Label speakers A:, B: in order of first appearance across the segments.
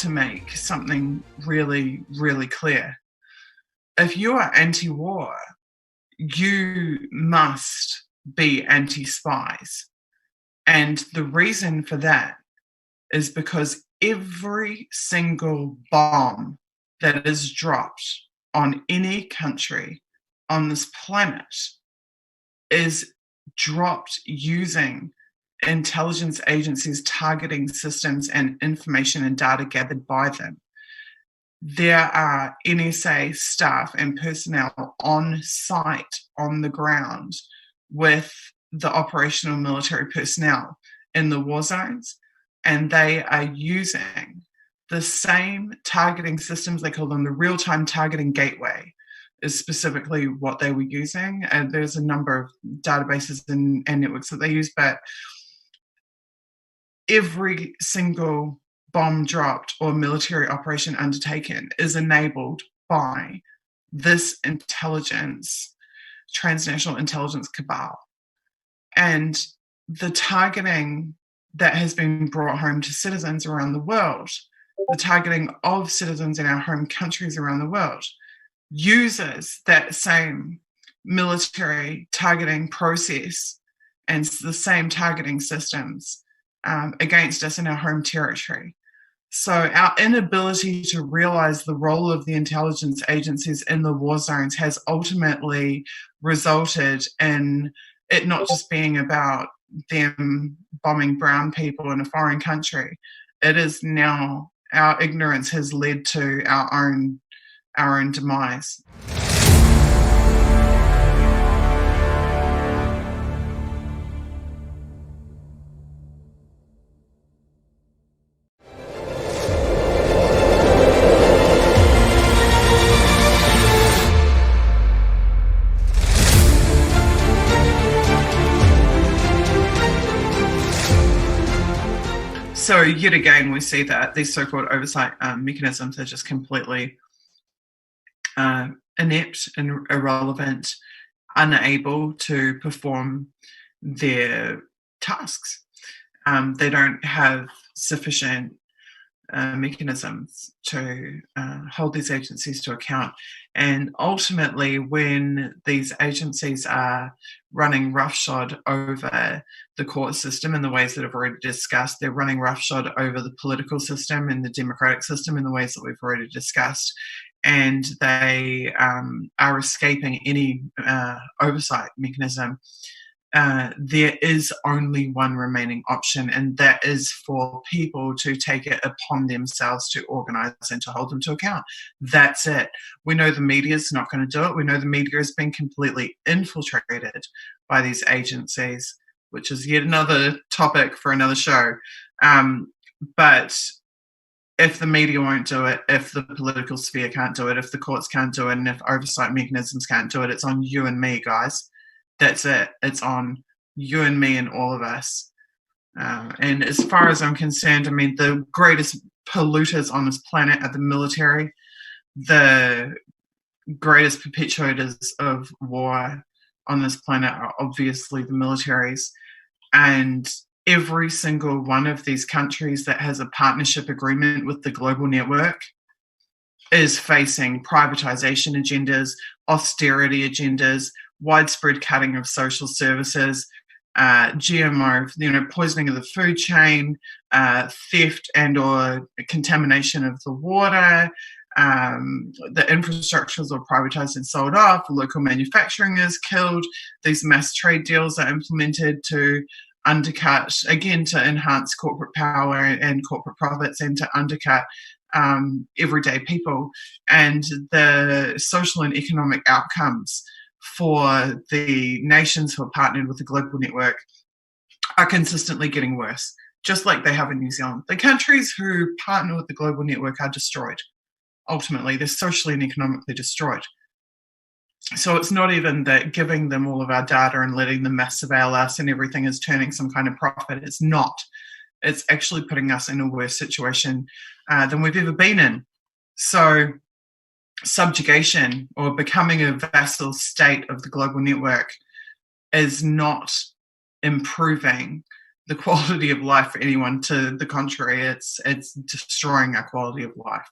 A: to make something really, really clear. If you are anti-war, you must be anti-spies. And the reason for that is because every single bomb that is dropped on any country on this planet is dropped using intelligence agencies' targeting systems and information and data gathered by them. There are NSA staff and personnel on site, on the ground, with the operational military personnel in the war zones, and they are using the same targeting systems. They call them the real-time targeting gateway, is specifically what they were using. And there's a number of databases and networks that they use, but every single bomb dropped or military operation undertaken is enabled by this intelligence, transnational intelligence cabal. And the targeting that has been brought home to citizens around the world, the targeting of citizens in our home countries around the world, uses that same military targeting process and the same targeting systems against us in our home territory. So our inability to realize the role of the intelligence agencies in the war zones has ultimately resulted in it not just being about them bombing brown people in a foreign country. It is now our ignorance has led to our own demise. So yet again, we see that these so-called oversight mechanisms are just completely inept and irrelevant, unable to perform their tasks. They don't have sufficient mechanisms to hold these agencies to account. And ultimately, when these agencies are running roughshod over the court system in the ways that I've already discussed, they're running roughshod over the political system and the democratic system in the ways that we've already discussed, and they are escaping any oversight mechanism, there is only one remaining option, and that is for people to take it upon themselves to organise and to hold them to account. That's it. We know the media is not going to do it. We know the media has been completely infiltrated by these agencies, which is yet another topic for another show. But if the media won't do it, if the political sphere can't do it, if the courts can't do it, and if oversight mechanisms can't do it, it's on you and me, guys. That's it. It's on you and me and all of us. And as far as I'm concerned, I mean, the greatest polluters on this planet are the military. The greatest perpetuators of war on this planet are obviously the militaries. And every single one of these countries that has a partnership agreement with the global network is facing privatization agendas, austerity agendas, widespread cutting of social services, GMO, poisoning of the food chain, theft and or contamination of the water. The infrastructures are privatized and sold off. Local manufacturing is killed. These mass trade deals are implemented to undercut, again, to enhance corporate power and corporate profits, and to undercut everyday people. And the social and economic outcomes for the nations who are partnered with the global network are consistently getting worse, just like they have in New Zealand. The countries who partner with the global network are destroyed. Ultimately, they're socially and economically destroyed. So it's not even that giving them all of our data and letting them mass surveil us and everything is turning some kind of profit. It's not. It's actually putting us in a worse situation than we've ever been in. So subjugation or becoming a vassal state of the global network is not improving the quality of life for anyone. To the contrary, it's destroying our quality of life.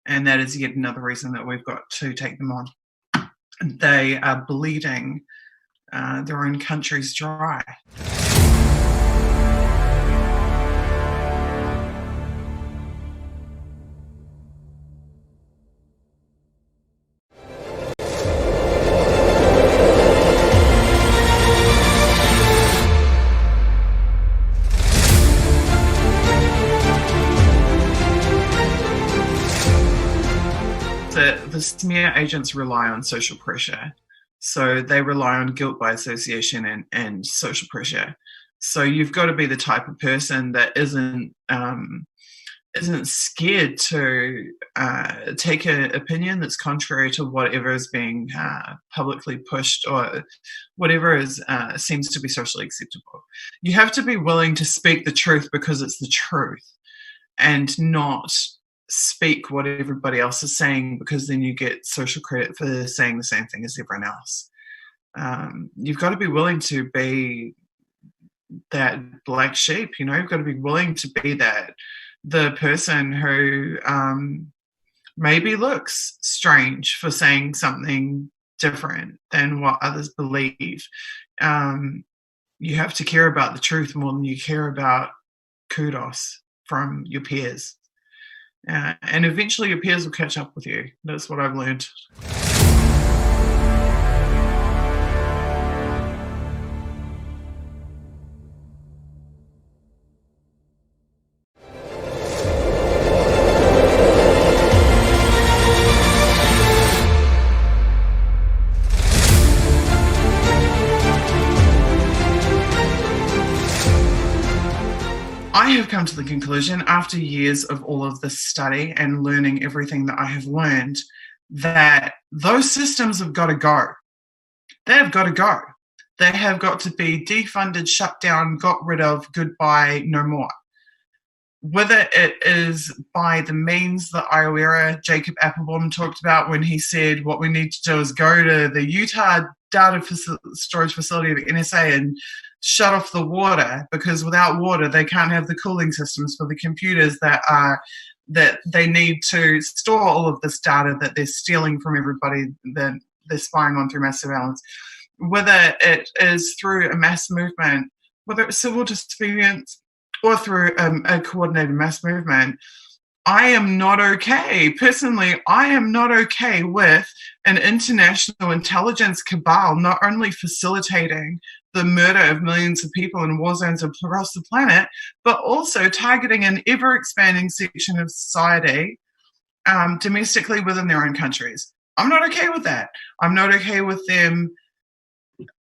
A: And that is yet another reason that we've got to take them on. They are bleeding their own countries dry. The smear agents rely on social pressure. So they rely on guilt by association and social pressure. So you've got to be the type of person that isn't scared to take an opinion that's contrary to whatever is being publicly pushed or whatever seems to be socially acceptable. You have to be willing to speak the truth because it's the truth, and not speak what everybody else is saying, because then you get social credit for saying the same thing as everyone else. You've got to be willing to be that black sheep, you've got to be willing to be the person who maybe looks strange for saying something different than what others believe. You have to care about the truth more than you care about kudos from your peers. And eventually your peers will catch up with you. That's what I've learned. I have come to the conclusion, after years of all of this study and learning everything that I have learned, that those systems have got to go. They have got to go. They have got to be defunded, shut down, got rid of, goodbye, no more. Whether it is by the means that Iowera Jacob Applebaum talked about when he said what we need to do is go to the Utah data storage facility of the NSA and shut off the water, because without water they can't have the cooling systems for the computers that they need to store all of this data that they're stealing from everybody that they're spying on through mass surveillance. Whether it is through a mass movement, whether it's civil disobedience or through a coordinated mass movement, I am not okay. Personally, I am not okay with an international intelligence cabal not only facilitating the murder of millions of people in war zones across the planet, but also targeting an ever-expanding section of society domestically within their own countries. I'm not okay with that. I'm not okay with them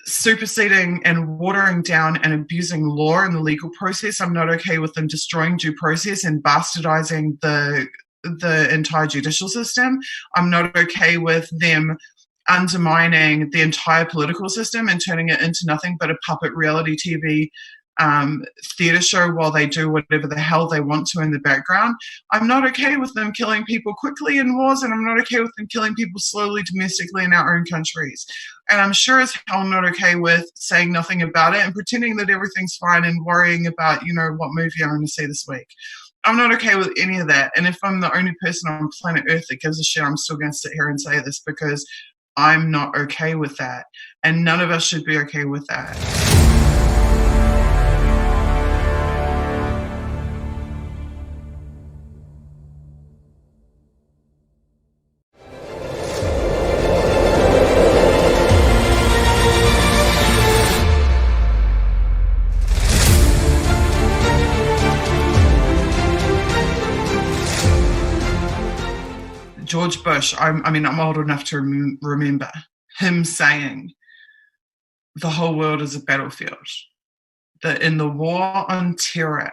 A: superseding and watering down and abusing law and the legal process. I'm not okay with them destroying due process and bastardizing the entire judicial system. I'm not okay with them undermining the entire political system and turning it into nothing but a puppet reality TV theater show while they do whatever the hell they want to in the background. I'm not okay with them killing people quickly in wars, and I'm not okay with them killing people slowly domestically in our own countries. And I'm sure as hell not okay with saying nothing about it and pretending that everything's fine and worrying about, what movie I'm going to see this week. I'm not okay with any of that. And if I'm the only person on planet Earth that gives a shit, I'm still going to sit here and say this, because I'm not okay with that. And none of us should be okay with that. George Bush, I'm old enough to remember him saying the whole world is a battlefield. That in the war on terror,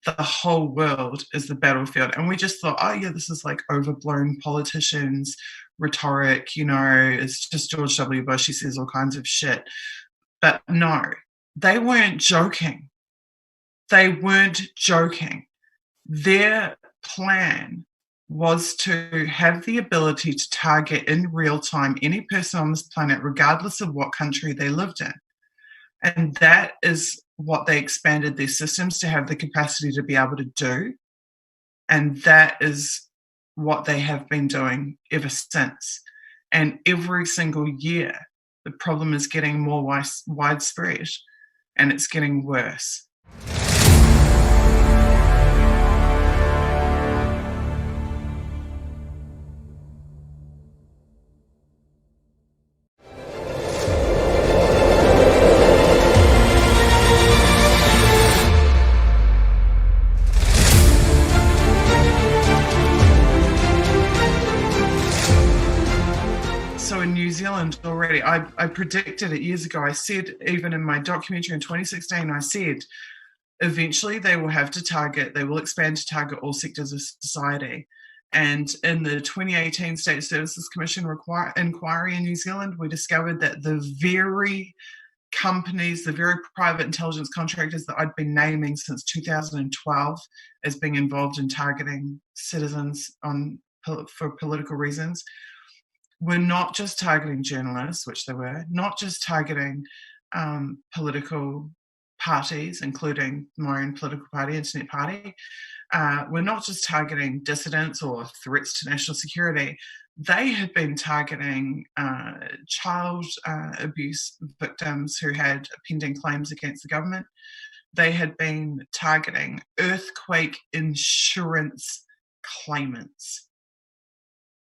A: the whole world is the battlefield. And we just thought, oh yeah, this is like overblown politicians, rhetoric, it's just George W. Bush, he says all kinds of shit. But no, they weren't joking. They weren't joking. Their plan was to have the ability to target in real time any person on this planet, regardless of what country they lived in. And that is what they expanded their systems to have the capacity to be able to do. And that is what they have been doing ever since. And every single year, the problem is getting more widespread and it's getting worse. So in New Zealand already, I predicted it years ago. I said, even in my documentary in 2016, I said, eventually they will expand to target all sectors of society. And in the 2018 State Services Commission inquiry in New Zealand, we discovered that the very companies, the very private intelligence contractors that I'd been naming since 2012 as being involved in targeting citizens for political reasons, were not just targeting journalists, which they were, not just targeting political parties, including my own political party, Internet Party. We're not just targeting dissidents or threats to national security. They had been targeting child abuse victims who had pending claims against the government. They had been targeting earthquake insurance claimants,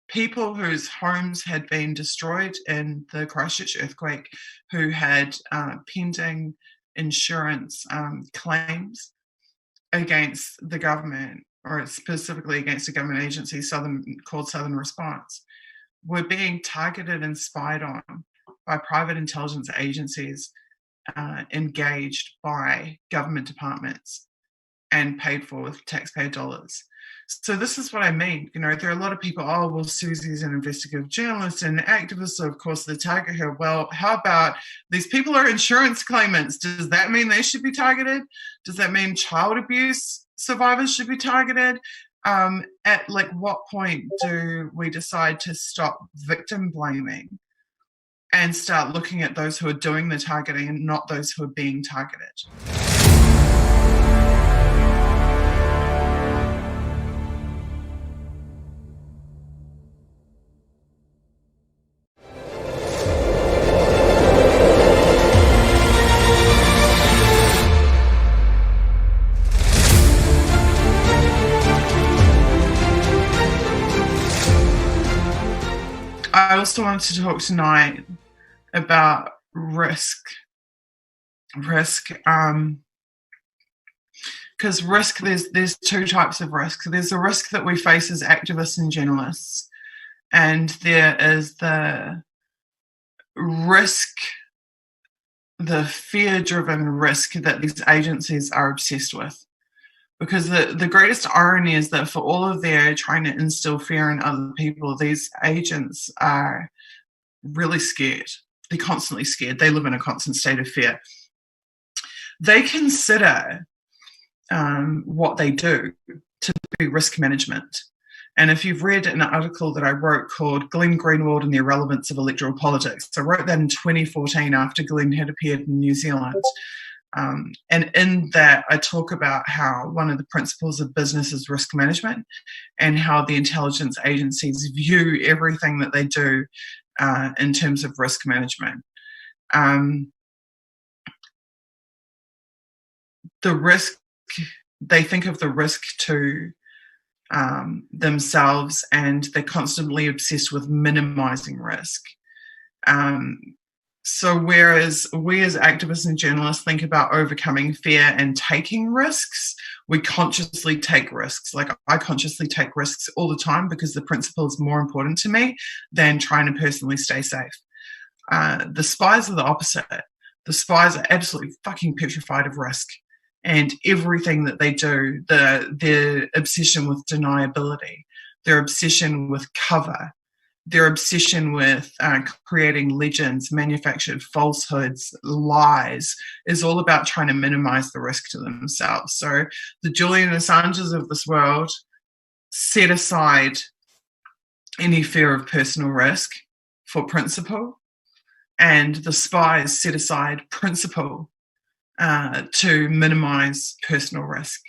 A: people whose homes had been destroyed in the Christchurch earthquake, who had pending insurance claims against the government, or specifically against a government agency called Southern Response, were being targeted and spied on by private intelligence agencies engaged by government departments and paid for with taxpayer dollars. So this is what I mean. There are a lot of people, oh, well, Susie's an investigative journalist and activist, so of course they target her. Well, how about these people are insurance claimants? Does that mean they should be targeted? Does that mean child abuse survivors should be targeted? At what point do we decide to stop victim blaming and start looking at those who are doing the targeting and not those who are being targeted? I also wanted to talk tonight about risk. Because there's two types of risk. There's a risk that we face as activists and journalists, and there is the risk, the fear-driven risk that these agencies are obsessed with. Because the greatest irony is that for all of their trying to instill fear in other people, these agents are really scared. They're constantly scared. They live in a constant state of fear. They consider what they do to be risk management. And if you've read an article that I wrote called Glenn Greenwald and the Irrelevance of Electoral Politics, I wrote that in 2014 after Glenn had appeared in New Zealand. And in that, I talk about how one of the principles of business is risk management, and how the intelligence agencies view everything that they do in terms of risk management. The risk, they think of the risk to themselves, and they're constantly obsessed with minimizing risk. So whereas we as activists and journalists think about overcoming fear and taking risks, we consciously take risks. Like, I consciously take risks all the time because the principle is more important to me than trying to personally stay safe. The spies are the opposite. The spies are absolutely fucking petrified of risk and everything that they do, their obsession with deniability, their obsession with cover, their obsession with creating legends, manufactured falsehoods, lies, is all about trying to minimize the risk to themselves. So the Julian Assanges of this world set aside any fear of personal risk for principle, and the spies set aside principle to minimize personal risk.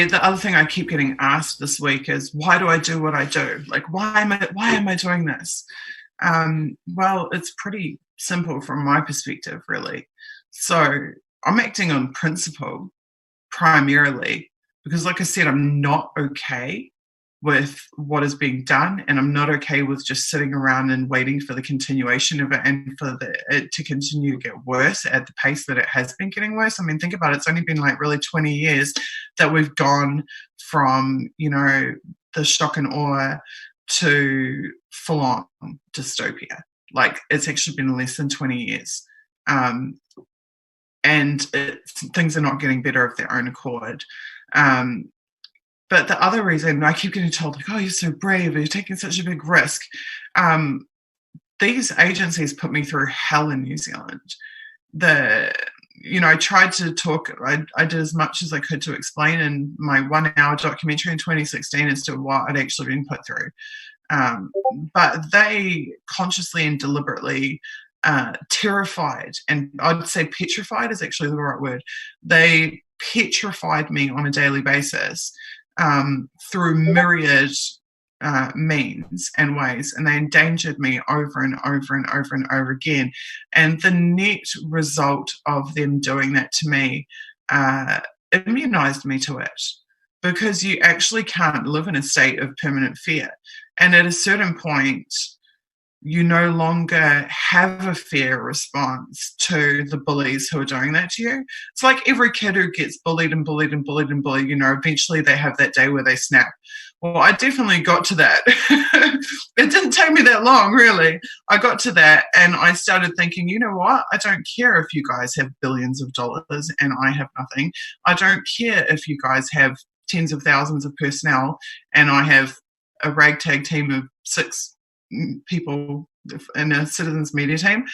A: The other thing I keep getting asked this week is, why do I do what I do? Like, why am I doing this? Well, it's pretty simple from my perspective, really. So I'm acting on principle primarily because, like I said, I'm not okay with what is being done, and I'm not okay with just sitting around and waiting for the continuation of it and for it to continue to get worse at the pace that it has been getting worse. I mean, think about it. It's only been like really 20 years that we've gone from, the shock and awe to full on dystopia. Like, it's actually been less than 20 years. And things are not getting better of their own accord. But the other reason I keep getting told, like, oh, you're so brave, you're taking such a big risk. These agencies put me through hell in New Zealand. I tried to talk, I did as much as I could to explain in my 1-hour documentary in 2016 as to what I'd actually been put through. But they consciously and deliberately terrified, and I'd say petrified is actually the right word. They petrified me on a daily basis through myriad means and ways, and they endangered me over and over and over and over again. And the net result of them doing that to me immunized me to it, because you actually can't live in a state of permanent fear. And at a certain point, you no longer have a fair response to the bullies who are doing that to you. It's like every kid who gets bullied and bullied and bullied and bullied, eventually they have that day where they snap. Well, I definitely got to that. It didn't take me that long, really. I got to that and I started thinking, you know what? I don't care if you guys have billions of dollars and I have nothing. I don't care if you guys have tens of thousands of personnel and I have a ragtag team of 6 people in a citizens media team.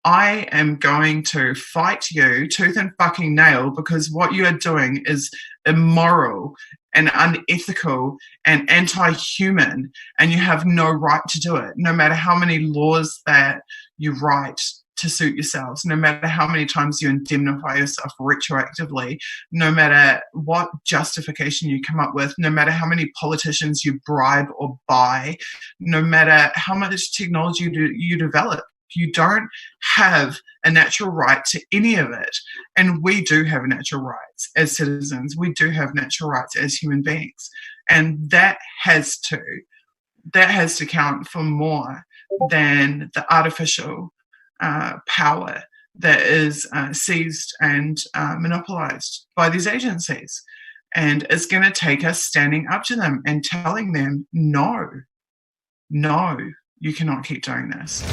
A: I am going to fight you tooth and fucking nail, because what you are doing is immoral and unethical and anti-human, and you have no right to do it, no matter how many laws that you write to suit yourselves, no matter how many times you indemnify yourself retroactively, no matter what justification you come up with, no matter how many politicians you bribe or buy, no matter how much technology you develop. You don't have a natural right to any of it. And we do have natural rights as citizens. We do have natural rights as human beings. And that has to count for more than the artificial power that is seized and monopolized by these agencies. And it's going to take us standing up to them and telling them, no, you cannot keep doing this.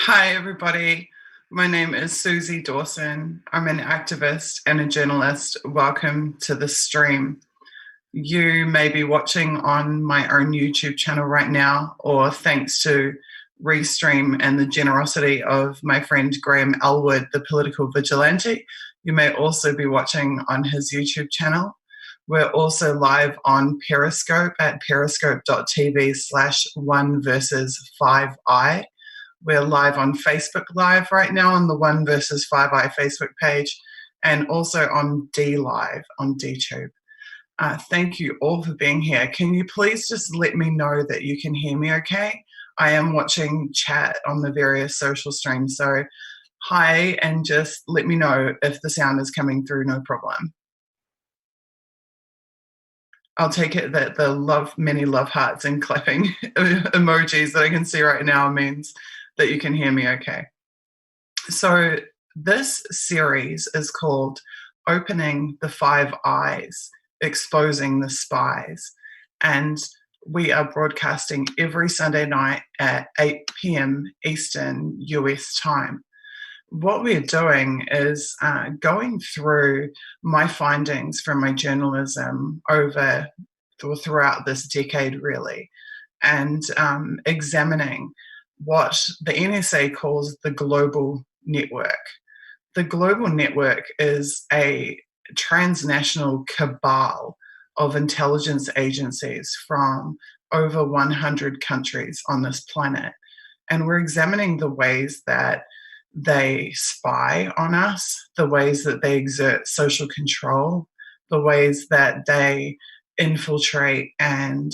A: Hi, everybody. My name is Suzie Dawson. I'm an activist and a journalist. Welcome to the stream. You may be watching on my own YouTube channel right now, or thanks to Restream and the generosity of my friend Graham Elwood, the political vigilante, you may also be watching on his YouTube channel. We're also live on Periscope at periscope.tv/1versus5i. We're live on Facebook Live right now on the 1 versus 5i Facebook page, and also on D Live on DTube. Thank you all for being here. Can you please just let me know that you can hear me okay? I am watching chat on the various social streams, so hi, and just let me know if the sound is coming through, no problem. I'll take it that the many love hearts and clapping emojis that I can see right now means that you can hear me okay. So this series is called opening the Five Eyes, exposing the spies. And we are broadcasting every Sunday night at 8 p.m. Eastern US time. What we're doing is going through my findings from my journalism throughout this decade, really, and examining what the NSA calls the global network. The global network is a transnational cabal of intelligence agencies from over 100 countries on this planet. And we're examining the ways that they spy on us, the ways that they exert social control, the ways that they infiltrate and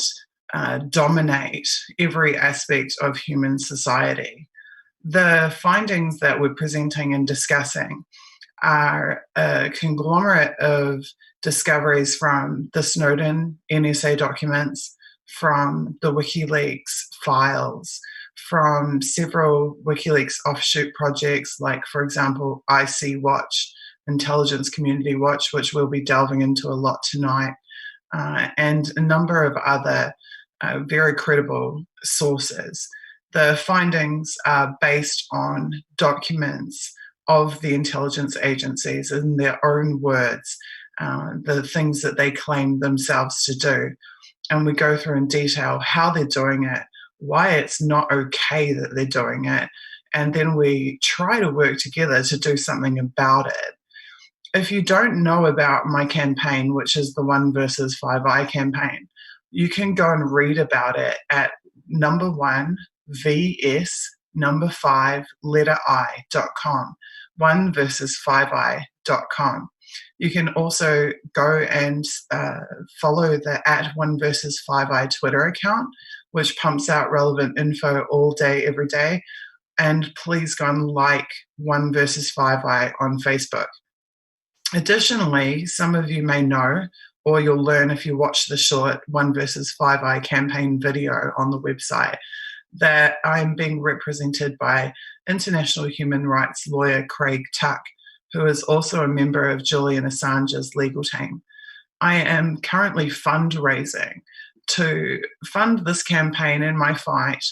A: dominate every aspect of human society. The findings that we're presenting and discussing are a conglomerate of discoveries from the Snowden NSA documents, from the WikiLeaks files, from several WikiLeaks offshoot projects, like, for example, IC Watch, Intelligence Community Watch, which we'll be delving into a lot tonight, and a number of other very credible sources. The findings are based on documents of the intelligence agencies in their own words, the things that they claim themselves to do. And we go through in detail how they're doing it, why it's not okay that they're doing it, and then we try to work together to do something about it. If you don't know about my campaign, which is the One versus Five Eye campaign, you can go and read about it at #1 VS #5 letter I.com, oneversus5i.com. You can also go and follow the @One versus 5i Twitter account, which pumps out relevant info all day, every day. And please go and like One versus 5i on Facebook. Additionally, some of you may know, or you'll learn if you watch the short One versus 5i campaign video on the website, that I'm being represented by international human rights lawyer Craig Tuck, who is also a member of Julian Assange's legal team. I am currently fundraising to fund this campaign in my fight,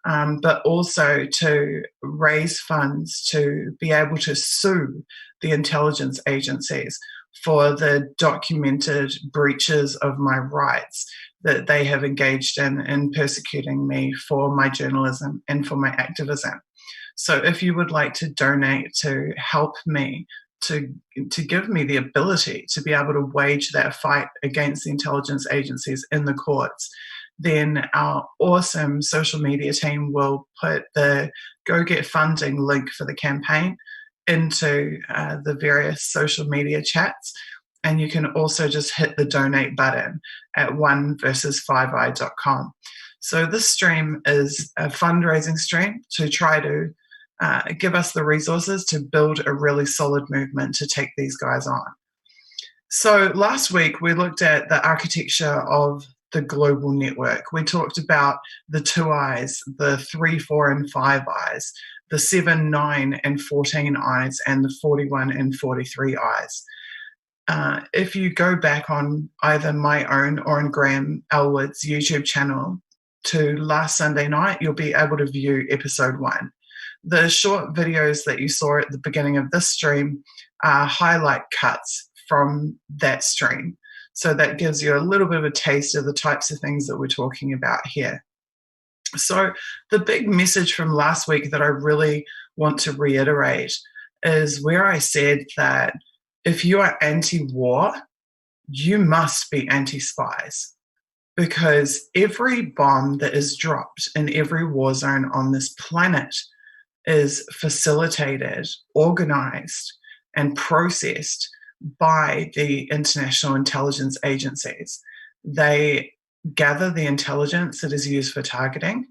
A: but also to raise funds to be able to sue the intelligence agencies for the documented breaches of my rights that they have engaged in persecuting me for my journalism and for my activism. So if you would like to donate to help me, to give me the ability to be able to wage that fight against the intelligence agencies in the courts, then our awesome social media team will put the Go Get Funding link for the campaign into the various social media chats. And you can also just hit the donate button at oneversus5i.com. So this stream is a fundraising stream to try to give us the resources to build a really solid movement to take these guys on. So last week we looked at the architecture of the global network. We talked about the 2 eyes, the 3, 4, and 5 eyes, the 7, 9, and 14 eyes, and the 41 and 43 eyes. If you go back on either my own or on Graham Elwood's YouTube channel to last Sunday night, you'll be able to view episode 1. The short videos that you saw at the beginning of this stream are highlight cuts from that stream. So that gives you a little bit of a taste of the types of things that we're talking about here. So the big message from last week that I really want to reiterate is where I said that if you are anti-war, you must be anti-spies, because every bomb that is dropped in every war zone on this planet is facilitated, organized, and processed by the international intelligence agencies. They gather the intelligence that is used for targeting.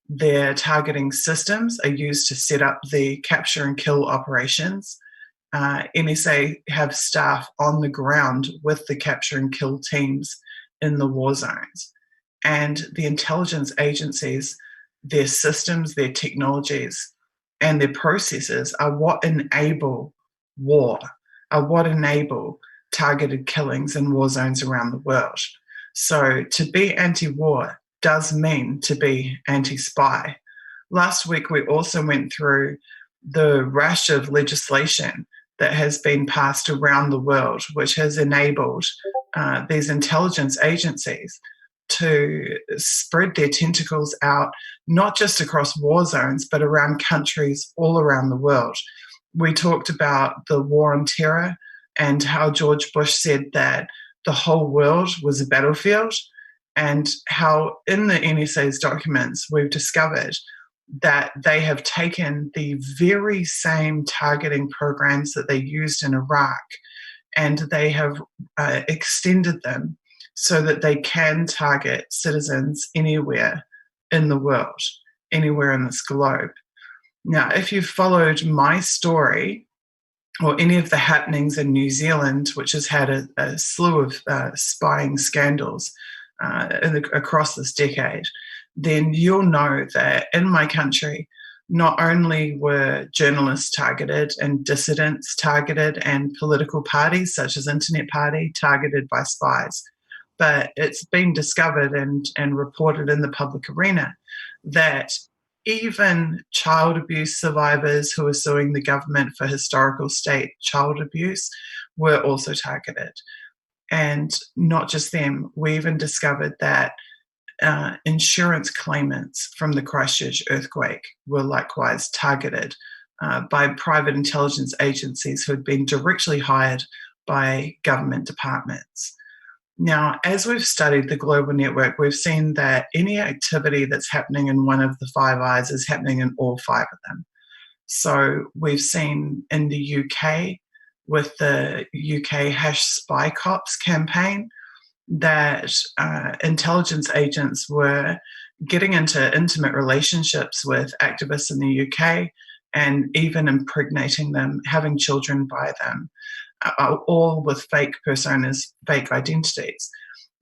A: Their targeting systems are used to set up the capture and kill operations. NSA have staff on the ground with the capture and kill teams in the war zones. And the intelligence agencies, their systems, their technologies, and their processes are what enable war. are what enable targeted killings in war zones around the world. So to be anti-war does mean to be anti-spy. Last week, we also went through the rash of legislation that has been passed around the world, which has enabled these intelligence agencies to spread their tentacles out, not just across war zones, but around countries all around the world. We talked about the war on terror and how George Bush said that the whole world was a battlefield, and how in the NSA's documents we've discovered that they have taken the very same targeting programs that they used in Iraq, and they have extended them so that they can target citizens anywhere in the world, anywhere in this globe. Now, if you've followed my story or any of the happenings in New Zealand, which has had a slew of spying scandals across this decade, then you'll know that in my country, not only were journalists targeted and dissidents targeted and political parties such as Internet Party targeted by spies, but it's been discovered and reported in the public arena that even child abuse survivors who are suing the government for historical state child abuse were also targeted. And not just them, we even discovered that insurance claimants from the Christchurch earthquake were likewise targeted by private intelligence agencies who had been directly hired by government departments. Now, as we've studied the global network, we've seen that any activity that's happening in one of the Five Eyes is happening in all five of them. So we've seen in the UK with the UK #SpyCops campaign that intelligence agents were getting into intimate relationships with activists in the UK and even impregnating them, having children by them, all with fake personas, fake identities.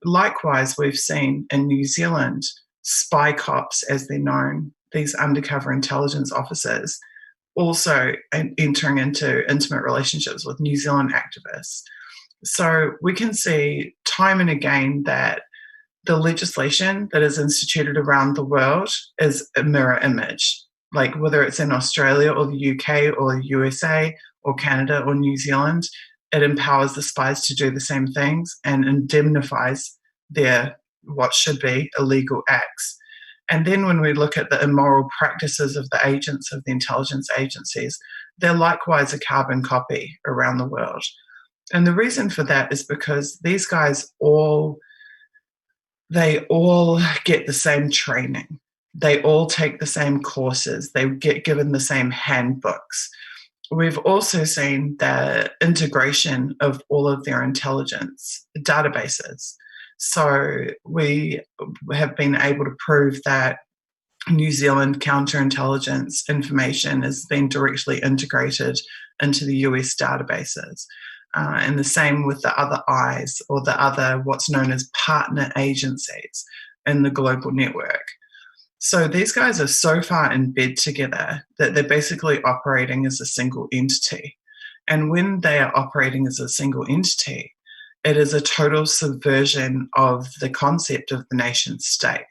A: Likewise, we've seen in New Zealand, spy cops, as they're known, these undercover intelligence officers, also entering into intimate relationships with New Zealand activists. So we can see time and again that the legislation that is instituted around the world is a mirror image, like whether it's in Australia or the UK or the USA or Canada or New Zealand, it empowers the spies to do the same things and indemnifies their what should be illegal acts. And then when we look at the immoral practices of the agents of the intelligence agencies, they're likewise a carbon copy around the world. And the reason for that is because these guys all get the same training. They all take the same courses. They get given the same handbooks. We've also seen the integration of all of their intelligence databases. So we have been able to prove that New Zealand counterintelligence information has been directly integrated into the US databases. And the same with the other eyes or the other what's known as partner agencies in the global network. So these guys are so far in bed together that they're basically operating as a single entity. And when they are operating as a single entity, it is a total subversion of the concept of the nation state.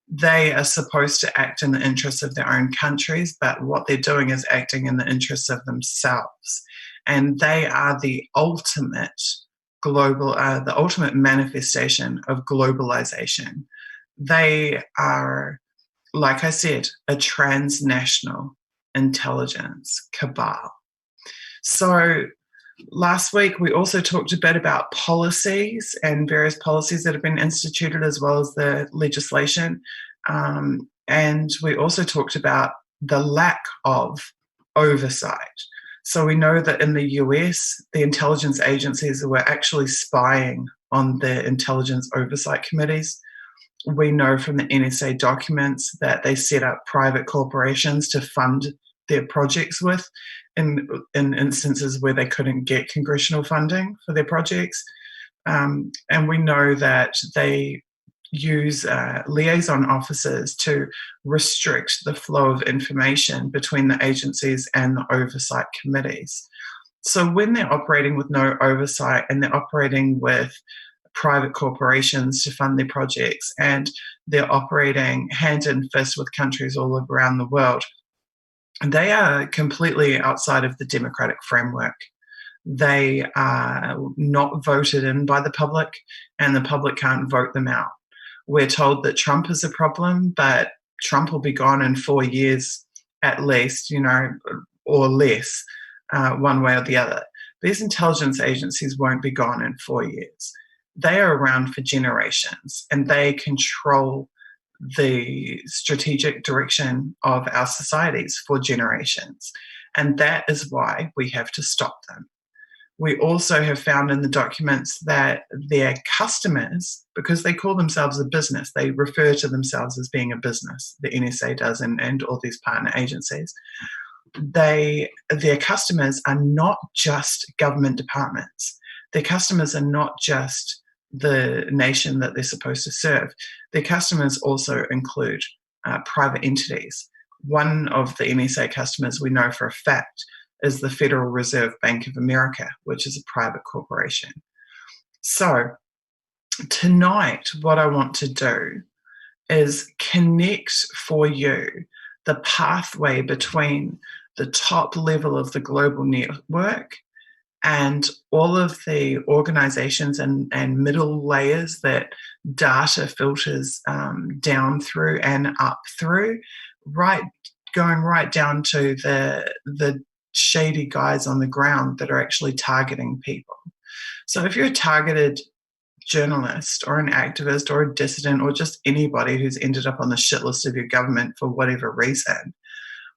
A: They are supposed to act in the interests of their own countries, but what they're doing is acting in the interests of themselves. And they are the ultimate the ultimate manifestation of globalization. They are, like I said, a transnational intelligence cabal. So last week, we also talked a bit about policies and various policies that have been instituted, as well as the legislation. And we also talked about the lack of oversight. So we know that in the US, the intelligence agencies were actually spying on the intelligence oversight committees. We know from the NSA documents that they set up private corporations to fund their projects with in instances where they couldn't get congressional funding for their projects. And we know that they use liaison officers to restrict the flow of information between the agencies and the oversight committees. So when they're operating with no oversight and they're operating with private corporations to fund their projects and they're operating hand in fist with countries all around the world, they are completely outside of the democratic framework. They are not voted in by the public, and the public can't vote them out. We're told that Trump is a problem, but Trump will be gone in 4 years at least, or less, one way or the other. These intelligence agencies won't be gone in 4 years. They are around for generations, and they control the strategic direction of our societies for generations. And that is why we have to stop them. We also have found in the documents that their customers, because they call themselves a business, they refer to themselves as being a business, the NSA does, and all these partner agencies, their customers are not just government departments. Their customers are not just the nation that they're supposed to serve. Their customers also include private entities. One of the NSA customers we know for a fact is the Federal Reserve Bank of America, which is a private corporation. So tonight, what I want to do is connect for you the pathway between the top level of the global network and all of the organizations and middle layers that data filters down through and up through, going right down to the shady guys on the ground that are actually targeting people. So if you're a targeted journalist or an activist or a dissident or just anybody who's ended up on the shit list of your government for whatever reason,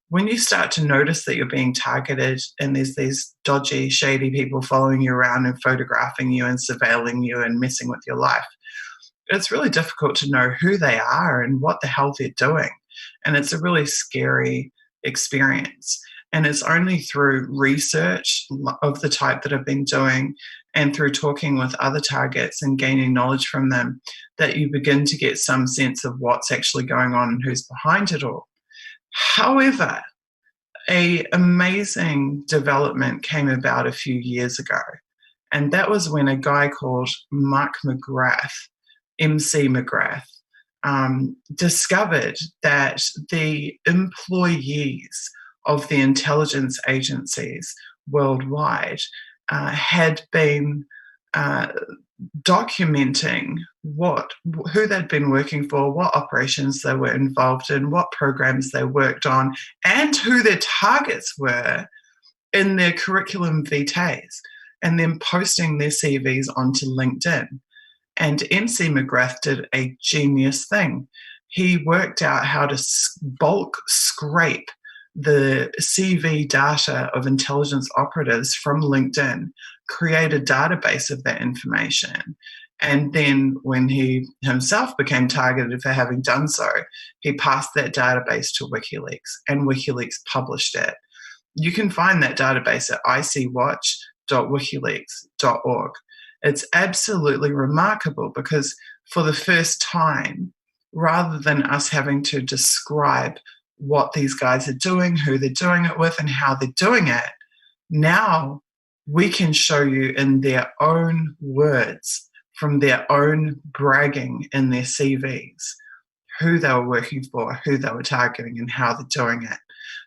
A: when you start to notice that you're being targeted and there's these dodgy, shady people following you around and photographing you and surveilling you and messing with your life, it's really difficult to know who they are and what the hell they're doing. And it's a really scary experience. And it's only through research of the type that I've been doing and through talking with other targets and gaining knowledge from them that you begin to get some sense of what's actually going on and who's behind it all. However, an amazing development came about a few years ago, and that was when a guy called Mark McGrath, MC McGrath, discovered that the employees of the intelligence agencies worldwide had been documenting who they'd been working for, what operations they were involved in, what programs they worked on, and who their targets were in their curriculum vitaes, and then posting their CVs onto LinkedIn. And MC McGrath did a genius thing. He worked out how to bulk scrape the CV data of intelligence operatives from LinkedIn, create a database of that information. And then when he himself became targeted for having done so, he passed that database to WikiLeaks, and WikiLeaks published it. You can find that database at icwatch.wikileaks.org. It's absolutely remarkable because for the first time, rather than us having to describe what these guys are doing, who they're doing it with, and how they're doing it, now we can show you in their own words, from their own bragging in their CVs, who they were working for, who they were targeting, and how they're doing it.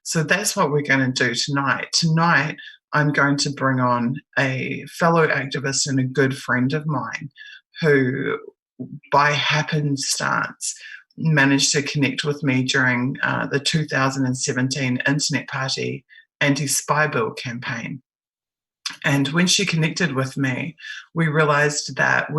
A: So that's what we're going to do tonight. Tonight, I'm going to bring on a fellow activist and a good friend of mine who, by happenstance, managed to connect with me during the 2017 Internet Party anti-spy bill campaign. And when she connected with me, we realized that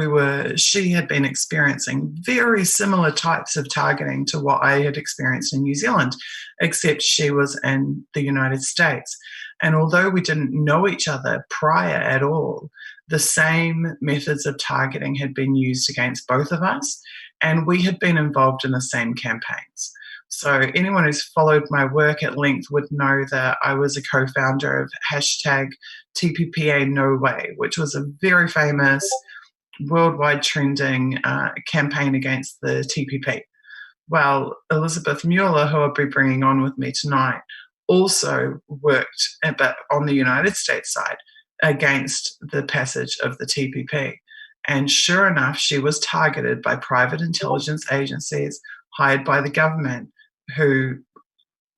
A: she had been experiencing very similar types of targeting to what I had experienced in New Zealand, except she was in the United States. And although we didn't know each other prior at all, the same methods of targeting had been used against both of us, and we had been involved in the same campaigns. So anyone who's followed my work at length would know that I was a co-founder of hashtag TPPA No Way, which was a very famous, worldwide trending campaign against the TPP. Well, Elizabeth Mueller, who I'll be bringing on with me tonight, also worked, but on the United States side, against the passage of the TPP. And sure enough, she was targeted by private intelligence agencies hired by the government who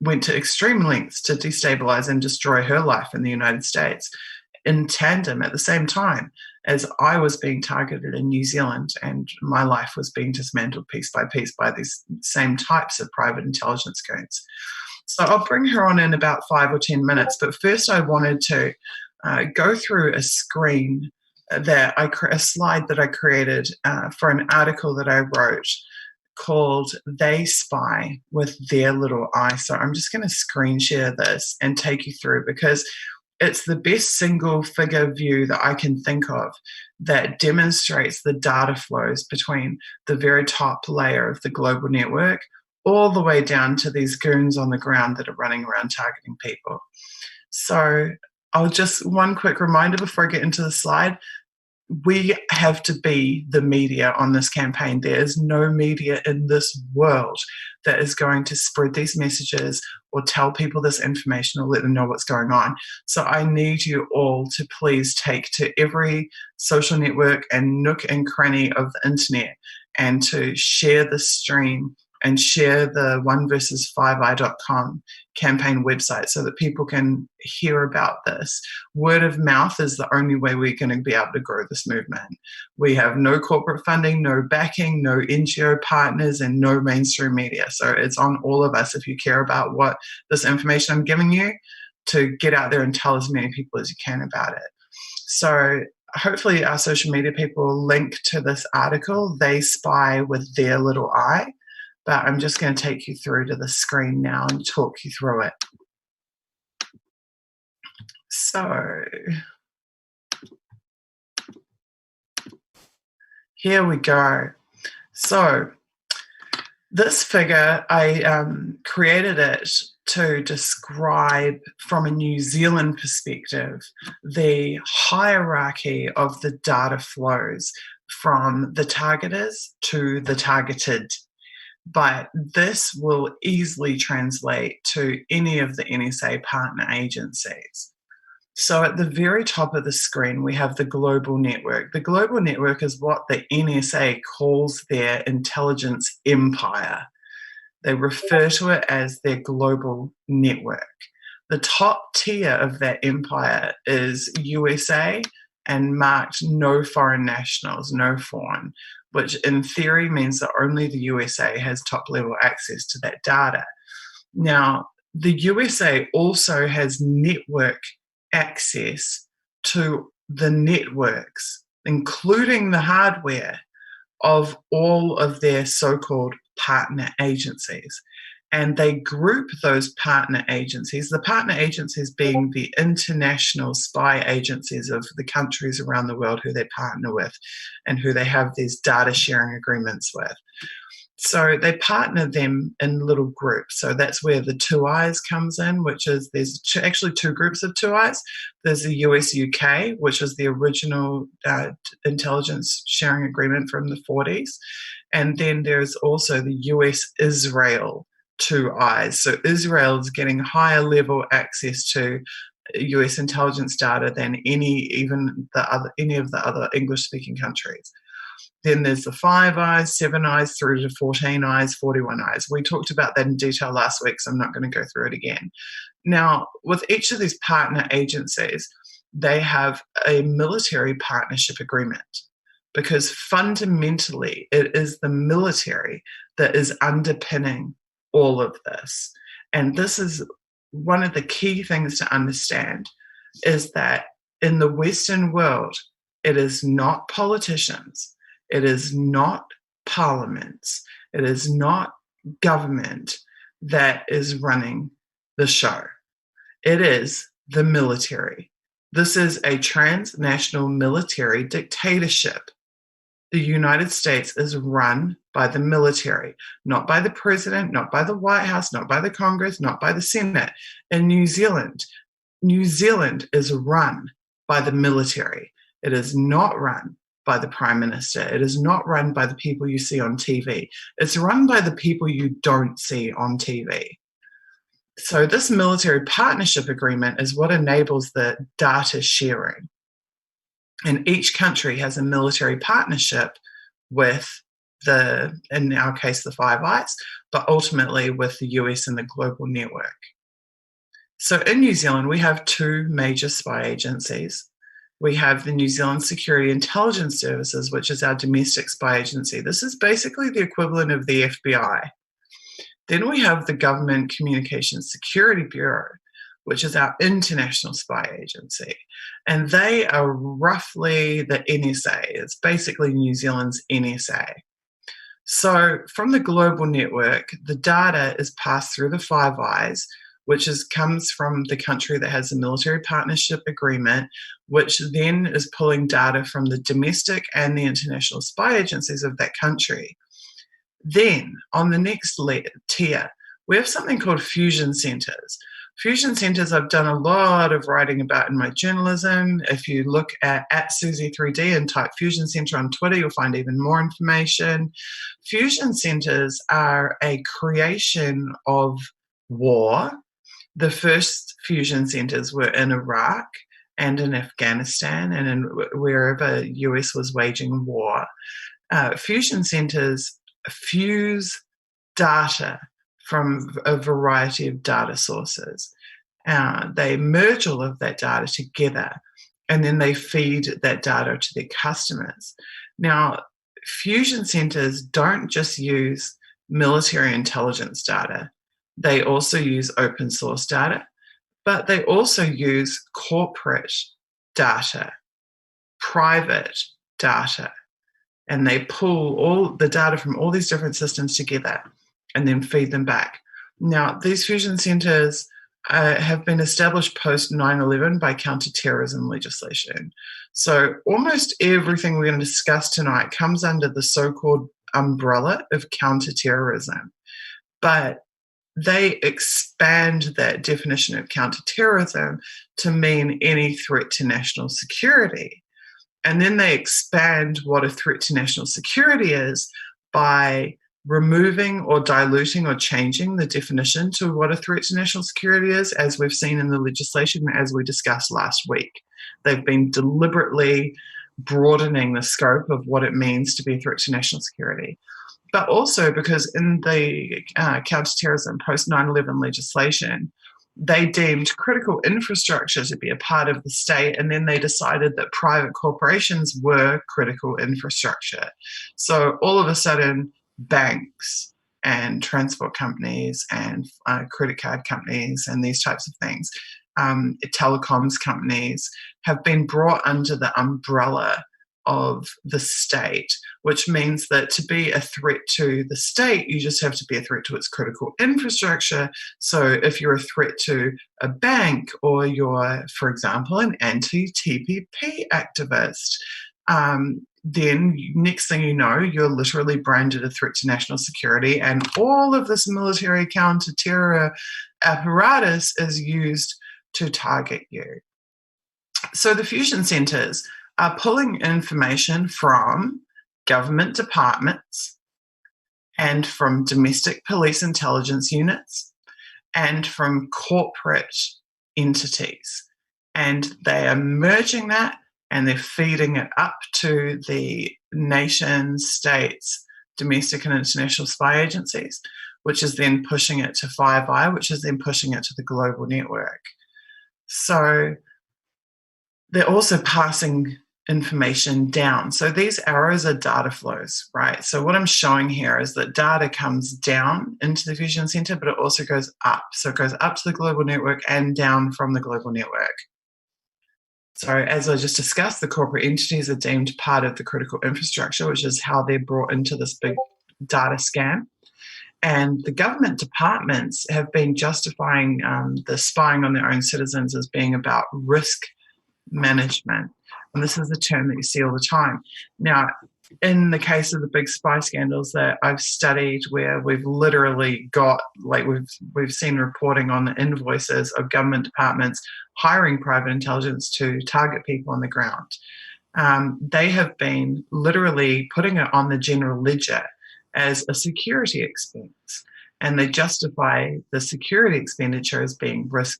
A: went to extreme lengths to destabilize and destroy her life in the United States in tandem at the same time as I was being targeted in New Zealand and my life was being dismantled piece by piece by these same types of private intelligence goons. So I'll bring her on in about 5 or 10 minutes, but first I wanted to go through a screen a slide that I created for an article that I wrote called They Spy with Their Little Eye. So I'm just going to screen share this and take you through because it's the best single figure view that I can think of that demonstrates the data flows between the very top layer of the global network all the way down to these goons on the ground that are running around targeting people. So one quick reminder before I get into the slide. We have to be the media on this campaign. There is no media in this world that is going to spread these messages or tell people this information or let them know what's going on. So I need you all to please take to every social network and nook and cranny of the internet and to share the stream and share the 1versus5i.com campaign website so that people can hear about this. Word of mouth is the only way we're going to be able to grow this movement. We have no corporate funding, no backing, no NGO partners, and no mainstream media. So it's on all of us, if you care about what this information I'm giving you, to get out there and tell as many people as you can about it. So hopefully our social media people will link to this article, They Spy with Their Little Eye. But I'm just going to take you through to the screen now and talk you through it. So here we go. So this figure, I created it to describe from a New Zealand perspective the hierarchy of the data flows from the targeters to the targeted. But this will easily translate to any of the NSA partner agencies. So at the very top of the screen, we have the global network. The global network is what the NSA calls their intelligence empire. They refer to it as their global network. The top tier of that empire is USA and marked no foreign nationals, no foreign, which in theory means that only the USA has top-level access to that data. Now, the USA also has network access to the networks, including the hardware of all of their so-called partner agencies. And they group those partner agencies, the partner agencies being the international spy agencies of the countries around the world who they partner with and who they have these data sharing agreements with. So they partner them in little groups. So that's where the Two Eyes comes in, which is there's actually two groups of Two Eyes. There's the US-UK, which is the original intelligence sharing agreement from the 40s. And then there's also the US-Israel Two Eyes. So Israel is getting higher level access to US intelligence data than any of the other English-speaking countries. Then there's the 5 Eyes, 7 Eyes, through to 14 Eyes, 41 Eyes. We talked about that in detail last week, so I'm not going to go through it again. Now, with each of these partner agencies, they have a military partnership agreement because fundamentally it is the military that is underpinning all of this. And this is one of the key things to understand is that in the Western world, it is not politicians, it is not parliaments, it is not government that is running the show. It is the military. This is a transnational military dictatorship. The United States is run by the military, not by the president, not by the White House, not by the Congress, not by the Senate. In New Zealand is run by the military. It is not run by the Prime Minister. It is not run by the people you see on TV. It's run by the people you don't see on TV. So this military partnership agreement is what enables the data sharing. And each country has a military partnership with in our case, the Five Eyes, but ultimately with the US and the global network. So in New Zealand, we have two major spy agencies. We have the New Zealand Security Intelligence Services, which is our domestic spy agency. This is basically the equivalent of the FBI. Then we have the Government Communications Security Bureau, which is our international spy agency. And they are roughly the NSA. It's basically New Zealand's NSA. So from the global network, the data is passed through the Five Eyes, which comes from the country that has a military partnership agreement, which then is pulling data from the domestic and the international spy agencies of that country. Then, on the next tier, we have something called fusion centers. Fusion centers I've done a lot of writing about in my journalism. If you look at Suzie3D and type fusion center on Twitter, you'll find even more information. Fusion centers are a creation of war. The first fusion centers were in Iraq and in Afghanistan and in wherever US was waging war. Fusion centers fuse data from a variety of data sources. They merge all of that data together, and then they feed that data to their customers. Now, fusion centers don't just use military intelligence data. They also use open source data, but they also use corporate data, private data, and they pull all the data from all these different systems together and then feed them back. Now, these fusion centers have been established post 9/11 by counterterrorism legislation. So almost everything we're going to discuss tonight comes under the so-called umbrella of counterterrorism. But they expand that definition of counterterrorism to mean any threat to national security. And then they expand what a threat to national security is by removing or diluting or changing the definition to what a threat to national security is, as we've seen in the legislation, as we discussed last week. They've been deliberately broadening the scope of what it means to be a threat to national security. But also because in the counterterrorism post 9/11 legislation, they deemed critical infrastructure to be a part of the state, and then they decided that private corporations were critical infrastructure. So all of a sudden, banks and transport companies and credit card companies and these types of things, telecoms companies, have been brought under the umbrella of the state, which means that to be a threat to the state, you just have to be a threat to its critical infrastructure. So if you're a threat to a bank, or you're, for example, an anti-TPP activist, then next thing you know, you're literally branded a threat to national security, and all of this military counter-terror apparatus is used to target you. So the fusion centers are pulling information from government departments and from domestic police intelligence units and from corporate entities. And they are merging that and they're feeding it up to the nation states, domestic and international spy agencies, which is then pushing it to Five Eye, which is then pushing it to the global network. So they're also passing information down. So these arrows are data flows, right? So what I'm showing here is that data comes down into the fusion center, but it also goes up. So it goes up to the global network and down from the global network. So as I just discussed, the corporate entities are deemed part of the critical infrastructure, which is how they're brought into this big data scam. And the government departments have been justifying the spying on their own citizens as being about risk management. And this is a term that you see all the time. Now, in the case of the big spy scandals that I've studied, where we've literally got, like we've seen reporting on the invoices of government departments hiring private intelligence to target people on the ground, they have been literally putting it on the general ledger as a security expense. and they justify the security expenditure as being risk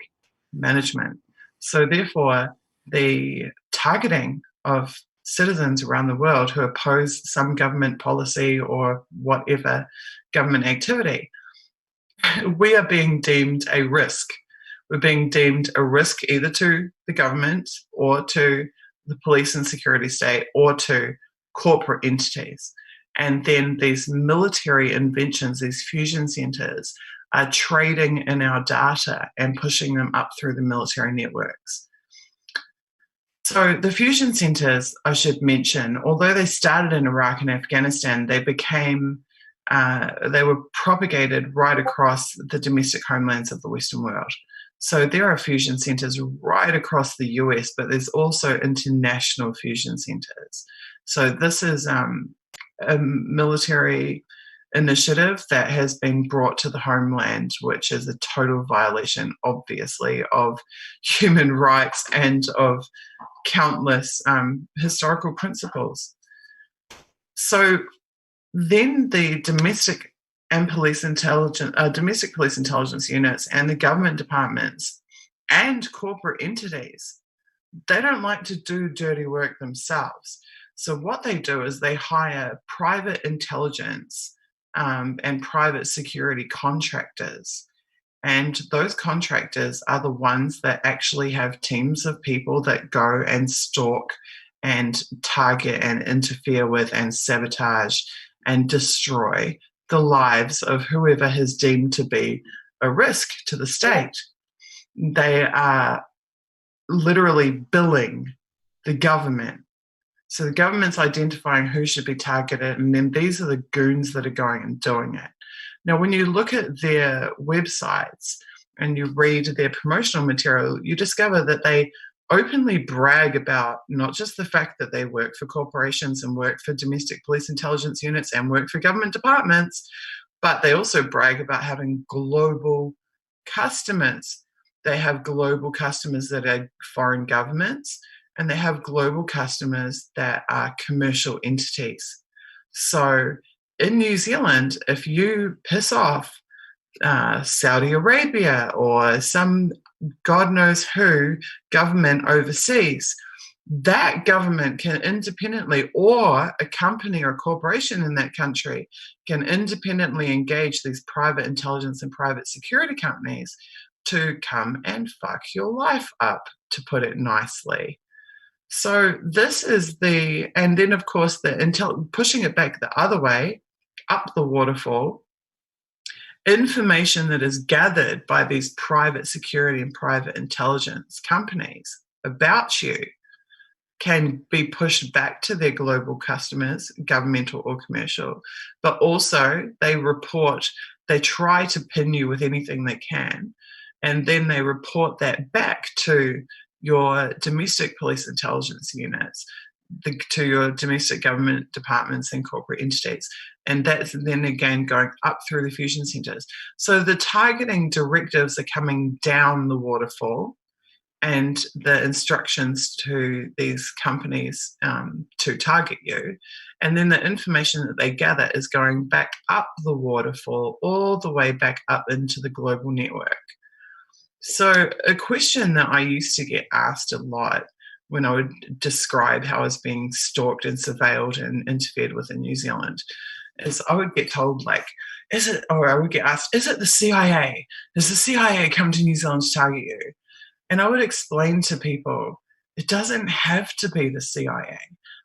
A: management. So therefore, the targeting of citizens around the world who oppose some government policy or whatever government activity, we are being deemed a risk. We're being deemed a risk either to the government or to the police and security state or to corporate entities. And then these military inventions, these fusion centers, are trading in our data and pushing them up through the military networks. So the fusion centers, I should mention, although they started in Iraq and Afghanistan, they were propagated right across the domestic homelands of the Western world. So there are fusion centers right across the US, but there's also international fusion centers. So this is a military initiative that has been brought to the homeland, which is a total violation, obviously, of human rights and of countless historical principles. So then the domestic police intelligence units and the government departments and corporate entities, they don't like to do dirty work themselves. So what they do is they hire private intelligence and private security contractors. And those contractors are the ones that actually have teams of people that go and stalk and target and interfere with and sabotage and destroy the lives of whoever is deemed to be a risk to the state. They are literally billing the government. So the government's identifying who should be targeted, and then these are the goons that are going and doing it. Now, when you look at their websites and you read their promotional material, you discover that they openly brag about not just the fact that they work for corporations and work for domestic police intelligence units and work for government departments, but they also brag about having global customers. They have global customers that are foreign governments, and they have global customers that are commercial entities. So in New Zealand, if you piss off Saudi Arabia or some God knows who government overseas, that government can independently, or a company or a corporation in that country can independently engage these private intelligence and private security companies to come and fuck your life up, to put it nicely. So this is and then of course pushing it back the other way, up the waterfall, information that is gathered by these private security and private intelligence companies about you can be pushed back to their global customers, governmental or commercial, but also they try to pin you with anything they can, and then they report that back to your domestic police intelligence units, to your domestic government departments and corporate entities. And that's then again going up through the fusion centers. So the targeting directives are coming down the waterfall, and the instructions to these companies to target you. And then the information that they gather is going back up the waterfall, all the way back up into the global network. So a question that I used to get asked a lot when I would describe how I was being stalked and surveilled and interfered with in New Zealand is I would get told, like, I would get asked, is it the CIA? Does the CIA come to New Zealand to target you? And I would explain to people, it doesn't have to be the CIA.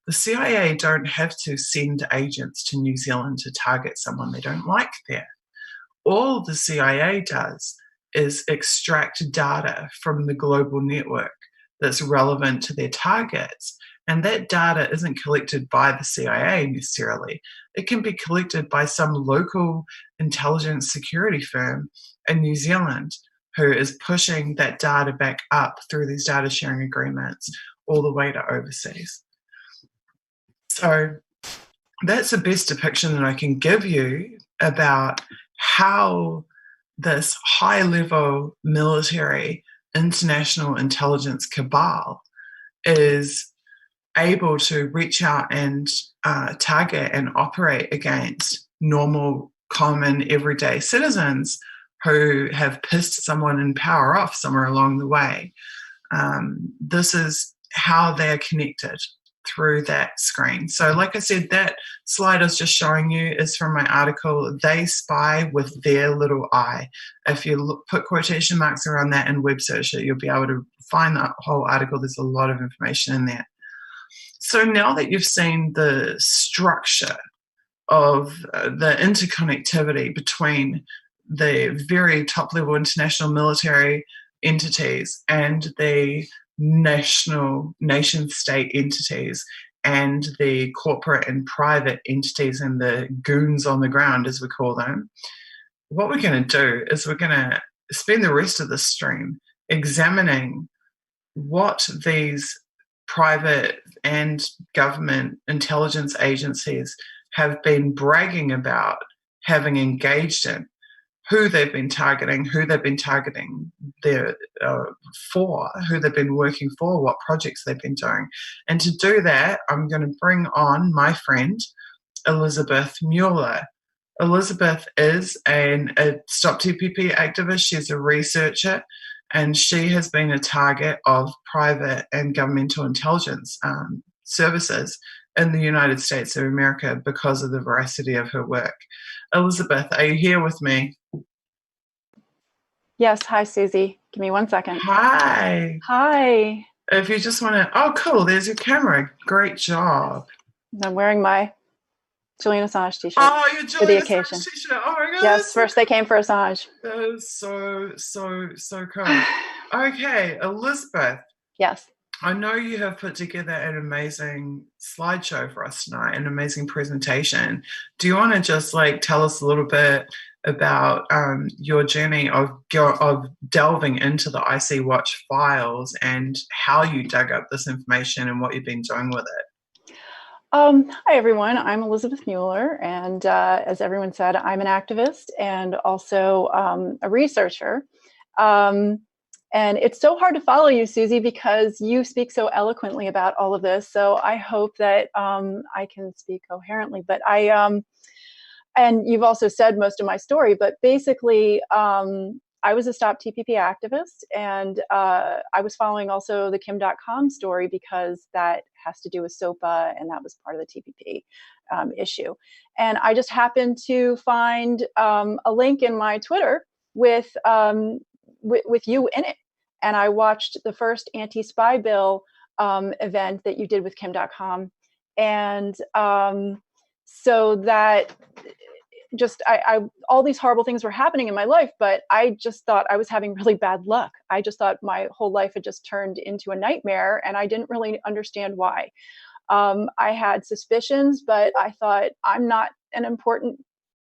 A: The CIA don't have to send agents to New Zealand to target someone they don't like there. All the CIA does is extract data from the global network that's relevant to their targets. And that data isn't collected by the CIA necessarily. It can be collected by some local intelligence security firm in New Zealand who is pushing that data back up through these data sharing agreements all the way to overseas. So that's the best depiction that I can give you about how this high-level military international intelligence cabal is able to reach out and target and operate against normal common everyday citizens who have pissed someone in power off somewhere along the way. This is how they're connected through that screen. So like I said, that slide I was just showing you is from my article, They Spy with Their Little Eye. If you put quotation marks around that and web search it, you'll be able to find that whole article. There's a lot of information in there. So now that you've seen the structure of the interconnectivity between the very top level international military entities and the nation state entities and the corporate and private entities and the goons on the ground, as we call them, what we're going to do is we're going to spend the rest of the stream examining what these private and government intelligence agencies have been bragging about having engaged in, who they've been targeting their, for, who they've been working for, what projects they've been doing. And to do that, I'm going to bring on my friend, Elizabeth Mueller. Elizabeth is a Stop TPP activist. She's a researcher, and she has been a target of private and governmental intelligence services in the United States of America because of the veracity of her work. Elizabeth, are you here with me?
B: Yes. Hi, Susie. Give me 1 second.
A: Hi.
B: Hi.
A: If you just want to, oh, cool. There's your camera. Great job.
B: I'm wearing my Julian Assange t-shirt.
A: Oh, your
B: for the
A: Julian
B: occasion.
A: Assange t-shirt. Oh my God.
B: Yes. First they came for Assange.
A: That is so cool. Okay, Elizabeth.
B: Yes.
A: I know you have put together an amazing slideshow for us tonight, an amazing presentation. Do you want to just tell us a little bit about your journey of delving into the IC Watch files and how you dug up this information and what you've been doing with it?
B: Hi, everyone. I'm Elizabeth Mueller, and as everyone said, I'm an activist and also a researcher. And it's so hard to follow you, Susie, because you speak so eloquently about all of this. So I hope that I can speak coherently. But and you've also said most of my story, but basically, I was a Stop TPP activist, and I was following also the Kim.com story because that has to do with SOPA, and that was part of the TPP issue. And I just happened to find a link in my Twitter with you in it. And I watched the first anti-spy bill event that you did with Kim.com. And so that just, all these horrible things were happening in my life, but I just thought I was having really bad luck. I just thought my whole life had just turned into a nightmare, and I didn't really understand why. I had suspicions, but I thought, I'm not an important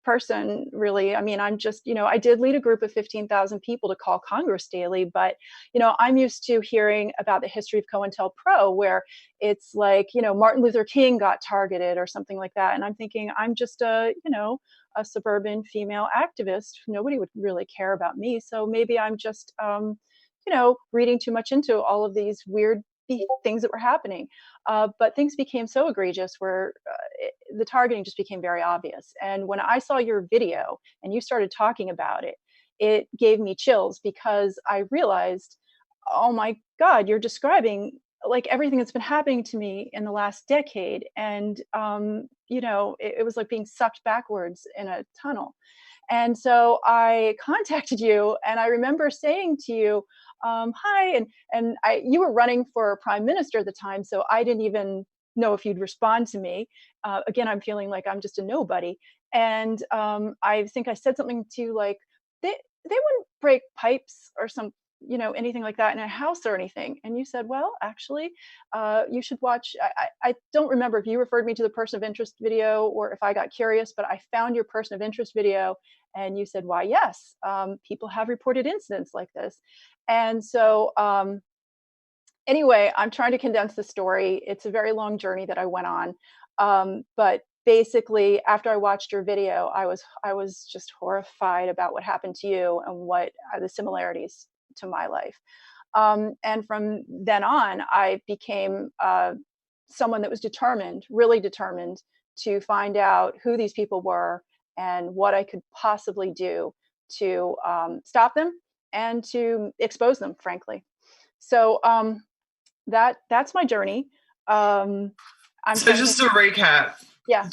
B: person, really. I mean, I'm just, I did lead a group of 15,000 people to call Congress daily, but, I'm used to hearing about the history of COINTELPRO, where it's like, Martin Luther King got targeted or something like that. And I'm thinking, I'm just a suburban female activist. Nobody would really care about me. So maybe I'm just, reading too much into all of these weird things that were happening. But things became so egregious where the targeting just became very obvious. And when I saw your video and you started talking about it, it gave me chills, because I realized, oh my God, you're describing everything that's been happening to me in the last decade. And, it was like being sucked backwards in a tunnel. And so I contacted you, and I remember saying to you, hi, and you were running for prime minister at the time, so I didn't even know if you'd respond to me. Again, I'm feeling like I'm just a nobody. And I think I said something to you like, they wouldn't break pipes or anything like that in a house or anything. And you said, well, actually, you should watch. I don't remember if you referred me to the person of interest video or if I got curious, but I found your person of interest video, and you said, why, yes, people have reported incidents like this. And so anyway, I'm trying to condense the story. It's a very long journey that I went on. But basically, after I watched your video, I was just horrified about what happened to you and what are the similarities to my life. And from then on, I became someone that was determined, really determined, to find out who these people were and what I could possibly do to stop them and to expose them, frankly. So that's my journey. I'm
A: So
B: trying to
A: just
B: think.
A: to recap,
B: Yeah,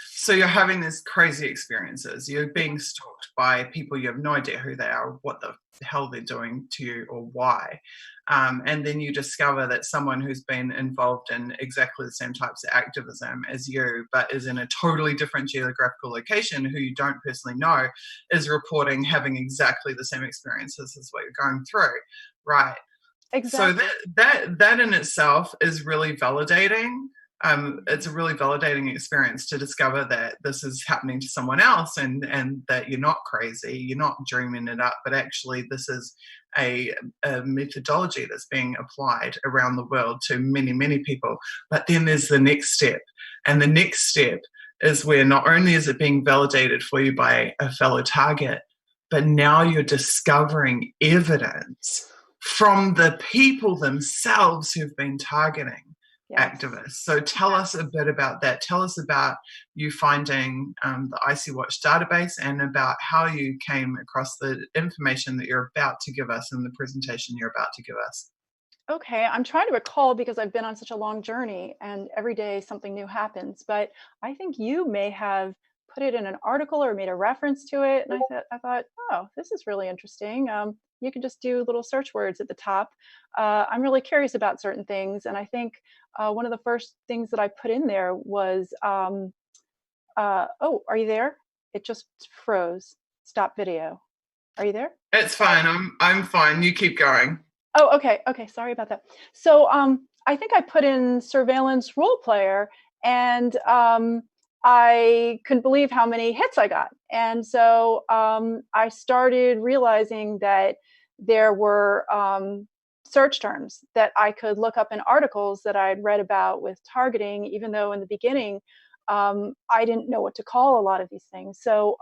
A: so you're having these crazy experiences. You're being stalked by people you have no idea who they are, what the hell they're doing to you, or why. And then you discover that someone who's been involved in exactly the same types of activism as you, but is in a totally different geographical location, who you don't personally know, is reporting having exactly the same experiences as what you're going through, right? So
B: exactly.
A: that in itself is really validating. It's a really validating experience to discover that this is happening to someone else, and that you're not crazy, you're not dreaming it up, but actually this is a methodology that's being applied around the world to many people. But then there's the next step, and the next step is where not only is it being validated for you by a fellow target, but now you're discovering evidence from the people themselves who've been targeting
B: Yes.
A: activists. So tell us a bit about that. Tell us about you finding the IC Watch database, and about how you came across the information that you're about to give us in the presentation you're about to give us.
B: Okay, I'm trying to recall because I've been on such a long journey and every day something new happens. But I think you may have put it in an article or made a reference to it. And I thought, oh, this is really interesting. You can just do little search words at the top. I'm really curious about certain things. And I think one of the first things that I put in there was, oh, are you there? It just froze. Stop video. Are you there?
A: It's fine. I'm fine. You keep going.
B: Oh, okay. Okay. Sorry about that. So, I think I put in surveillance role player, and I couldn't believe how many hits I got. And so I started realizing that there were search terms that I could look up in articles that I'd read about with targeting, even though in the beginning I didn't know what to call a lot of these things. So,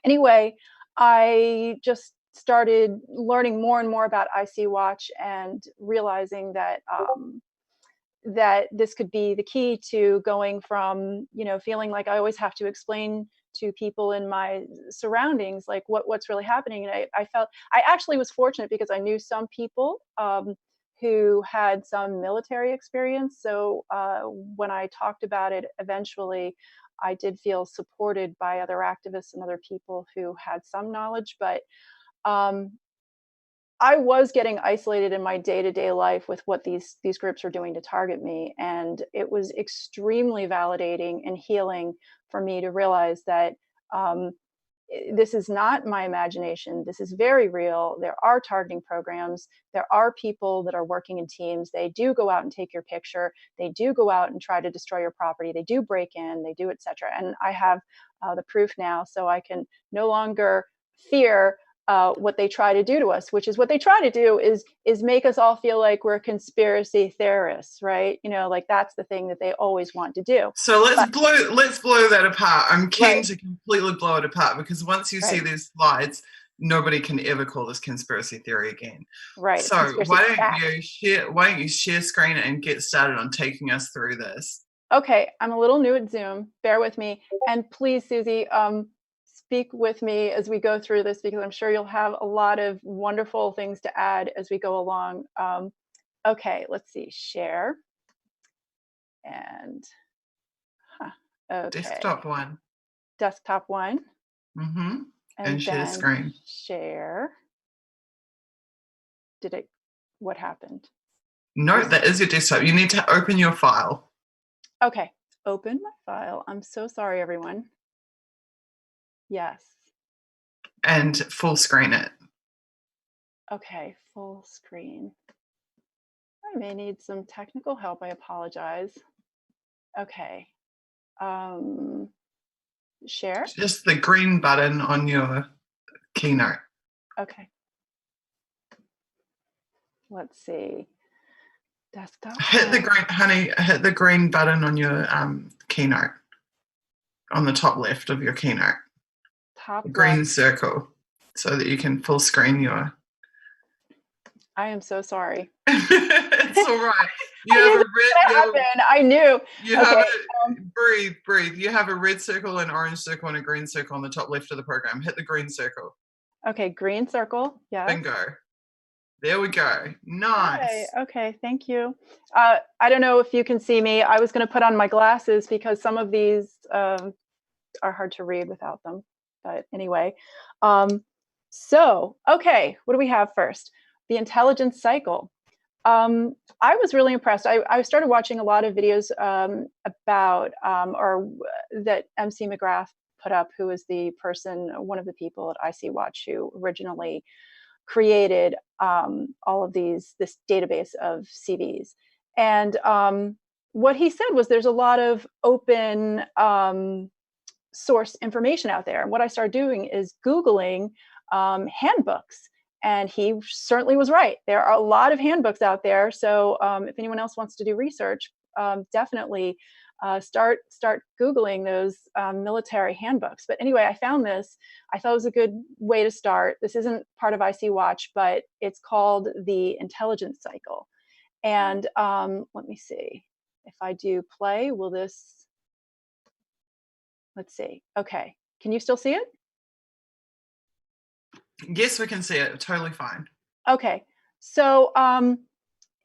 B: anyway, I just started learning more and more about IC Watch and realizing that that this could be the key to going from, feeling like I always have to explain to people in my surroundings like what's really happening. And I felt I actually was fortunate because I knew some people who had some military experience. So when I talked about it eventually, I did feel supported by other activists and other people who had some knowledge. But um, I was getting isolated in my day-to-day life with what these groups are doing to target me, and it was extremely validating and healing for me to realize that um, this is not my imagination. This is very real. There are targeting programs. There are people that are working in teams. They do go out and take your picture. They do go out and try to destroy your property. They do break in. They do, etc. And I have the proof now, so I can no longer fear what they try to do to us, which is what they try to do is make us all feel like we're conspiracy theorists, right? Like that's the thing that they always want to do.
A: So let's blow that apart. I'm keen
B: Right.
A: to completely blow it apart, because once you see
B: Right.
A: these slides, nobody can ever call this conspiracy theory again.
B: Right. It's
A: So
B: conspiracy fact.
A: why don't you share screen and get started on taking us through this?
B: Okay, I'm a little new at Zoom. Bear with me, and please, Susie, speak with me as we go through this because I'm sure you'll have a lot of wonderful things to add as we go along. Okay, let's see. Share and okay,
A: Desktop one.
B: desktop one,
A: Mm-hmm.
B: and
A: And share
B: then
A: screen.
B: share. Did it? What happened?
A: No, that is your desktop. You need to open your file.
B: Okay, open my file. I'm so sorry, everyone. Yes.
A: And full screen it.
B: Okay, full screen. I may need some technical help. I apologize. Okay. Share.
A: Just the green button on your keynote.
B: Okay. Let's see. Desktop.
A: Hit the green button on your keynote, on the top left of your keynote.
B: Top
A: Green
B: left.
A: circle, so that you can full screen your.
B: I am so sorry.
A: It's all right.
B: I knew this was gonna happen. I knew.
A: You
B: Okay.
A: have breathe. You have a red circle, an orange circle, and a green circle on the top left of the program. Hit the green circle.
B: Okay, green circle. Yeah.
A: Bingo. There we go. Nice.
B: Okay, thank you. I don't know if you can see me. I was going to put on my glasses because some of these are hard to read without them. But anyway, so okay, what do we have first? The intelligence cycle. I was really impressed. I started watching a lot of videos about that MC McGrath put up, who is the person, one of the people at IC Watch who originally created all of this database of CVs. And what he said was there's a lot of open source information out there. And what I started doing is Googling handbooks. And he certainly was right. There are a lot of handbooks out there. So if anyone else wants to do research, definitely start Googling those military handbooks. But anyway, I found this. I thought it was a good way to start. This isn't part of IC Watch, but it's called the intelligence cycle. And let me see. If I do play, will this, let's see. Okay, can you still see it?
A: Yes, we can see it. Totally fine.
B: Okay, so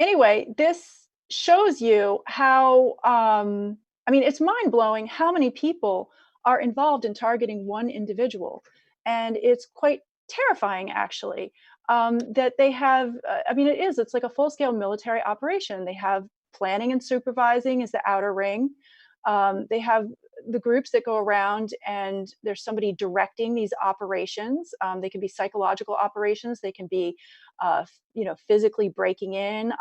B: anyway, this shows you how, I mean, it's mind-blowing how many people are involved in targeting one individual. And it's quite terrifying, actually, that they have, I mean, it's like a full-scale military operation. They have planning and supervising is the outer ring. They have the groups that go around and there's somebody directing these operations. They can be psychological operations. They can be, physically breaking in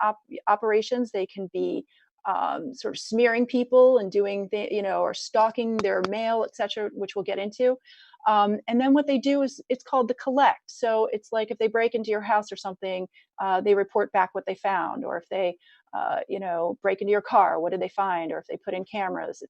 B: operations. They can be sort of smearing people and doing, or stalking their mail, etc., which we'll get into. And then what they do is it's called the collect. So it's like if they break into your house or something, they report back what they found, or if they break into your car, what did they find? Or if they put in cameras,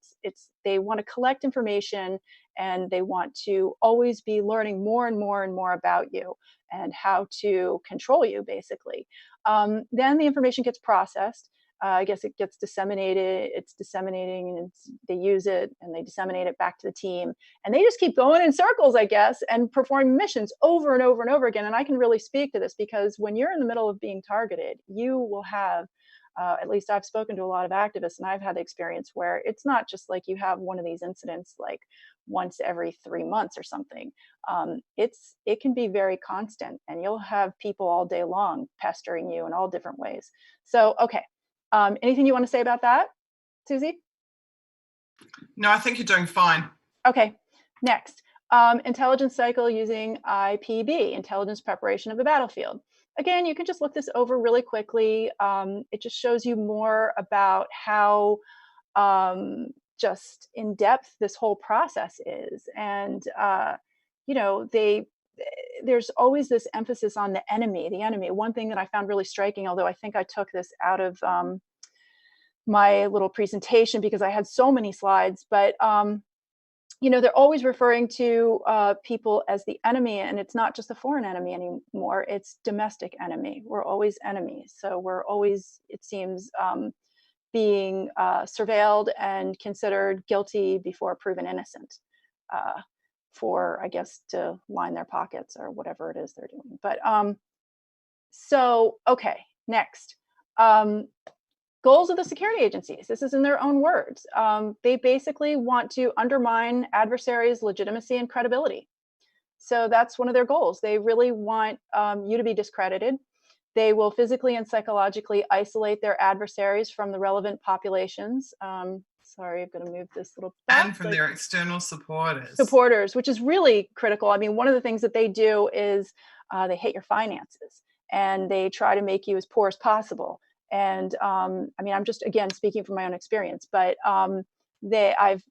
B: they want to collect information and they want to always be learning more and more and more about you and how to control you, basically. Then the information gets processed. I guess it gets disseminated, it's disseminating and they use it and they disseminate it back to the team. And they just keep going in circles, I guess, and performing missions over and over and over again. And I can really speak to this because when you're in the middle of being targeted, you will have, at least I've spoken to a lot of activists and I've had the experience where it's not just like you have one of these incidents like once every 3 months or something. It can be very constant and you'll have people all day long pestering you in all different ways. So, okay. Anything you want to say about that, Suzie?
A: No, I think you're doing fine.
B: Okay, next. Intelligence cycle using IPB, intelligence preparation of the battlefield. Again, you can just look this over really quickly. It just shows you more about how just in depth this whole process is. And, there's always this emphasis on the enemy. One thing that I found really striking, although I think I took this out of my little presentation because I had so many slides, but they're always referring to people as the enemy, and it's not just a foreign enemy anymore, it's domestic enemy. We're always enemies. So we're always, it seems, being surveilled and considered guilty before proven innocent. For, I guess, to line their pockets or whatever it is they're doing. But so, okay, next. Goals of the security agencies. This is in their own words. They basically want to undermine adversaries' legitimacy and credibility. So that's one of their goals. They really want you to be discredited. They will physically and psychologically isolate their adversaries from the relevant populations. Sorry, I'm going to move this little box.
A: And from their external supporters.
B: Supporters, which is really critical. I mean, one of the things that they do is they hate your finances and they try to make you as poor as possible. And I mean, I'm just, again, speaking from my own experience, but I've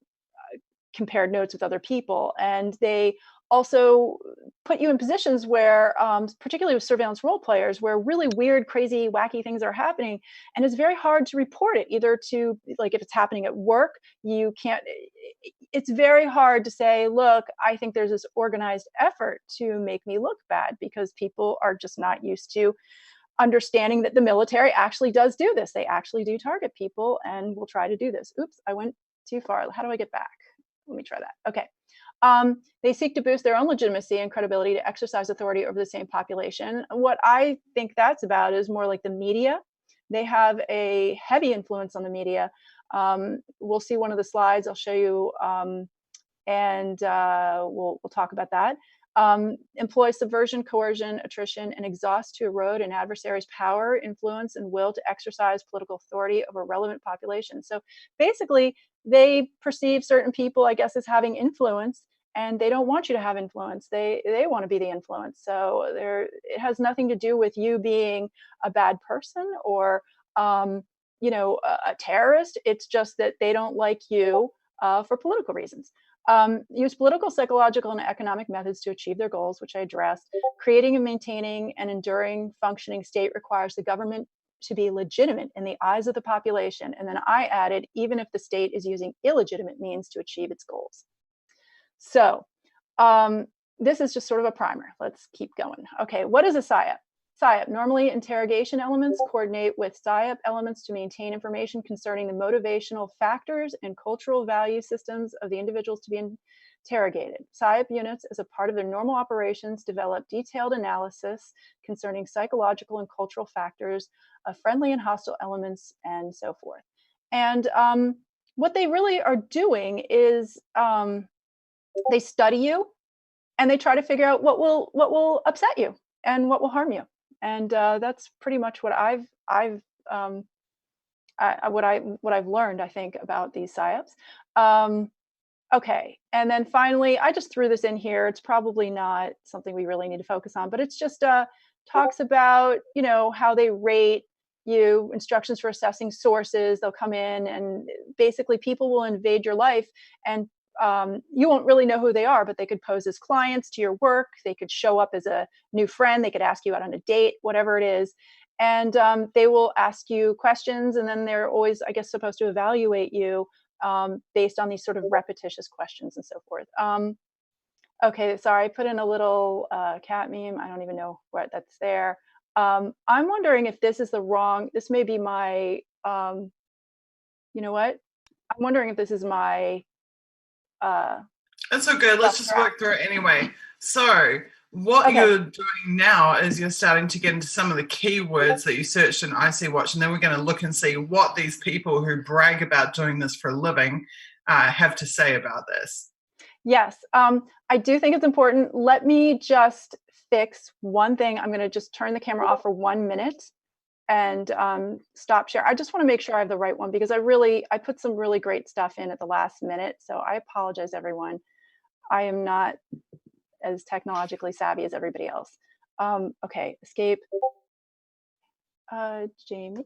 B: compared notes with other people, and they also put you in positions where, particularly with surveillance role players, where really weird, crazy, wacky things are happening. And it's very hard to report it, either to, like, if it's happening at work, you can't, it's very hard to say, look, I think there's this organized effort to make me look bad, because people are just not used to understanding that the military actually does do this. They actually do target people and will try to do this. Oops, I went too far. How do I get back? Let me try that. Okay. They seek to boost their own legitimacy and credibility to exercise authority over the same population. What I think that's about is more like the media. They have a heavy influence on the media. We'll see one of the slides. I'll show you, and we'll talk about that. Employ subversion, coercion, attrition, and exhaust to erode an adversary's power, influence, and will to exercise political authority over relevant populations. So basically, they perceive certain people, I guess, as having influence, and they don't want you to have influence. They want to be the influence. So it has nothing to do with you being a bad person or a terrorist. It's just that they don't like you for political reasons. Use political, psychological, and economic methods to achieve their goals, which I addressed. Creating and maintaining an enduring, functioning state requires the government to be legitimate in the eyes of the population. And then I added, even if the state is using illegitimate means to achieve its goals. So this is just sort of a primer. Let's keep going. Okay, what is a PSYOP? PSYOP, normally interrogation elements coordinate with PSYOP elements to maintain information concerning the motivational factors and cultural value systems of the individuals to be interrogated. PSYOP units, as a part of their normal operations, develop detailed analysis concerning psychological and cultural factors of friendly and hostile elements and so forth. And what they really are doing is they study you and they try to figure out what will upset you and what will harm you. And that's pretty much what I've learned, I think, about these PSYOPs. Okay, and then finally, I just threw this in here. It's probably not something we really need to focus on, but it's just talks about how they rate you, instructions for assessing sources. They'll come in and basically people will invade your life and you won't really know who they are, but they could pose as clients to your work. They could show up as a new friend. They could ask you out on a date, whatever it is. And they will ask you questions. And then they're always, I guess, supposed to evaluate you based on these sort of repetitious questions and so forth. Okay, sorry, I put in a little cat meme. I don't even know what that's there. I'm wondering if this is this may be my, you know what? I'm wondering if this is my,
A: it's so good. Let's just work through it anyway. So what you're doing now is you're starting to get into some of the keywords that you searched in IC Watch, and then we're going to look and see what these people who brag about doing this for a living have to say about this.
B: Yes, I do think it's important. Let me just fix one thing. I'm going to just turn the camera off for 1 minute and stop share. I just want to make sure I have the right one because I put some really great stuff in at the last minute. So I apologize, everyone. I am not as technologically savvy as everybody else. Okay, escape. Jamie.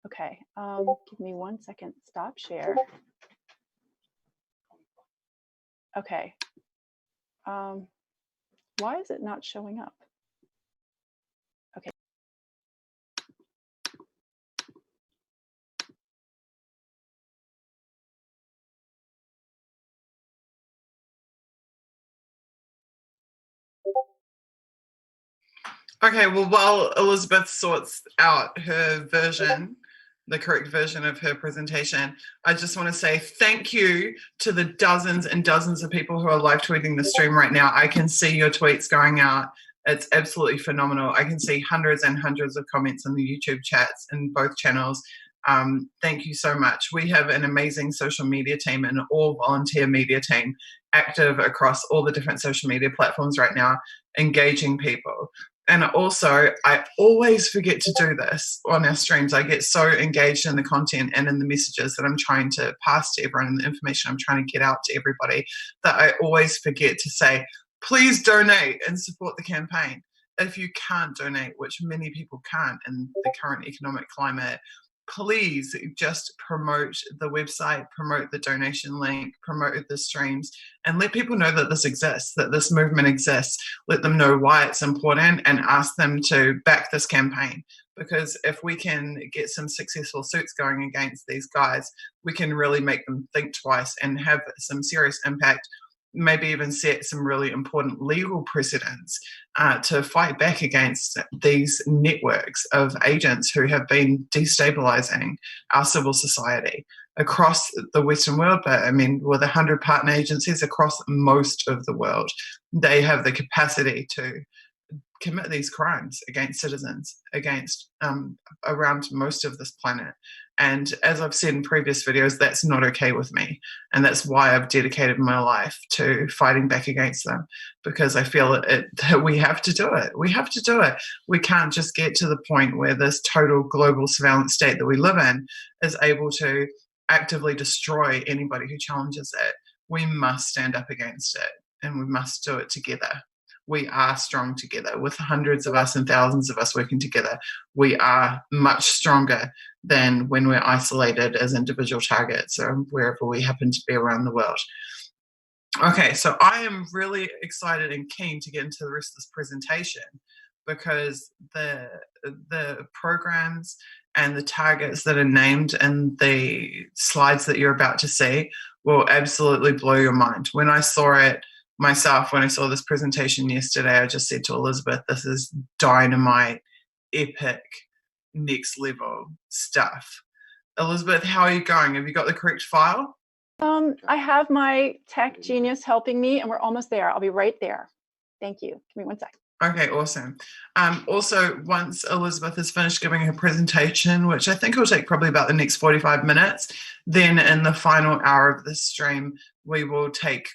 B: Okay, give me 1 second. Stop share. Okay. Why is it not showing up? Okay.
A: Okay, well, while Elizabeth sorts out her version, the correct version of her presentation, I just want to say thank you to the dozens and dozens of people who are live tweeting the stream right now. I can see your tweets going out. It's absolutely phenomenal. I can see hundreds and hundreds of comments in the YouTube chats in both channels. Thank you so much. We have an amazing social media team, an all-volunteer media team active across all the different social media platforms right now, engaging people. And also, I always forget to do this on our streams. I get so engaged in the content and in the messages that I'm trying to pass to everyone and the information I'm trying to get out to everybody that I always forget to say, please donate and support the campaign. If you can't donate, which many people can't in the current economic climate, please just promote the website, promote the donation link, promote the streams, and let people know that this exists, that this movement exists. Let them know why it's important and ask them to back this campaign. Because if we can get some successful suits going against these guys, we can really make them think twice and have some serious impact maybe even set some really important legal precedents to fight back against these networks of agents who have been destabilizing our civil society across the Western world. But I mean, with 100 partner agencies across most of the world, they have the capacity to commit these crimes against citizens, against around most of this planet. And as I've said in previous videos, that's not okay with me. And that's why I've dedicated my life to fighting back against them, because I feel that we have to do it. We have to do it. We can't just get to the point where this total global surveillance state that we live in is able to actively destroy anybody who challenges it. We must stand up against it, and we must do it together. We are strong together. With hundreds of us and thousands of us working together, we are much stronger than when we're isolated as individual targets or wherever we happen to be around the world. Okay, so I am really excited and keen to get into the rest of this presentation, because the programs and the targets that are named in the slides that you're about to see will absolutely blow your mind. When I saw it myself, when I saw this presentation yesterday, I just said to Elizabeth, this is dynamite, epic, next level stuff. Elizabeth, how are you going? Have you got the correct file?
B: I have my tech genius helping me, and we're almost there. I'll be right there. Thank you. Give me one sec.
A: Okay, awesome. Also, once Elizabeth has finished giving her presentation, which I think will take probably about the next 45 minutes, then in the final hour of this stream, we will take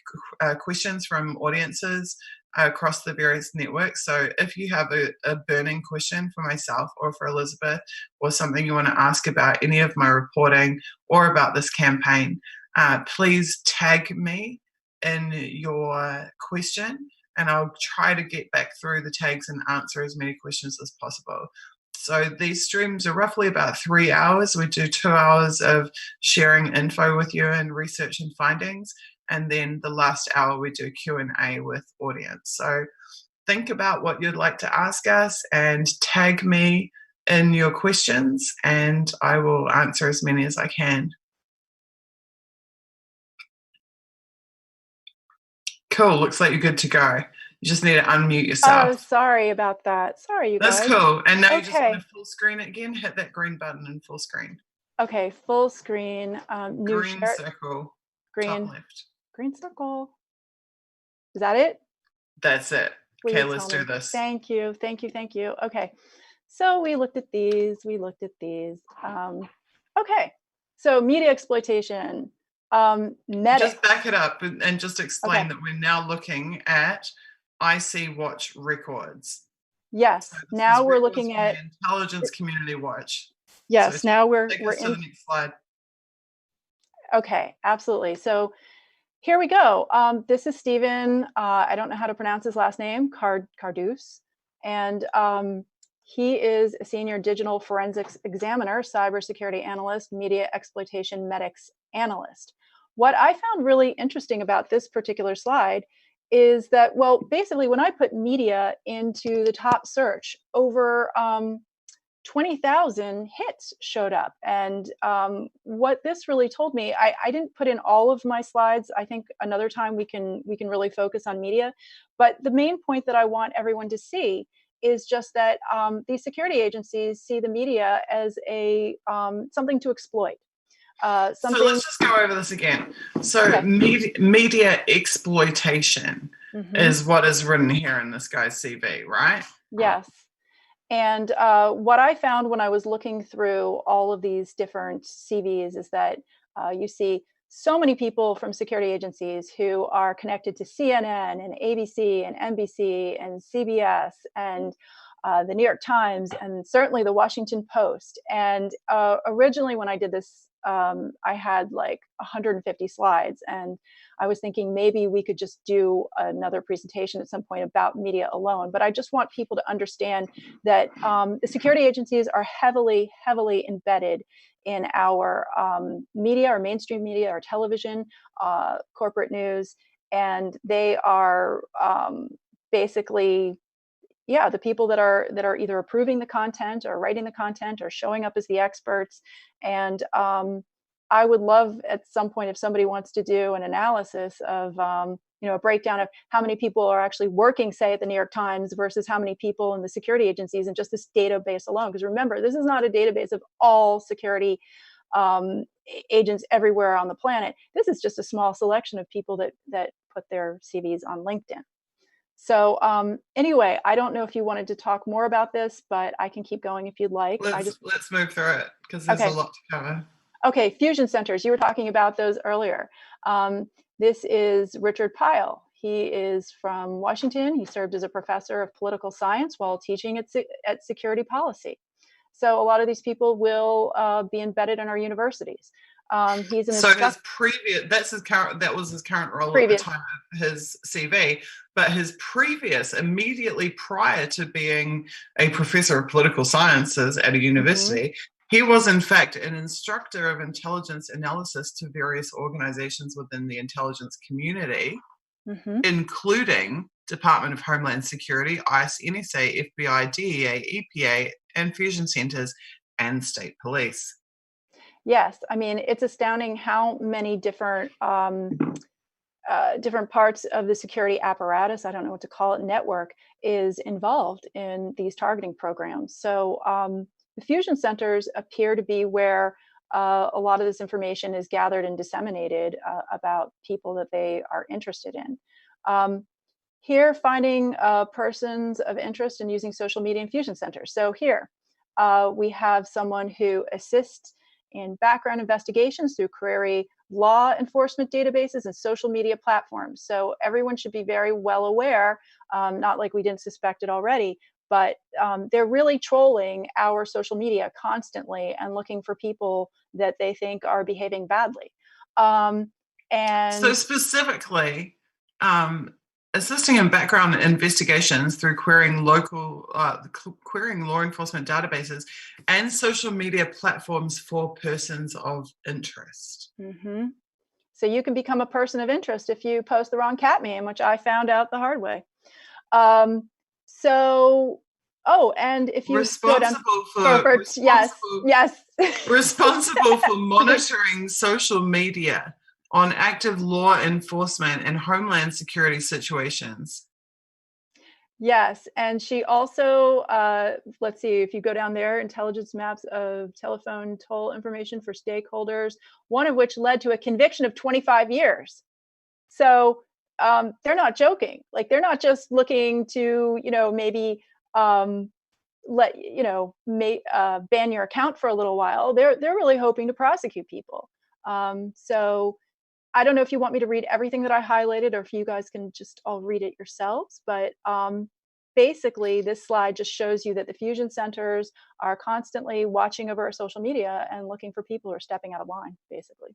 A: questions from audiences across the various networks. So if you have a burning question for myself or for Elizabeth, or something you want to ask about any of my reporting or about this campaign, please tag me in your question, and I'll try to get back through the tags and answer as many questions as possible. So these streams are roughly about 3 hours. We do 2 hours of sharing info with you and research and findings, and then the last hour we do Q&A with audience. So think about what you'd like to ask us and tag me in your questions, and I will answer as many as I can. Cool, looks like you're good to go. You just need to unmute yourself.
B: Oh, sorry about that. Sorry, you guys.
A: That's cool. And now you just want to full screen it again. Hit that green button and full screen.
B: Okay, full screen. New
A: green
B: share.
A: Circle.
B: Green.
A: Top left.
B: Green circle. Is that it?
A: That's it.
B: Please
A: okay, let's do this.
B: Thank you. Thank you. Thank you. Okay. So we looked at these. Okay. So media exploitation.
A: Just back it up and just explain that we're now looking at IC Watch records.
B: Yes. So now we're looking at
A: Intelligence Community Watch.
B: Yes. So now we're
A: to the next slide.
B: Okay. Absolutely. So here we go. This is Stephen. I don't know how to pronounce his last name. Cardus, and he is a senior digital forensics examiner, cybersecurity analyst, media exploitation medics analyst. What I found really interesting about this particular slide is that, well, basically when I put media into the top search, over 20,000 hits showed up. And what this really told me, I didn't put in all of my slides. I think another time we can really focus on media. But the main point that I want everyone to see is just that these security agencies see the media as a something to exploit. So
A: let's just go over this again. So media exploitation is what is written here in this guy's CV, right?
B: Yes. And what I found when I was looking through all of these different CVs is that you see so many people from security agencies who are connected to CNN and ABC and NBC and CBS and the New York Times and certainly the Washington Post. And originally when I did this, I had like 150 slides, and I was thinking maybe we could just do another presentation at some point about media alone. But I just want people to understand that the security agencies are heavily, heavily embedded in our media, our mainstream media, our television, corporate news, and they are basically, yeah, the people that are either approving the content or writing the content or showing up as the experts. And I would love at some point if somebody wants to do an analysis of, a breakdown of how many people are actually working, say, at the New York Times versus how many people in the security agencies, and just this database alone. Because remember, this is not a database of all security agents everywhere on the planet. This is just a small selection of people that put their CVs on LinkedIn. So anyway, I don't know if you wanted to talk more about this, but I can keep going if you'd like.
A: Let's move through it because there's a lot to cover.
B: Okay, fusion centers. You were talking about those earlier. This is Richard Pyle. He is from Washington. He served as a professor of political science while teaching at security policy. So a lot of these people will be embedded in our universities. He's an
A: his previous, that was his current role at the time of his CV, but his previous, immediately prior to being a professor of political sciences at a university, he was in fact an instructor of intelligence analysis to various organizations within the intelligence community, including Department of Homeland Security, ICE, NSA, FBI, DEA, EPA, and fusion centers and state police.
B: Yes, I mean, it's astounding how many different different parts of the security apparatus, I don't know what to call it, network, is involved in these targeting programs. So the fusion centers appear to be where a lot of this information is gathered and disseminated about people that they are interested in. Here, finding persons of interest in using social media in fusion centers. So here, we have someone who assists in background investigations through query law enforcement databases and social media platforms. So everyone should be very well aware, not like we didn't suspect it already, but they're really trolling our social media constantly and looking for people that they think are behaving badly. And
A: so specifically, assisting in background investigations through querying law enforcement databases and social media platforms for persons of interest.
B: So you can become a person of interest if you post the wrong cat meme, which I found out the hard way. And if you
A: responsible for monitoring social media on active law enforcement and homeland security situations.
B: Yes, and she also, let's see, if you go down there, intelligence maps of telephone toll information for stakeholders, one of which led to a conviction of 25 years. So they're not joking. Like, they're not just looking to, maybe ban your account for a little while. They're really hoping to prosecute people. So I don't know if you want me to read everything that I highlighted or if you guys can just all read it yourselves, but basically this slide just shows you that the fusion centers are constantly watching over our social media and looking for people who are stepping out of line, basically.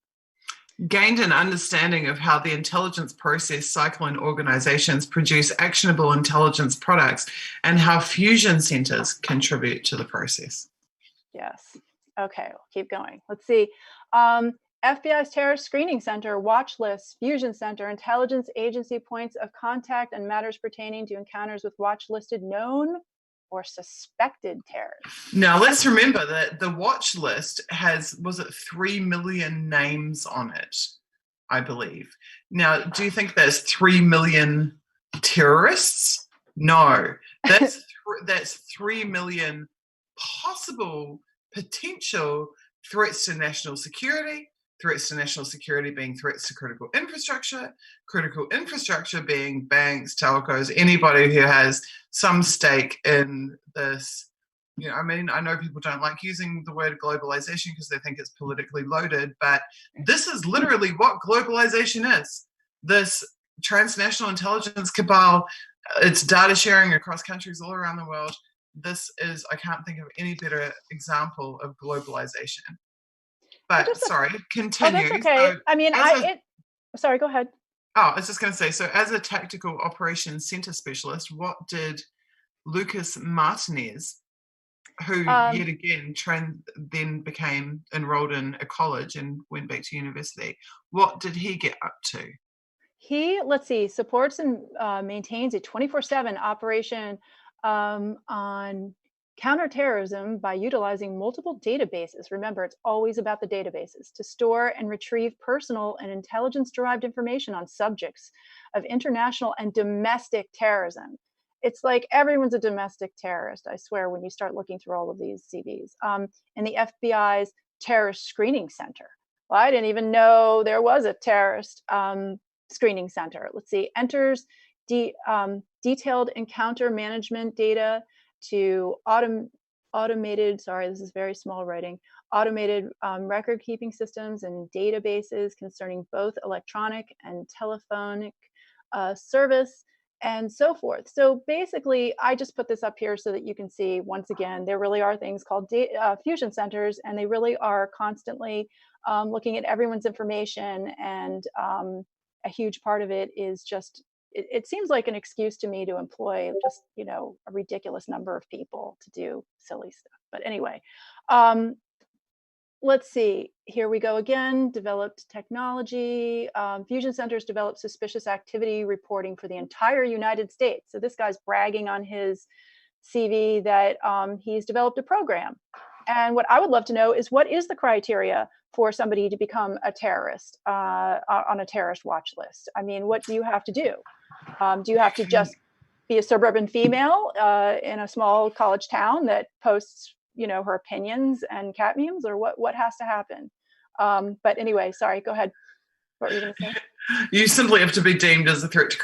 A: Gained an understanding of how the intelligence process cycle in organizations produce actionable intelligence products and how fusion centers contribute to the process.
B: Yes. Okay, we'll keep going. Let's see. FBI's Terrorist Screening Center, watch lists, fusion center, intelligence agency points of contact, and matters pertaining to encounters with watch listed known or suspected terrorists.
A: Now, let's remember that the watch list has, 3 million names on it, I believe. Now, do you think there's 3 million terrorists? No, that's 3 million potential threats to national security. Threats to national security being threats to critical infrastructure being banks, telcos, anybody who has some stake in this. I know people don't like using the word globalization because they think it's politically loaded, but this is literally what globalization is. This transnational intelligence cabal, it's data sharing across countries all around the world. This is, I can't think of any better example of globalization. But sorry, continue.
B: Oh, that's okay. Sorry, go ahead.
A: I was just going to say, so as a tactical operations center specialist, what did Lucas Martinez, who yet again then became enrolled in a college and went back to university, what did he get up to?
B: He, supports and maintains a 24/7 operation on counterterrorism by utilizing multiple databases. Remember, it's always about the databases to store and retrieve personal and intelligence derived information on subjects of international and domestic terrorism. It's like everyone's a domestic terrorist, I swear, when you start looking through all of these CVs. And the FBI's Terrorist Screening Center. Well, I didn't even know there was a terrorist screening center. Let's see, enters detailed encounter management data to automated, sorry, this is very small writing, automated record keeping systems and databases concerning both electronic and telephonic service and so forth. So basically, I just put this up here so that you can see, once again, there really are things called fusion centers, and they really are constantly looking at everyone's information. And a huge part of it is just, it seems like an excuse to me to employ just, a ridiculous number of people to do silly stuff. But anyway, let's see, here we go again, developed technology. Fusion centers develop suspicious activity reporting for the entire United States. So this guy's bragging on his CV that he's developed a program. And what I would love to know is, what is the criteria for somebody to become a terrorist on a terrorist watch list? I mean, what do you have to do? Do you have to just be a suburban female in a small college town that posts, her opinions and cat memes, or what has to happen? But anyway, sorry, go ahead. What were you going to say?
A: You simply have to be deemed as a threat to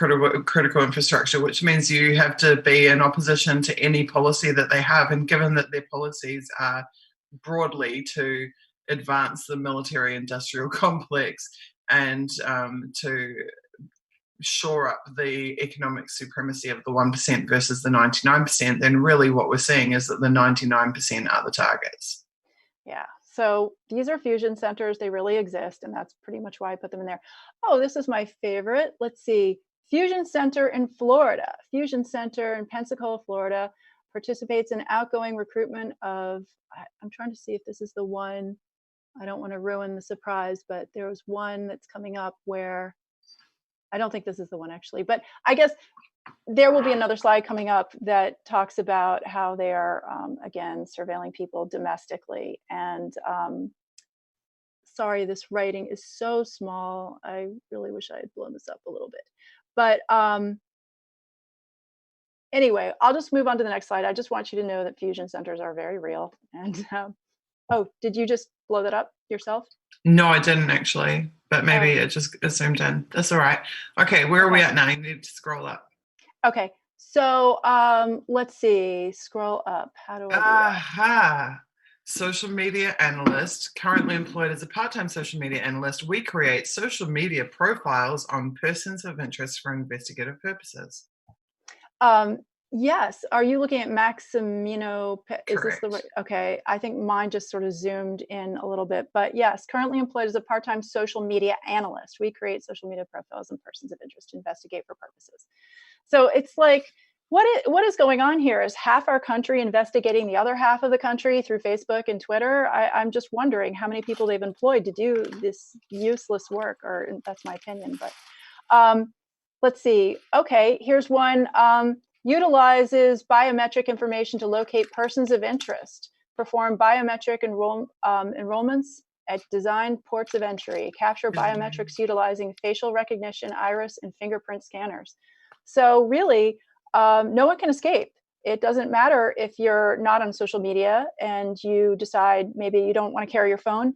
A: critical infrastructure, which means you have to be in opposition to any policy that they have. And given that their policies are broadly to advance the military-industrial complex and to shore up the economic supremacy of the 1% versus the 99%, then really what we're seeing is that the 99% are the targets.
B: Yeah. So these are fusion centers. They really exist, and that's pretty much why I put them in there. Oh, this is my favorite. Let's see. Fusion Center in Florida. Fusion Center in Pensacola, Florida, participates in outgoing recruitment of, I'm trying to see if this is the one. I don't want to ruin the surprise, but there was one that's coming up where, I don't think this is the one actually, but I guess there will be another slide coming up that talks about how they are, again, surveilling people domestically. And sorry, this writing is so small. I really wish I had blown this up a little bit. But anyway, I'll just move on to the next slide. I just want you to know that fusion centers are very real. And oh, did you just blow that up yourself?
A: No, I didn't actually, but maybe it just zoomed in. That's all right. Okay, where are we at now? You need to scroll up.
B: Okay, so let's see, scroll up. How do I do that?
A: Aha! Social media analyst, currently employed as a part-time social media analyst. We create social media profiles on persons of interest for investigative purposes.
B: Yes. Are you looking at Maximino? Is this the
A: Correct.
B: right? Okay. I think mine just sort of zoomed in a little bit, but yes, currently employed as a part-time social media analyst. We create social media profiles on persons of interest to investigate for purposes. So it's like, what is going on here? Is half our country investigating the other half of the country through Facebook and Twitter? I'm just wondering how many people they've employed to do this useless work, or that's my opinion. But let's see. Okay, here's one. Utilizes biometric information to locate persons of interest, perform biometric enrollments at designed ports of entry, capture biometrics utilizing facial recognition, iris, and fingerprint scanners. So really, no one can escape. It doesn't matter if you're not on social media and you decide maybe you don't want to carry your phone.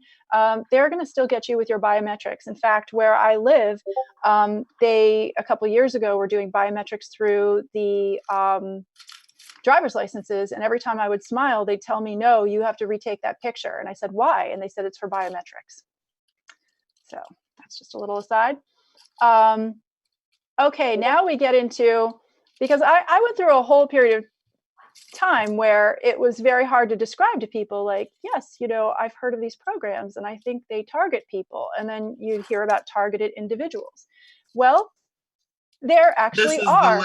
B: They're going to still get you with your biometrics. In fact, where I live, they, a couple of years ago, were doing biometrics through the driver's licenses. And every time I would smile, they'd tell me, no, you have to retake that picture. And I said, why? And they said, it's for biometrics. So that's just a little aside. Okay, now we get into, because I went through a whole period of time where it was very hard to describe to people, like, yes, I've heard of these programs and I think they target people. And then you hear about targeted individuals. Well, There actually are.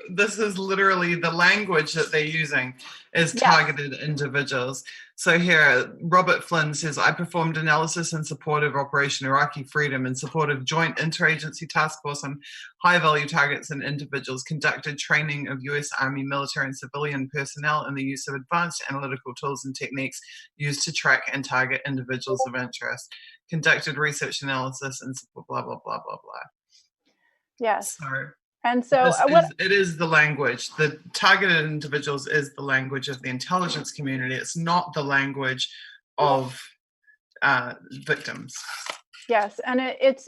A: This is literally the language that they're using is
B: Yes.
A: targeted individuals. So here, Robert Flynn says, I performed analysis in support of Operation Iraqi Freedom in support of joint interagency task force on high-value targets and individuals, conducted training of US Army military and civilian personnel in the use of advanced analytical tools and techniques used to track and target individuals of interest, conducted research analysis and blah, blah, blah, blah, blah.
B: Yes.
A: So,
B: and so
A: it is the language. The targeted individuals is the language of the intelligence community. It's not the language of victims.
B: Yes, and it's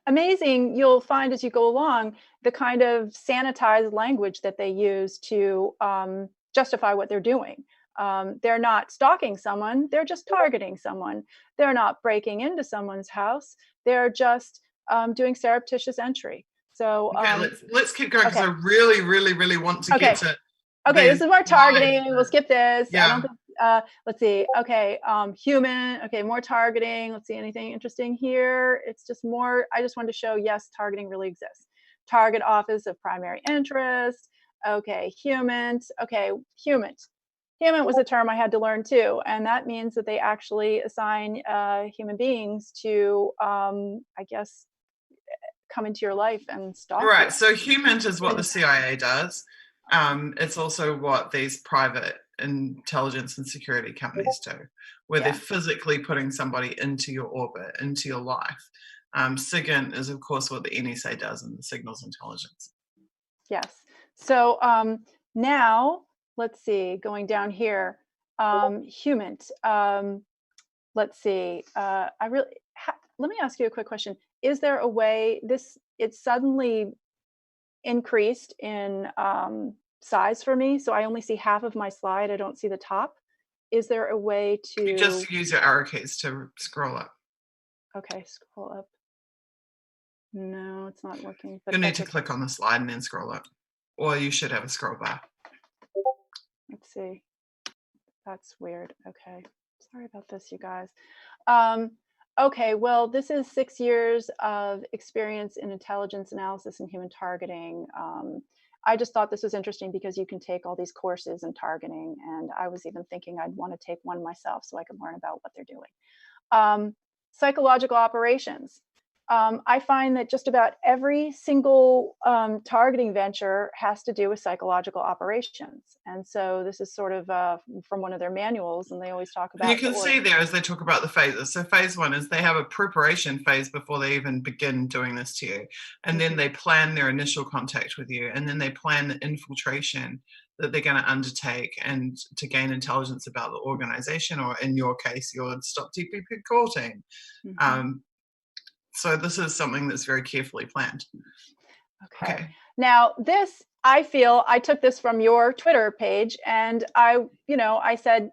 B: amazing. You'll find as you go along the kind of sanitized language that they use to justify what they're doing. They're not stalking someone, they're just targeting someone. They're not breaking into someone's house, they're just doing surreptitious entry. So
A: let's keep going, because I really, really, really want to get to.
B: Okay, this is more targeting. We'll skip this.
A: Yeah.
B: I don't think, let's see. Okay, human. Okay, more targeting. Let's see, anything interesting here? It's just more, I just wanted to show, yes, targeting really exists. Target office of primary interest. Okay, human. Okay, human. Human was a term I had to learn too, and that means that they actually assign human beings to, I guess, come into your life and stalk
A: Right.
B: you.
A: So human is what the CIA does. It's also what these private intelligence and security companies do, where they're physically putting somebody into your orbit, into your life. SIGINT is, of course, what the NSA does in the signals intelligence.
B: Yes. So now, let's see, going down here, human. Let's see. Let me ask you a quick question. Is there a way it suddenly increased in size for me, so I only see half of my slide, I don't see the top? Is there a way to...
A: You just use your arrow keys to scroll up.
B: Okay, scroll up. No, it's not working. But
A: you'll need to click on the slide and then scroll up, or you should have a scroll bar.
B: Let's see. That's weird. Okay, sorry about this, you guys. Okay, well, this is 6 years of experience in intelligence analysis and human targeting. I just thought this was interesting because you can take all these courses in targeting, and I was even thinking I'd want to take one myself so I could learn about what they're doing. Psychological operations. I find that just about every single targeting venture has to do with psychological operations. And so this is sort of from one of their manuals, and they always talk about...
A: You can see there as they talk about the phases. So phase one is they have a preparation phase before they even begin doing this to you. And then they plan their initial contact with you. And then they plan the infiltration that they're going to undertake and to gain intelligence about the organization, or in your case, your Stop TPP core team. So this is something that's very carefully planned. Okay.
B: Now this, I feel, I took this from your Twitter page, and I said,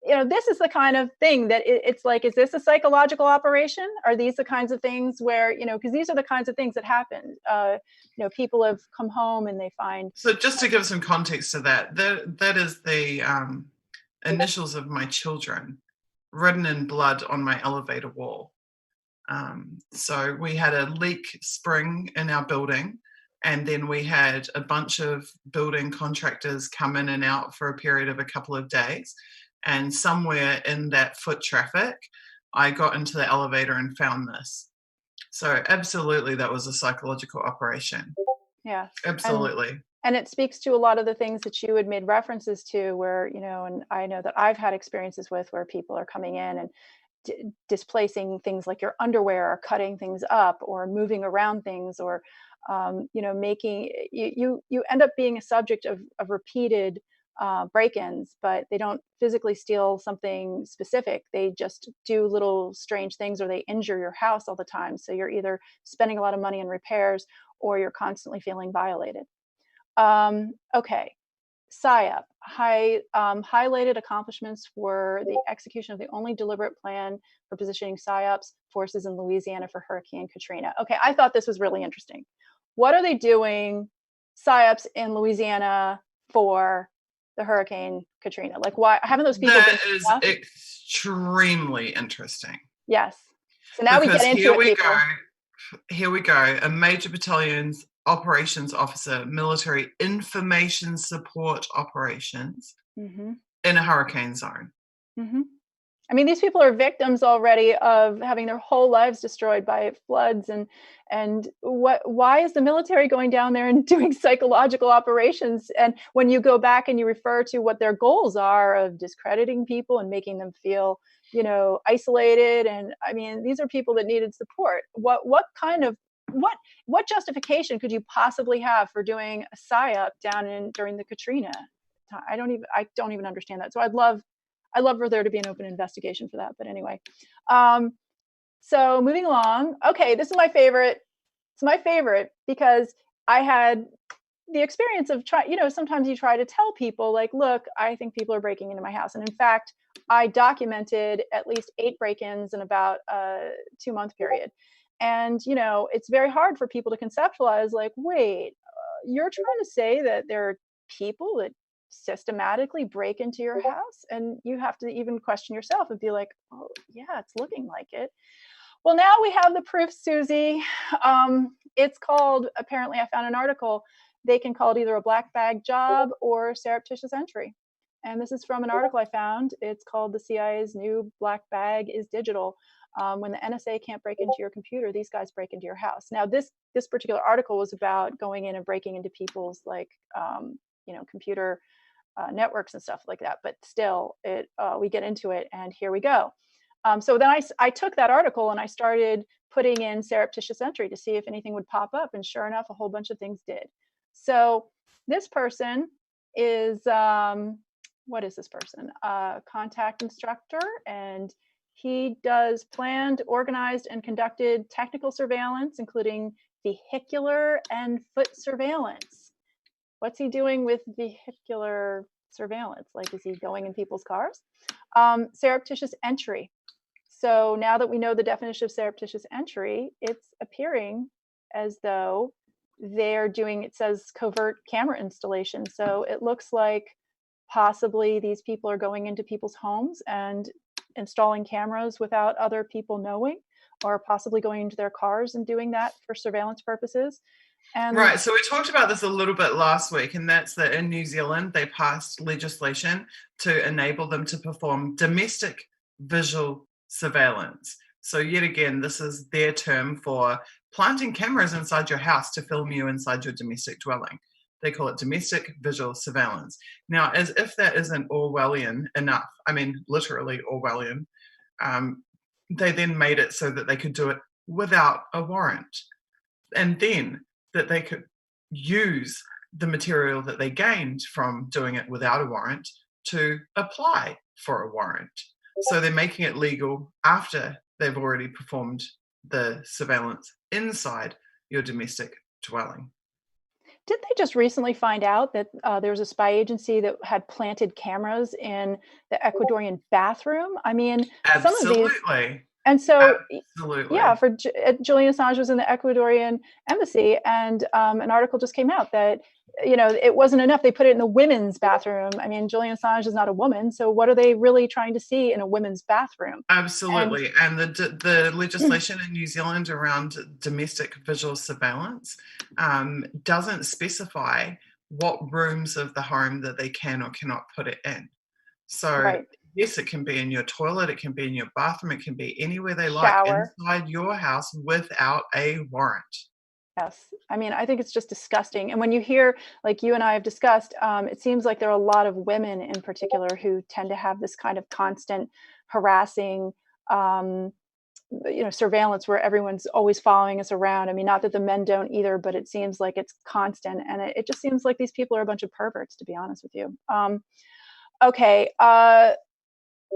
B: this is the kind of thing that it's like, is this a psychological operation? Are these the kinds of things where, because these are the kinds of things that happen. People have come home and they find...
A: So just to give some context to that, that is the initials of my children written in blood on my elevator wall. So we had a leak spring in our building, and then we had a bunch of building contractors come in and out for a period of a couple of days. And somewhere in that foot traffic, I got into the elevator and found this. So absolutely, that was a psychological operation.
B: Yeah,
A: absolutely.
B: And it speaks to a lot of the things that you had made references to, where, and I know that I've had experiences with where people are coming in and displacing things like your underwear, or cutting things up, or moving around things, or making you end up being a subject of repeated break-ins, but they don't physically steal something specific. They just do little strange things, or they injure your house all the time. So you're either spending a lot of money in repairs, or you're constantly feeling violated. Okay. PSYOP, highlighted accomplishments for the execution of the only deliberate plan for positioning PSYOPs forces in Louisiana for Hurricane Katrina. Okay, I thought this was really interesting. What are they doing, PSYOPs in Louisiana, for the Hurricane Katrina? Like, why haven't those people
A: been... That is extremely interesting.
B: Yes. So now because we get into it, people.
A: Here we go. A major battalion's operations officer, military information support operations
B: Mhm.
A: in a hurricane zone.
B: Mhm. I mean, these people are victims already of having their whole lives destroyed by floods, and why is the military going down there and doing psychological operations? And when you go back and you refer to what their goals are of discrediting people and making them feel, isolated, and I mean, these are people that needed support. What kind of what justification could you possibly have for doing a psyop down in during the Katrina? I don't even understand that. So I'd love for there to be an open investigation for that. But anyway, um, so moving along. Okay, this is my favorite. It's my favorite because I had the experience of sometimes you try to tell people like, look, I think people are breaking into my house. And in fact, I documented at least 8 break-ins in about a 2-month period. And, it's very hard for people to conceptualize like, wait, you're trying to say that there are people that systematically break into your house, and you have to even question yourself and be like, oh yeah, it's looking like it. Well, now we have the proof, Susie. It's called, apparently I found an article, they can call it either a black bag job or surreptitious entry. And this is from an article I found. It's called "The CIA's New Black Bag is Digital." When the NSA can't break into your computer, these guys break into your house. Now, this particular article was about going in and breaking into people's computer networks and stuff like that. But still, we get into it, and here we go. So then I took that article and I started putting in surreptitious entry to see if anything would pop up, and sure enough, a whole bunch of things did. So this person is what is this person? Contact instructor, and he does planned, organized, and conducted technical surveillance, including vehicular and foot surveillance. What's he doing with vehicular surveillance? Like, is he going in people's cars? Surreptitious entry. So now that we know the definition of surreptitious entry, it's appearing as though they're doing, it says covert camera installation. So it looks like possibly these people are going into people's homes and installing cameras without other people knowing, or possibly going into their cars and doing that for surveillance purposes. And
A: Right. So we talked about this a little bit last week, and that's that in New Zealand, they passed legislation to enable them to perform domestic visual surveillance. So, yet again, this is their term for planting cameras inside your house to film you inside your domestic dwelling. They call it domestic visual surveillance. Now, as if that isn't Orwellian enough, I mean, literally Orwellian, they then made it so that they could do it without a warrant. And then that they could use the material that they gained from doing it without a warrant to apply for a warrant. So they're making it legal after they've already performed the surveillance inside your domestic dwelling.
B: did they just recently find out that there was a spy agency that had planted cameras in the Ecuadorian bathroom? I mean, some of these,
A: Absolutely.
B: and so yeah,
A: Absolutely.
B: Julian Assange was in the Ecuadorian embassy, and an article just came out that it wasn't enough. They put it in the women's bathroom. I mean, Julian Assange is not a woman, so what are they really trying to see in a women's bathroom? And
A: Absolutely. And the legislation in New Zealand around domestic visual surveillance doesn't specify what rooms of the home that they can or cannot put it in. So,
B: right,
A: yes, it can be in your toilet, it can be in your bathroom, it can be anywhere they like
B: shower.
A: inside your house without a warrant.
B: Yes. I mean, I think it's just disgusting. And when you hear, like you and I have discussed, it seems like there are a lot of women in particular who tend to have this kind of constant harassing, um, surveillance where everyone's always following us around. I mean, not that the men don't either, but it seems like it's constant. And it just seems like these people are a bunch of perverts, to be honest with you. Okay.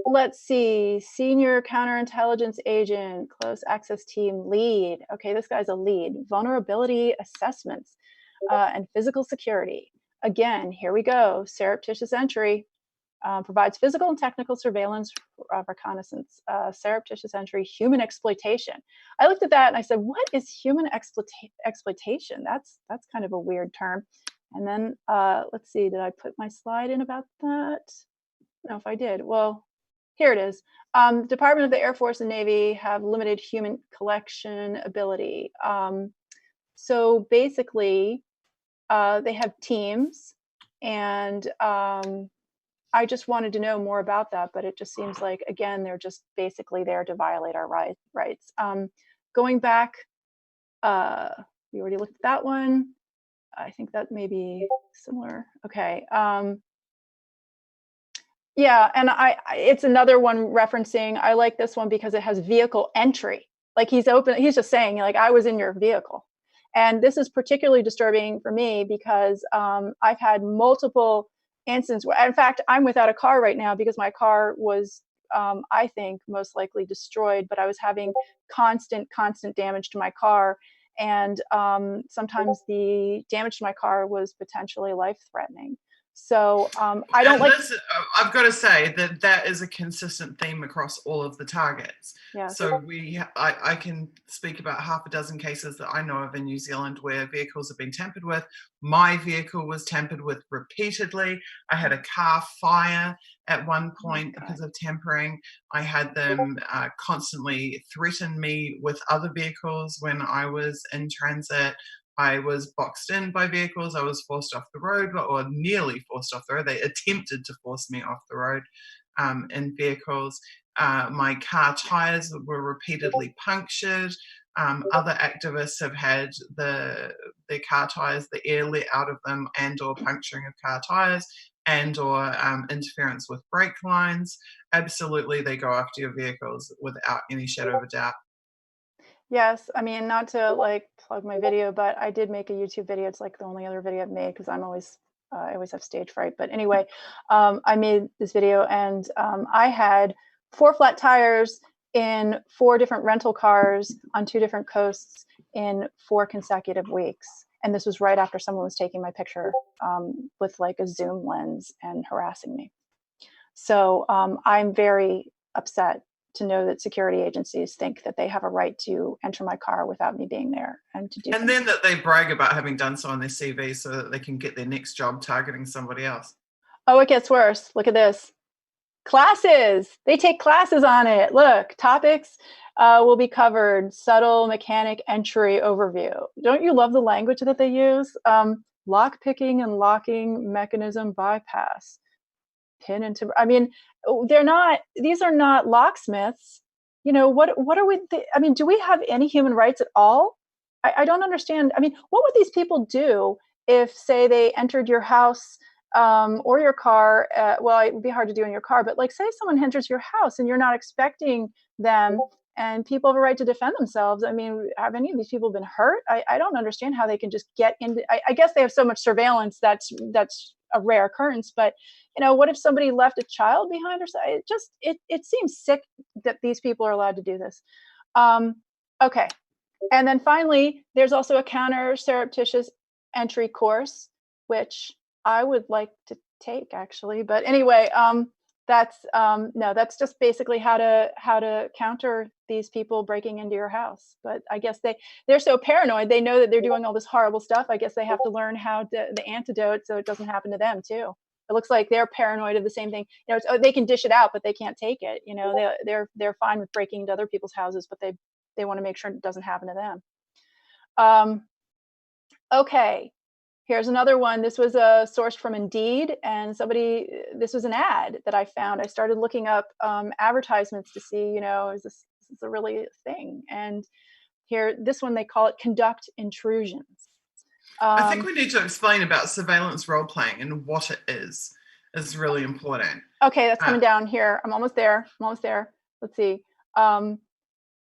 B: Let's see. Senior counterintelligence agent, close access team lead. Okay, this guy's a lead. Vulnerability assessments and physical security. Again, here we go. Surreptitious entry provides physical and technical surveillance, reconnaissance, surreptitious entry, human exploitation. I looked at that and I said, "What is human exploitation? That's kind of a weird term." And then let's see. Did I put my slide in about that? No, if I did. Well, here it is. Department of the Air Force and Navy have limited human collection ability. So basically, they have teams, and I just wanted to know more about that, but it just seems like, again, they're just basically there to violate our rights. Going back, uh, we already looked at that one. I think that may be similar. Okay. Yeah, and it's another one referencing, I like this one because it has vehicle entry. Like he's just saying, like, I was in your vehicle. And this is particularly disturbing for me because I've had multiple instances where, in fact, I'm without a car right now because my car was, I think, most likely destroyed, but I was having constant damage to my car. And sometimes the damage to my car was potentially life-threatening. So I don't like.
A: I've got to say that is a consistent theme across all of the targets.
B: Yes.
A: So I can speak about half a dozen cases that I know of in New Zealand where vehicles have been tampered with. My vehicle was tampered with repeatedly. I had a car fire at one point because of tampering. I had them constantly threaten me with other vehicles when I was in transit. I was boxed in by vehicles. I was forced off the road, or nearly forced off the road. They attempted to force me off the road in vehicles. My car tires were repeatedly punctured. Other activists have had their car tires, the air let out of them, and or puncturing of car tires, and or interference with brake lines. Absolutely, they go after your vehicles without any shadow of a doubt.
B: Yes, I mean, not to like plug my video, but I did make a YouTube video. It's like the only other video I've made because I always have stage fright. But anyway, I made this video, and I had 4 flat tires in 4 different rental cars on 2 different coasts in 4 consecutive weeks. And this was right after someone was taking my picture with like a zoom lens and harassing me. So I'm very upset to know that security agencies think that they have a right to enter my car without me being there and to do.
A: And then that they brag about having done so on their CV so that they can get their next job targeting somebody else.
B: Oh, it gets worse. Look at this. Classes. They take classes on it. Look, topics will be covered. Subtle mechanic entry overview. Don't you love the language that they use? Lock picking and locking mechanism bypass. Pin into. I mean, they're not. These are not locksmiths. You know what? What are we? I mean, do we have any human rights at all? I don't understand. I mean, what would these people do if, say, they entered your house or your car? Well, it would be hard to do in your car, but like, say someone enters your house and you're not expecting them, and people have a right to defend themselves. I mean, have any of these people been hurt? I don't understand how they can just get into. I guess they have so much surveillance that's a rare occurrence, but you know, what if somebody left a child behind or something? It seems sick that these people are allowed to do this. Okay. And then finally, there's also a counter surreptitious entry course, which I would like to take actually. But anyway, that's no, that's just basically how to counter these people breaking into your house. But I guess they're so paranoid. They know that they're doing all this horrible stuff. I guess they have to learn the antidote so it doesn't happen to them too. It looks like they're paranoid of the same thing. You know, they can dish it out, but they can't take it. You know, they're fine with breaking into other people's houses, but they want to make sure it doesn't happen to them. Okay, here's another one. This was sourced from Indeed, and this was an ad that I found. I started looking up advertisements to see, you know, is this a really thing? And here, this one, they call it conduct intrusions.
A: I think we need to explain about surveillance role playing and what it is really important.
B: Okay, that's coming down here. I'm almost there. Let's see.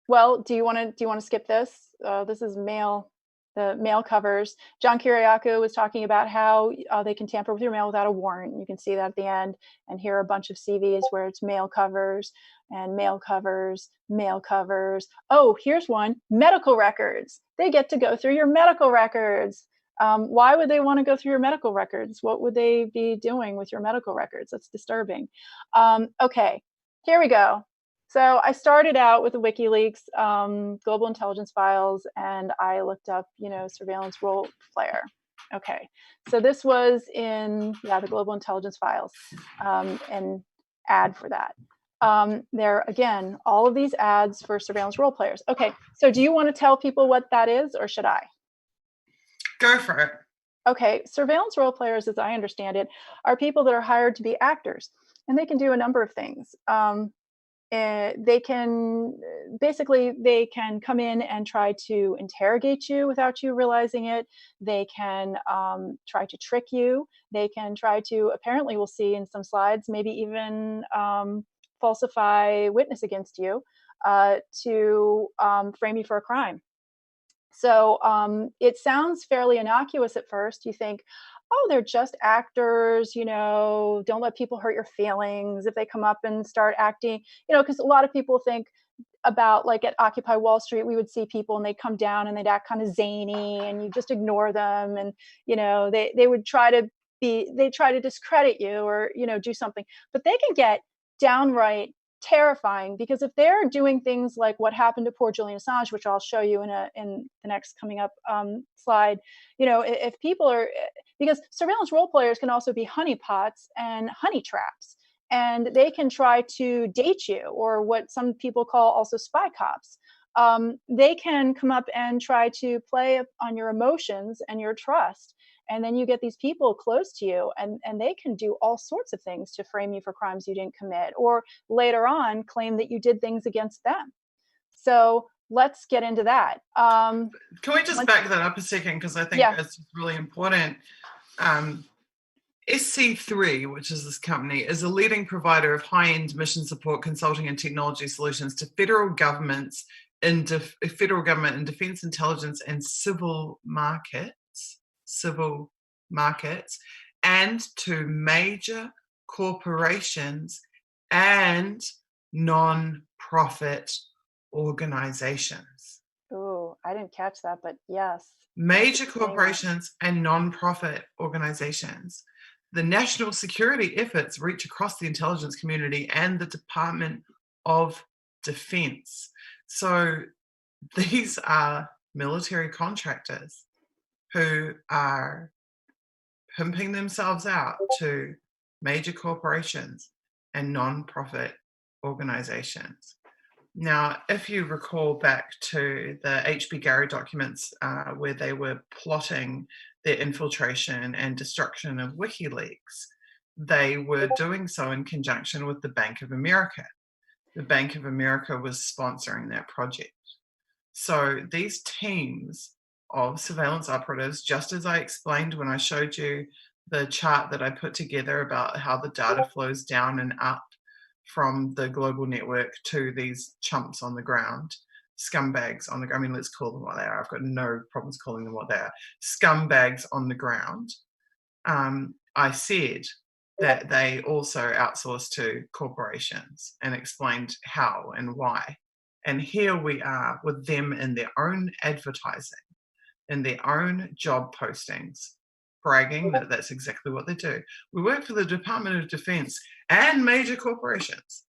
B: Well, do you want to skip this? This is the mail covers. John Kiriakou was talking about how they can tamper with your mail without a warrant. You can see that at the end. And here are a bunch of CVs where it's mail covers and mail covers, mail covers. Oh, here's one, medical records. They get to go through your medical records. Why would they want to go through your medical records? What would they be doing with your medical records? That's disturbing. Okay, here we go. So I started out with the WikiLeaks global intelligence files, and I looked up, you know, surveillance role player. Okay, so this was in the global intelligence files, an ad for that. There again, all of these ads for surveillance role players. Okay, so do you want to tell people what that is, or should I?
A: Go for it.
B: Okay, surveillance role players, as I understand it, are people that are hired to be actors, and they can do a number of things. They can basically they can come in and try to interrogate you without you realizing it. They can try to trick you. They can try to, apparently we'll see in some slides, maybe even falsify witness against you to frame you for a crime. So it sounds fairly innocuous at first. You think, oh, they're just actors, don't let people hurt your feelings if they come up and start acting, because a lot of people think about, like, at Occupy Wall Street, we would see people and they'd come down and they'd act kind of zany and you just ignore them. And, they would they try to discredit you or, do something, but they can get downright terrifying, because if they're doing things like what happened to poor Julian Assange, which I'll show you in the next coming up slide, if people are, because surveillance role players can also be honeypots and honey traps, and they can try to date you, or what some people call also spy cops. They can come up and try to play on your emotions and your trust. And then you get these people close to you, and they can do all sorts of things to frame you for crimes you didn't commit, or later on claim that you did things against them. So let's get into that.
A: Can we just back that up a second? Because I think it's really important. SC3, which is this company, is a leading provider of high-end mission support, consulting, and technology solutions to federal government in defense intelligence and civil markets, and to major corporations and non-profit organizations.
B: Oh, I didn't catch that, but yes.
A: Major corporations and non-profit organizations. The national security efforts reach across the intelligence community and the Department of Defense. So these are military contractors who are pimping themselves out to major corporations and non-profit organizations. Now, if you recall back to the H.B. Gary documents where they were plotting their infiltration and destruction of WikiLeaks, they were doing so in conjunction with the Bank of America. The Bank of America was sponsoring that project. So these teams of surveillance operatives, just as I explained when I showed you the chart that I put together about how the data flows down and up from the global network to these chumps on the ground, scumbags on the ground. I mean, let's call them what they are. I've got no problems calling them what they are. Scumbags on the ground. I said that they also outsource to corporations and explained how and why. And here we are with them in their own advertising, in their own job postings, bragging that that's exactly what they do. We work for the Department of Defense and major corporations.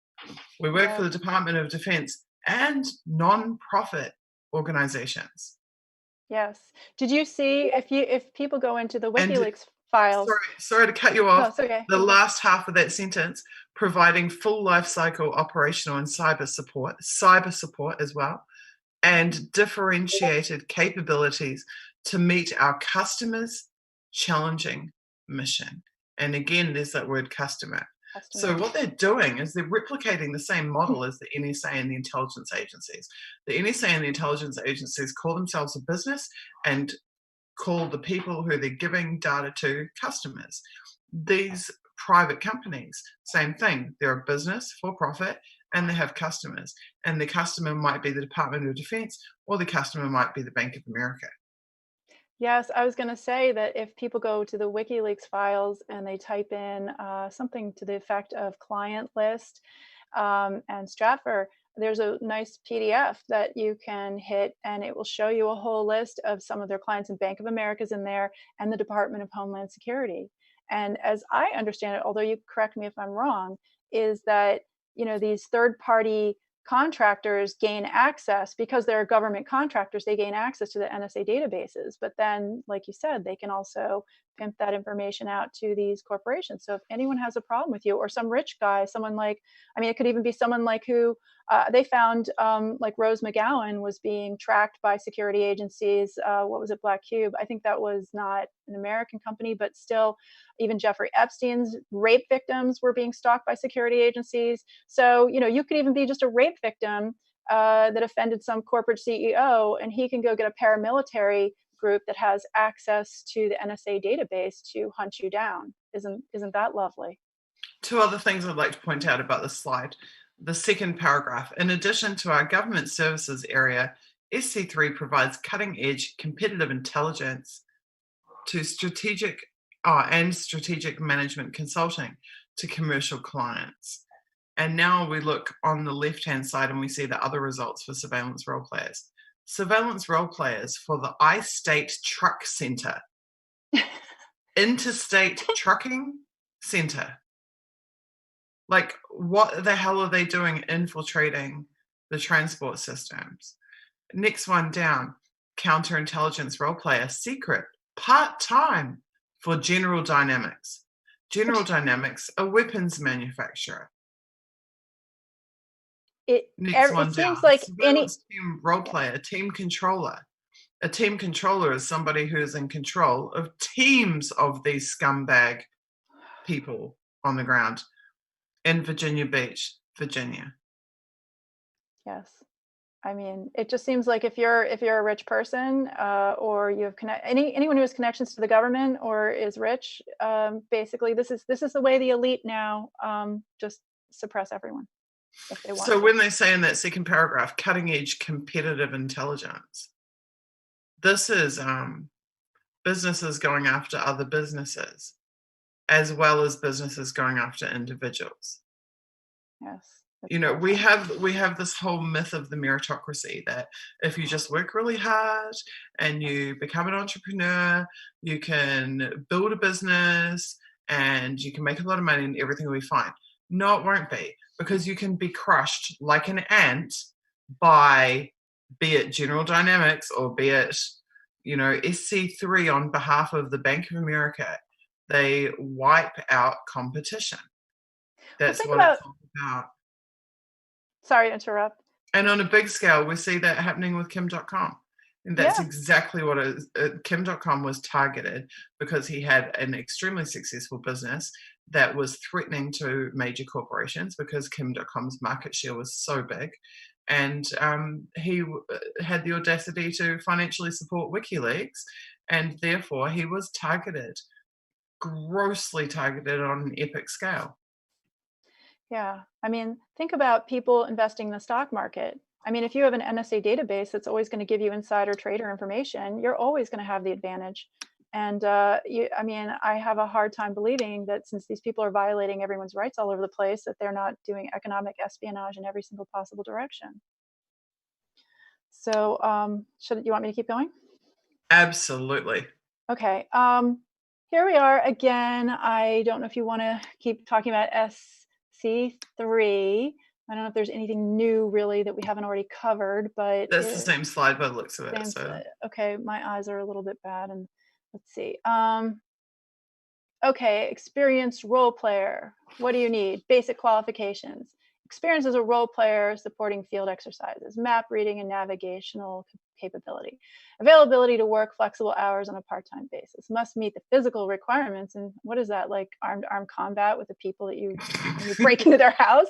A: We work for the Department of Defense and non-profit organizations.
B: Yes. Did you see, if people go into the WikiLeaks files?
A: Sorry to cut you off.
B: No, it's okay.
A: The last half of that sentence, providing full life cycle operational and cyber support as well, and differentiated capabilities to meet our customers' challenging mission. And again, there's that word customer. So what they're doing is they're replicating the same model as the NSA and the intelligence agencies. The NSA and the intelligence agencies call themselves a business and call the people who they're giving data to customers. These private companies, same thing. They're a business for profit and they have customers. And the customer might be the Department of Defense or the customer might be the Bank of America.
B: Yes, I was going to say that if people go to the WikiLeaks files and they type in something to the effect of client list and Stratfor, there's a nice PDF that you can hit and it will show you a whole list of some of their clients, and Bank of America's in there and the Department of Homeland Security. And as I understand it, although you correct me if I'm wrong, is that these third-party contractors gain access, because they're government contractors, they gain access to the NSA databases. But then, like you said, they can also pimp that information out to these corporations. So if anyone has a problem with you, or some rich guy, someone like, it could even be someone like who they found like Rose McGowan was being tracked by security agencies. What was it, Black Cube? I think that was not an American company, but still, even Jeffrey Epstein's rape victims were being stalked by security agencies. So, you could even be just a rape victim that offended some corporate CEO, and he can go get a paramilitary group that has access to the NSA database to hunt you down. Isn't that lovely?
A: Two other things I'd like to point out about this slide. The second paragraph, in addition to our government services area, SC3 provides cutting-edge competitive intelligence to strategic management consulting to commercial clients. And now we look on the left-hand side and we see the other results for surveillance role players. Surveillance role players for the I-State Truck Center, Interstate Trucking Center. Like, what the hell are they doing infiltrating the transport systems? Next one down, counterintelligence role player, secret, part-time for General Dynamics. General Dynamics, a weapons manufacturer. Next one
B: It
A: down,
B: seems like
A: surveillance team role player, team controller. A team controller is somebody who is in control of teams of these scumbag people on the ground in Virginia Beach, Virginia.
B: Yes. I mean, it just seems like if you're a rich person, or you have anyone who has connections to the government or is rich, basically this is the way the elite now just suppress everyone if they want
A: So
B: to.
A: when they say in that second paragraph, cutting edge competitive intelligence, this is businesses going after other businesses, as well as businesses going after individuals.
B: Yes.
A: We have this whole myth of the meritocracy that if you just work really hard and you become an entrepreneur, you can build a business and you can make a lot of money and everything will be fine. No, it won't be, because you can be crushed like an ant by, be it General Dynamics or be it, SC3 on behalf of the Bank of America. They wipe out competition. That's what it's all about.
B: Sorry to interrupt.
A: And on a big scale, we see that happening with Kim.com. And that's exactly what it is. Kim.com was targeted because he had an extremely successful business that was threatening to major corporations because Kim.com's market share was so big. And he had the audacity to financially support WikiLeaks. And therefore, he was targeted, grossly targeted on an epic scale.
B: Yeah. I mean, think about people investing in the stock market. I mean, if you have an NSA database that's always going to give you insider trader information, you're always going to have the advantage. And I have a hard time believing that since these people are violating everyone's rights all over the place, that they're not doing economic espionage in every single possible direction. So you want me to keep going?
A: Absolutely.
B: Okay. Here we are again. I don't know if you want to keep talking about SC3. I don't know if there's anything new really that we haven't already covered, but
A: that's the same slide by the looks of it.
B: Okay, my eyes are a little bit bad, and let's see. Okay, experienced role player. What do you need? Basic qualifications. Experience as a role player supporting field exercises, map reading and navigational capability. Availability to work flexible hours on a part-time basis. Must meet the physical requirements. And what is that, like armed combat with the people that you break into their house?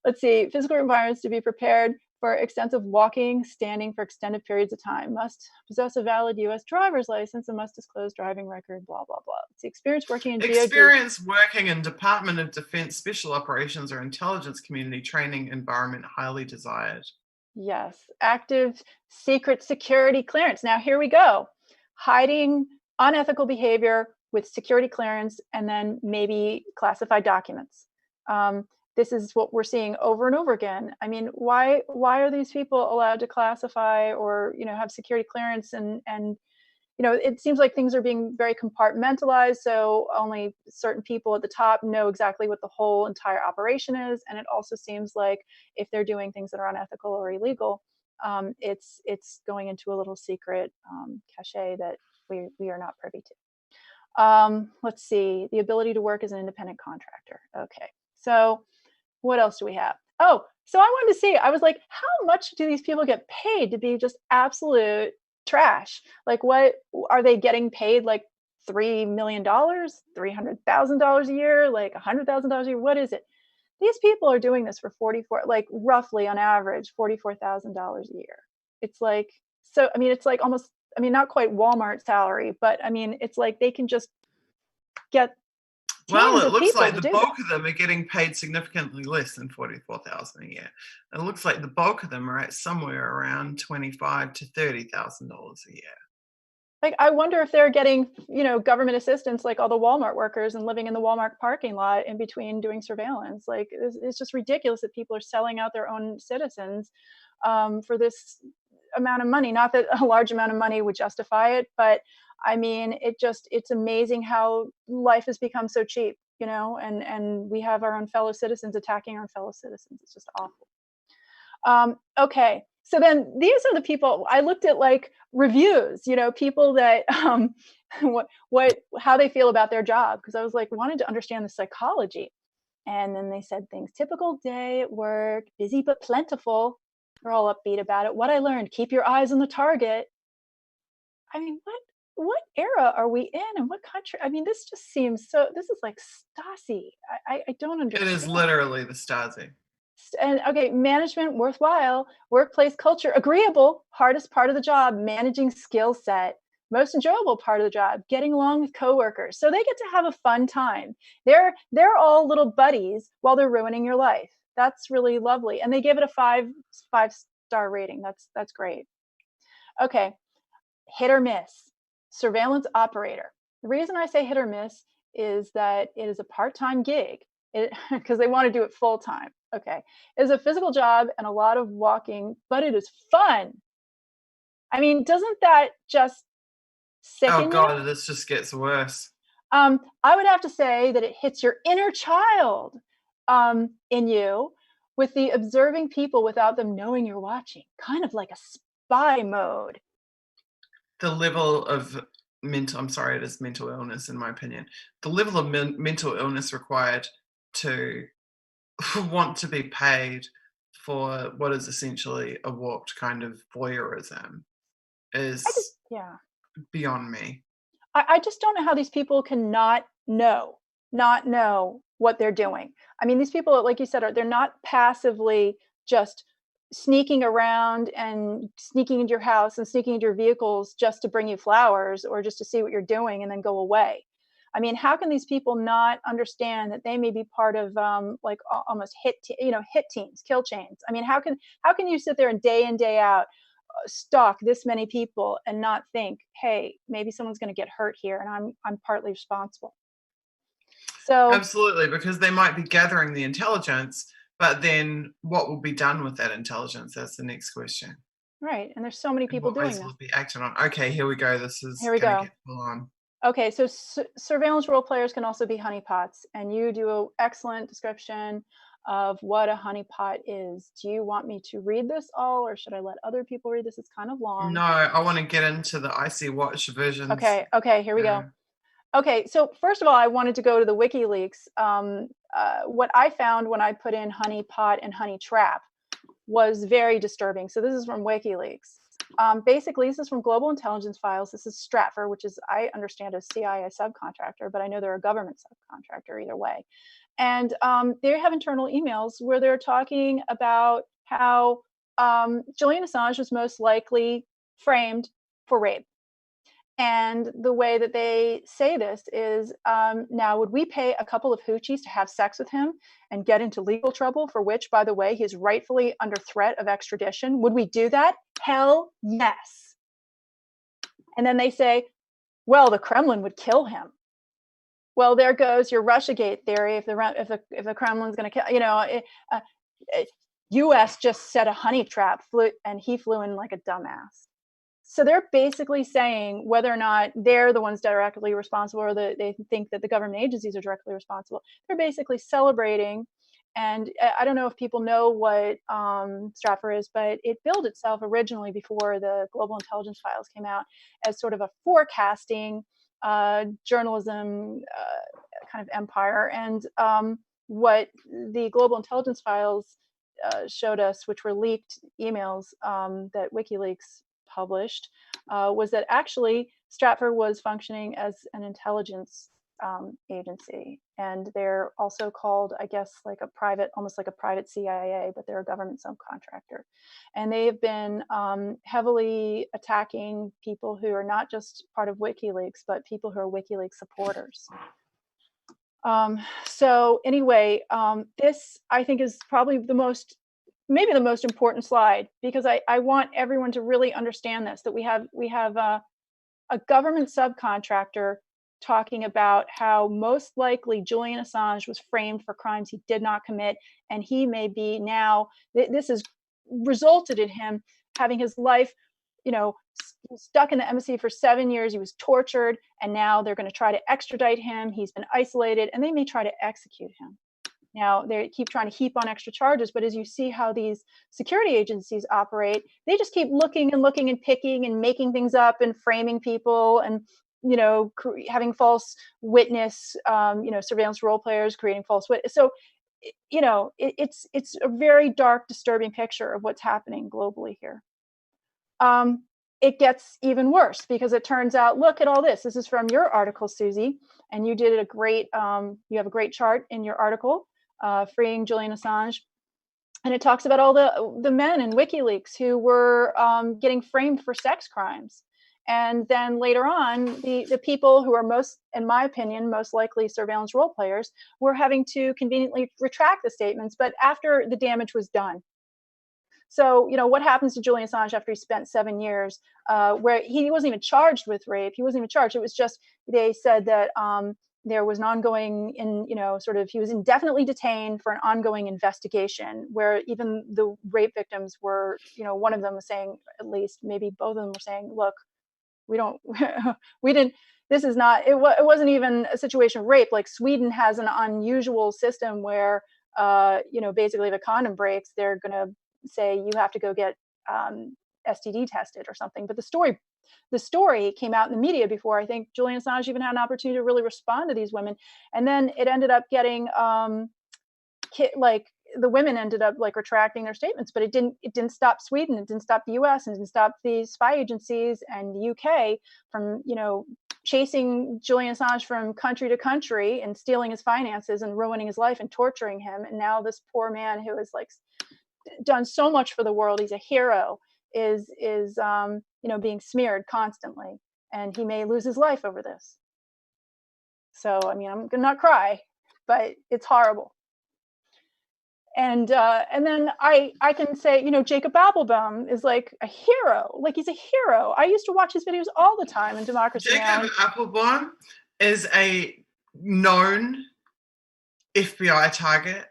B: Let's see, physical requirements to be prepared for extensive walking, standing for extended periods of time. Must possess a valid U.S. driver's license and must disclose driving record, blah, blah, blah. It's the experience working in
A: Experience working in Department of Defense Special Operations or Intelligence Community Training environment highly desired.
B: Yes, active secret security clearance. Now here we go. Hiding unethical behavior with security clearance and then maybe classified documents. This is what we're seeing over and over again. I mean, why are these people allowed to classify or have security clearance and it seems like things are being very compartmentalized, so only certain people at the top know exactly what the whole entire operation is. And it also seems like if they're doing things that are unethical or illegal, it's going into a little secret cachet that we are not privy to. Let's see, the ability to work as an independent contractor. Okay, so what else do we have? Oh, so I wanted to see, I was like, how much do these people get paid to be just absolute trash? Like, what are they getting paid? Like $3 million, $300,000 a year, like $100,000 a year? What is it? These people are doing this for 44, like roughly on average, $44,000 a year. It's like, so, I mean, it's like almost, I mean, not quite Walmart salary, but I mean, it's like they can just get
A: Well,
B: teams
A: it
B: of
A: looks
B: people
A: like
B: to
A: the
B: do this.
A: bulk of them are getting paid significantly less than 44,000 a year. It looks like the bulk of them are at somewhere around 25 to $30,000 a year.
B: Like, I wonder if they're getting, government assistance like all the Walmart workers and living in the Walmart parking lot in between doing surveillance. Like, it's just ridiculous that people are selling out their own citizens for this amount of money. Not that a large amount of money would justify it, but I mean, it's amazing how life has become so cheap, and we have our own fellow citizens attacking our fellow citizens. It's just awful. Okay. So then these are the people I looked at, like reviews, people that how they feel about their job, because I was like wanted to understand the psychology. And then they said things: typical day at work, busy but plentiful. They're all upbeat about it. What I learned: keep your eyes on the target. I mean, what era are we in, and what country? I mean, this just seems so. This is like Stasi. I don't
A: It is
B: understand.
A: literally the Stasi.
B: And okay, management worthwhile, workplace culture agreeable, hardest part of the job, managing skill set, most enjoyable part of the job, getting along with coworkers. So they get to have a fun time. They're all little buddies while they're ruining your life. That's really lovely. And they give it a five-star rating. That's great. Okay, hit or miss. Surveillance operator. The reason I say hit or miss is that it is a part-time gig, because they want to do it full time. Okay, it's a physical job and a lot of walking, but it is fun. I mean, doesn't that just
A: Oh
B: sicken you?
A: God, this just gets worse.
B: I would have to say that it hits your inner child in you, with the observing people without them knowing you're watching, kind of like a spy mode.
A: The level of I'm sorry, it is mental illness in my opinion. The level of mental illness required to want to be paid for what is essentially a warped kind of voyeurism
B: I just,
A: is
B: yeah.
A: beyond me.
B: I just don't know how these people can not know what they're doing. I mean, these people, like you said, they're not passively just sneaking around and sneaking into your house and sneaking into your vehicles just to bring you flowers or just to see what you're doing and then go away. I mean, how can these people not understand that they may be part of like almost hit teams, kill chains? I mean, how can you sit there and day out stalk this many people and not think, hey, maybe someone's going to get hurt here and I'm partly responsible. So,
A: Absolutely, because they might be gathering the intelligence, but then what will be done with that intelligence? That's the next question.
B: right, and there's so many
A: In
B: people
A: what
B: doing
A: ways will
B: this.
A: it be acted on? Okay, here we go. This is
B: Here we
A: going to
B: go.
A: get full on.
B: Okay, so surveillance role players can also be honeypots, and you do an excellent description of what a honeypot is. Do you want me to read this all, or should I let other people read this? It's kind of long.
A: No, I want to get into the icy watch versions.
B: Okay, here we
A: Yeah.
B: go. Okay, so first of all, I wanted to go to the WikiLeaks. What I found when I put in honeypot and honey trap was very disturbing. So this is from WikiLeaks. Basically, this is from Global Intelligence Files. This is Stratfor, which is, I understand, a CIA subcontractor, but I know they're a government subcontractor either way. And they have internal emails where they're talking about how Julian Assange was most likely framed for rape. And the way that they say this is, now, would we pay a couple of hoochies to have sex with him and get into legal trouble, for which, by the way, he's rightfully under threat of extradition? Would we do that? Hell yes. And then they say, well, the Kremlin would kill him. Well, there goes your Russiagate theory. If the Kremlin's going to kill, U.S. just set a honey trap, and he flew in like a dumbass. So they're basically saying whether or not they're the ones directly responsible, or they think that the government agencies are directly responsible. They're basically celebrating. And I don't know if people know what Stratfor is, but it billed itself originally, before the Global Intelligence Files came out, as sort of a forecasting journalism kind of empire. And what the Global Intelligence Files showed us, which were leaked emails that WikiLeaks published, was that actually Stratfor was functioning as an intelligence agency, and they're also called, I guess, like a private, almost like a private CIA, but they're a government subcontractor, and they have been heavily attacking people who are not just part of WikiLeaks, but people who are WikiLeaks supporters. So anyway, this I think is probably maybe the most important slide, because I want everyone to really understand this, that we have a government subcontractor talking about how most likely Julian Assange was framed for crimes he did not commit, and he may be now, this has resulted in him having his life, stuck in the embassy for 7 years. He was tortured, and now they're going to try to extradite him. He's been isolated, and they may try to execute him. Now, they keep trying to heap on extra charges, but as you see how these security agencies operate, they just keep looking and looking and picking and making things up and framing people, and having false witness, surveillance role players creating false witness. So, it's a very dark, disturbing picture of what's happening globally here. It gets even worse, because it turns out, look at all this. This is from your article, Suzie, and you did a great, you have a great chart in your article, Freeing Julian Assange. And it talks about all the men in WikiLeaks who were getting framed for sex crimes. And then later on, the people who are most, in my opinion, most likely surveillance role players, were having to conveniently retract the statements, but after the damage was done. So, what happens to Julian Assange after he spent 7 years, where he wasn't even charged with rape? He wasn't even charged. It was just, they said that there was an ongoing, he was indefinitely detained for an ongoing investigation, where even the rape victims were, one of them was saying, at least maybe both of them were saying, look, we don't, we didn't, this is not, it wasn't even a situation of rape. Like, Sweden has an unusual system where, basically if a condom breaks, they're going to say you have to go get STD tested or something. But the story came out in the media before I think Julian Assange even had an opportunity to really respond to these women. And then it ended up getting the women ended up retracting their statements, but it didn't stop Sweden, it didn't stop the US, and it didn't stop the spy agencies and the UK from chasing Julian Assange from country to country and stealing his finances and ruining his life and torturing him. And now this poor man who has done so much for the world, he's a hero, is being smeared constantly, and he may lose his life over this. So I'm gonna not cry, but it's horrible. And then I can say, Jacob Appelbaum is like a hero. Like, he's a hero. I used to watch his videos all the time in Democracy Now!
A: Jacob Appelbaum is a known FBI target,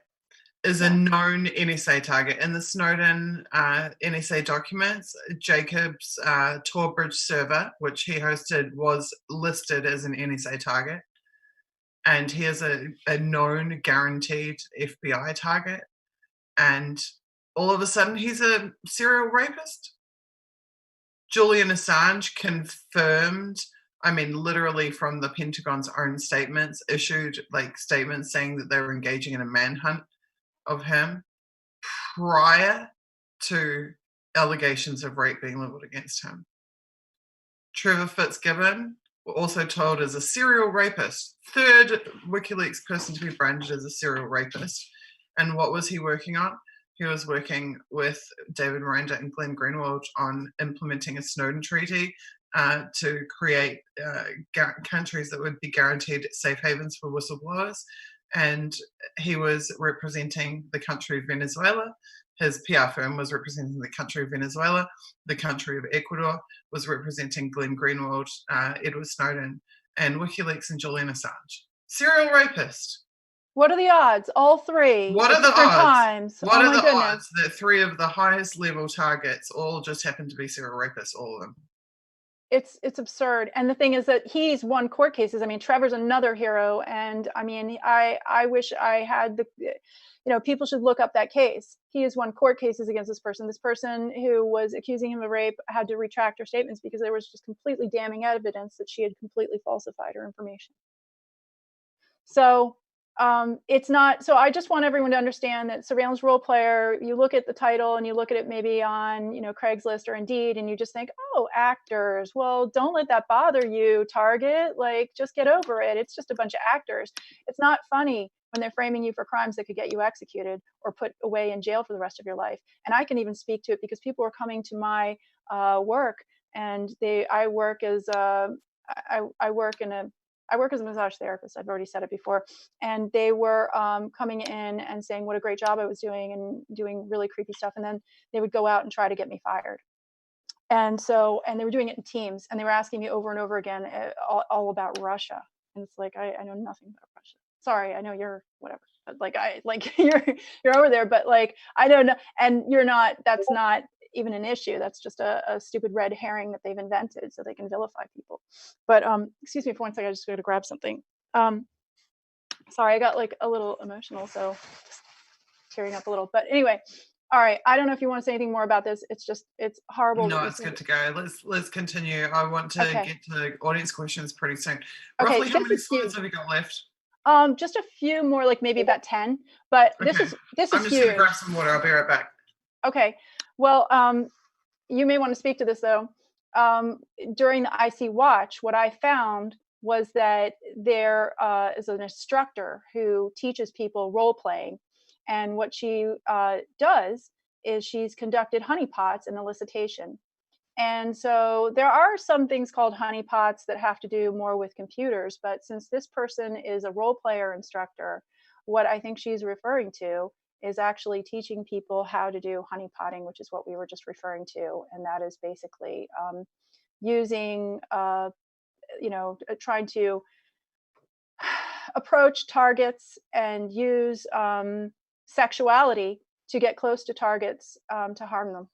A: is a known NSA target. In the Snowden NSA documents, Jacob's Torbridge server, which he hosted, was listed as an NSA target. And he is a known, guaranteed FBI target. And all of a sudden, he's a serial rapist. Julian Assange confirmed, literally from the Pentagon's own statements, issued statements saying that they were engaging in a manhunt of him prior to allegations of rape being leveled against him. Trevor Fitzgibbon, also told as a serial rapist, third WikiLeaks person to be branded as a serial rapist. And what was he working on? He was working with David Miranda and Glenn Greenwald on implementing a Snowden treaty to create countries that would be guaranteed safe havens for whistleblowers. And he was representing the country of Venezuela. His PR firm was representing the country of Venezuela. The country of Ecuador was representing Glenn Greenwald, Edward Snowden, and WikiLeaks and Julian Assange. Serial rapist.
B: What are the odds? All three.
A: What are the odds?
B: Times.
A: What are the odds that three of the highest level targets all just happen to be serial rapists, all of them?
B: It's absurd. And the thing is that he's won court cases. Trevor's another hero. And I wish I had people should look up that case. He has won court cases against this person. This person who was accusing him of rape had to retract her statements because there was just completely damning evidence that she had completely falsified her information. So It's not, so I just want everyone to understand that surveillance role player, you look at the title and you look at it maybe on, Craigslist or Indeed, and you just think, oh, actors. Well, don't let that bother you, Target. Like, just get over it. It's just a bunch of actors. It's not funny when they're framing you for crimes that could get you executed or put away in jail for the rest of your life. And I can even speak to it because people are coming to my work, and I work as I work in a I work as a massage therapist. I've already said it before. And they were coming in and saying what a great job I was doing and doing really creepy stuff. And then they would go out and try to get me fired. And they were doing it in teams, and they were asking me over and over again all about Russia. And it's like, I know nothing about Russia. Sorry, I know you're whatever, but like you're over there, but like I don't know, and you're not. That's not even an issue. That's just a stupid red herring that they've invented so they can vilify people. But excuse me for one second. I just got to grab something. Sorry, I got like a little emotional, so just tearing up a little. But anyway, all right. I don't know if you want to say anything more about this. It's horrible.
A: No, it's good to go. Let's continue. I want to
B: Okay.
A: get to audience questions pretty soon.
B: Okay,
A: Roughly how
B: this
A: many
B: is
A: slides
B: huge.
A: have you got left?
B: Just a few more, like maybe about 10. But this
A: Okay.
B: is
A: I'm just gonna
B: huge.
A: grab some water. I'll be right back.
B: Okay. Well, you may want to speak to this though. During the IC Watch, what I found was that there is an instructor who teaches people role playing, and what she does is she's conducted honeypots and elicitation. And so there are some things called honeypots that have to do more with computers, but since this person is a role player instructor, what I think she's referring to is actually teaching people how to do honeypotting, which is what we were just referring to. And that is basically using, trying to approach targets and use sexuality to get close to targets to harm them.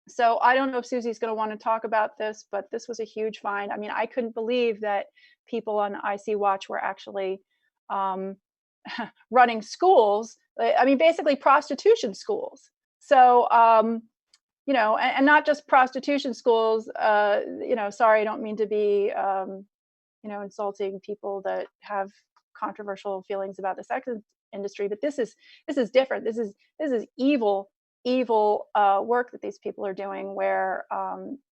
B: So I don't know if Susie's going to want to talk about this, but this was a huge find. I mean, I couldn't believe that people on IC Watch were actually um, running schools. I mean, basically prostitution schools. So, and not just prostitution schools. Sorry, I don't mean to be, insulting people that have controversial feelings about the sex industry, but this is different. This is evil work that these people are doing, where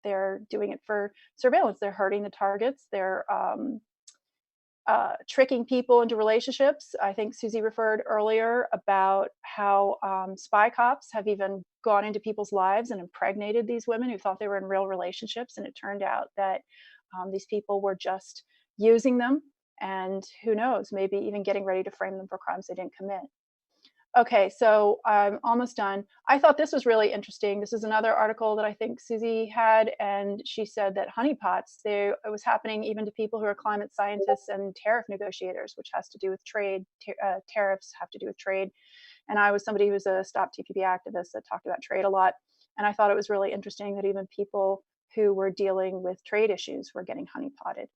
B: they're doing it for surveillance. They're hurting the targets. They're tricking people into relationships. I think Susie referred earlier about how spy cops have even gone into people's lives and impregnated these women who thought they were in real relationships, and it turned out that these people were just using them, and who knows, maybe even getting ready to frame them for crimes they didn't commit. Okay, so I'm almost done. I thought this was really interesting. This is another article that I think Susie had, and she said that honeypots, it was happening even to people who are climate scientists and tariff negotiators, which has to do with trade. Tariffs have to do with trade. And I was somebody who was a Stop TPP activist that talked about trade a lot. And I thought it was really interesting that even people who were dealing with trade issues were getting honeypotted.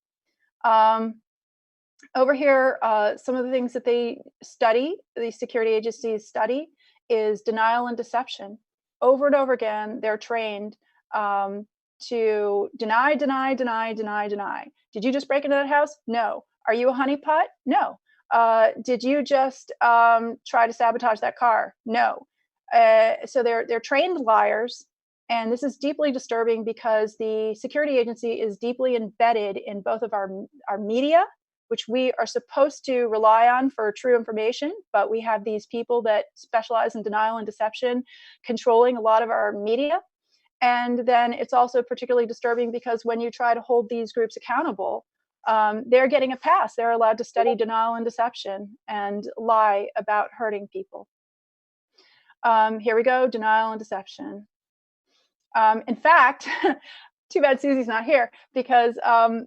B: Over here, some of the things that they study, the security agencies study, is denial and deception. Over and over again, they're trained to deny, deny, deny, deny, deny. Did you just break into that house? No. Are you a honeypot? No. Did you just try to sabotage that car? No. So they're trained liars, and this is deeply disturbing because the security agency is deeply embedded in both of our media, which we are supposed to rely on for true information, but we have these people that specialize in denial and deception controlling a lot of our media. And then it's also particularly disturbing because when you try to hold these groups accountable, they're getting a pass. They're allowed to study denial and deception and lie about hurting people. Here we go, denial and deception. In fact, too bad Susie's not here, because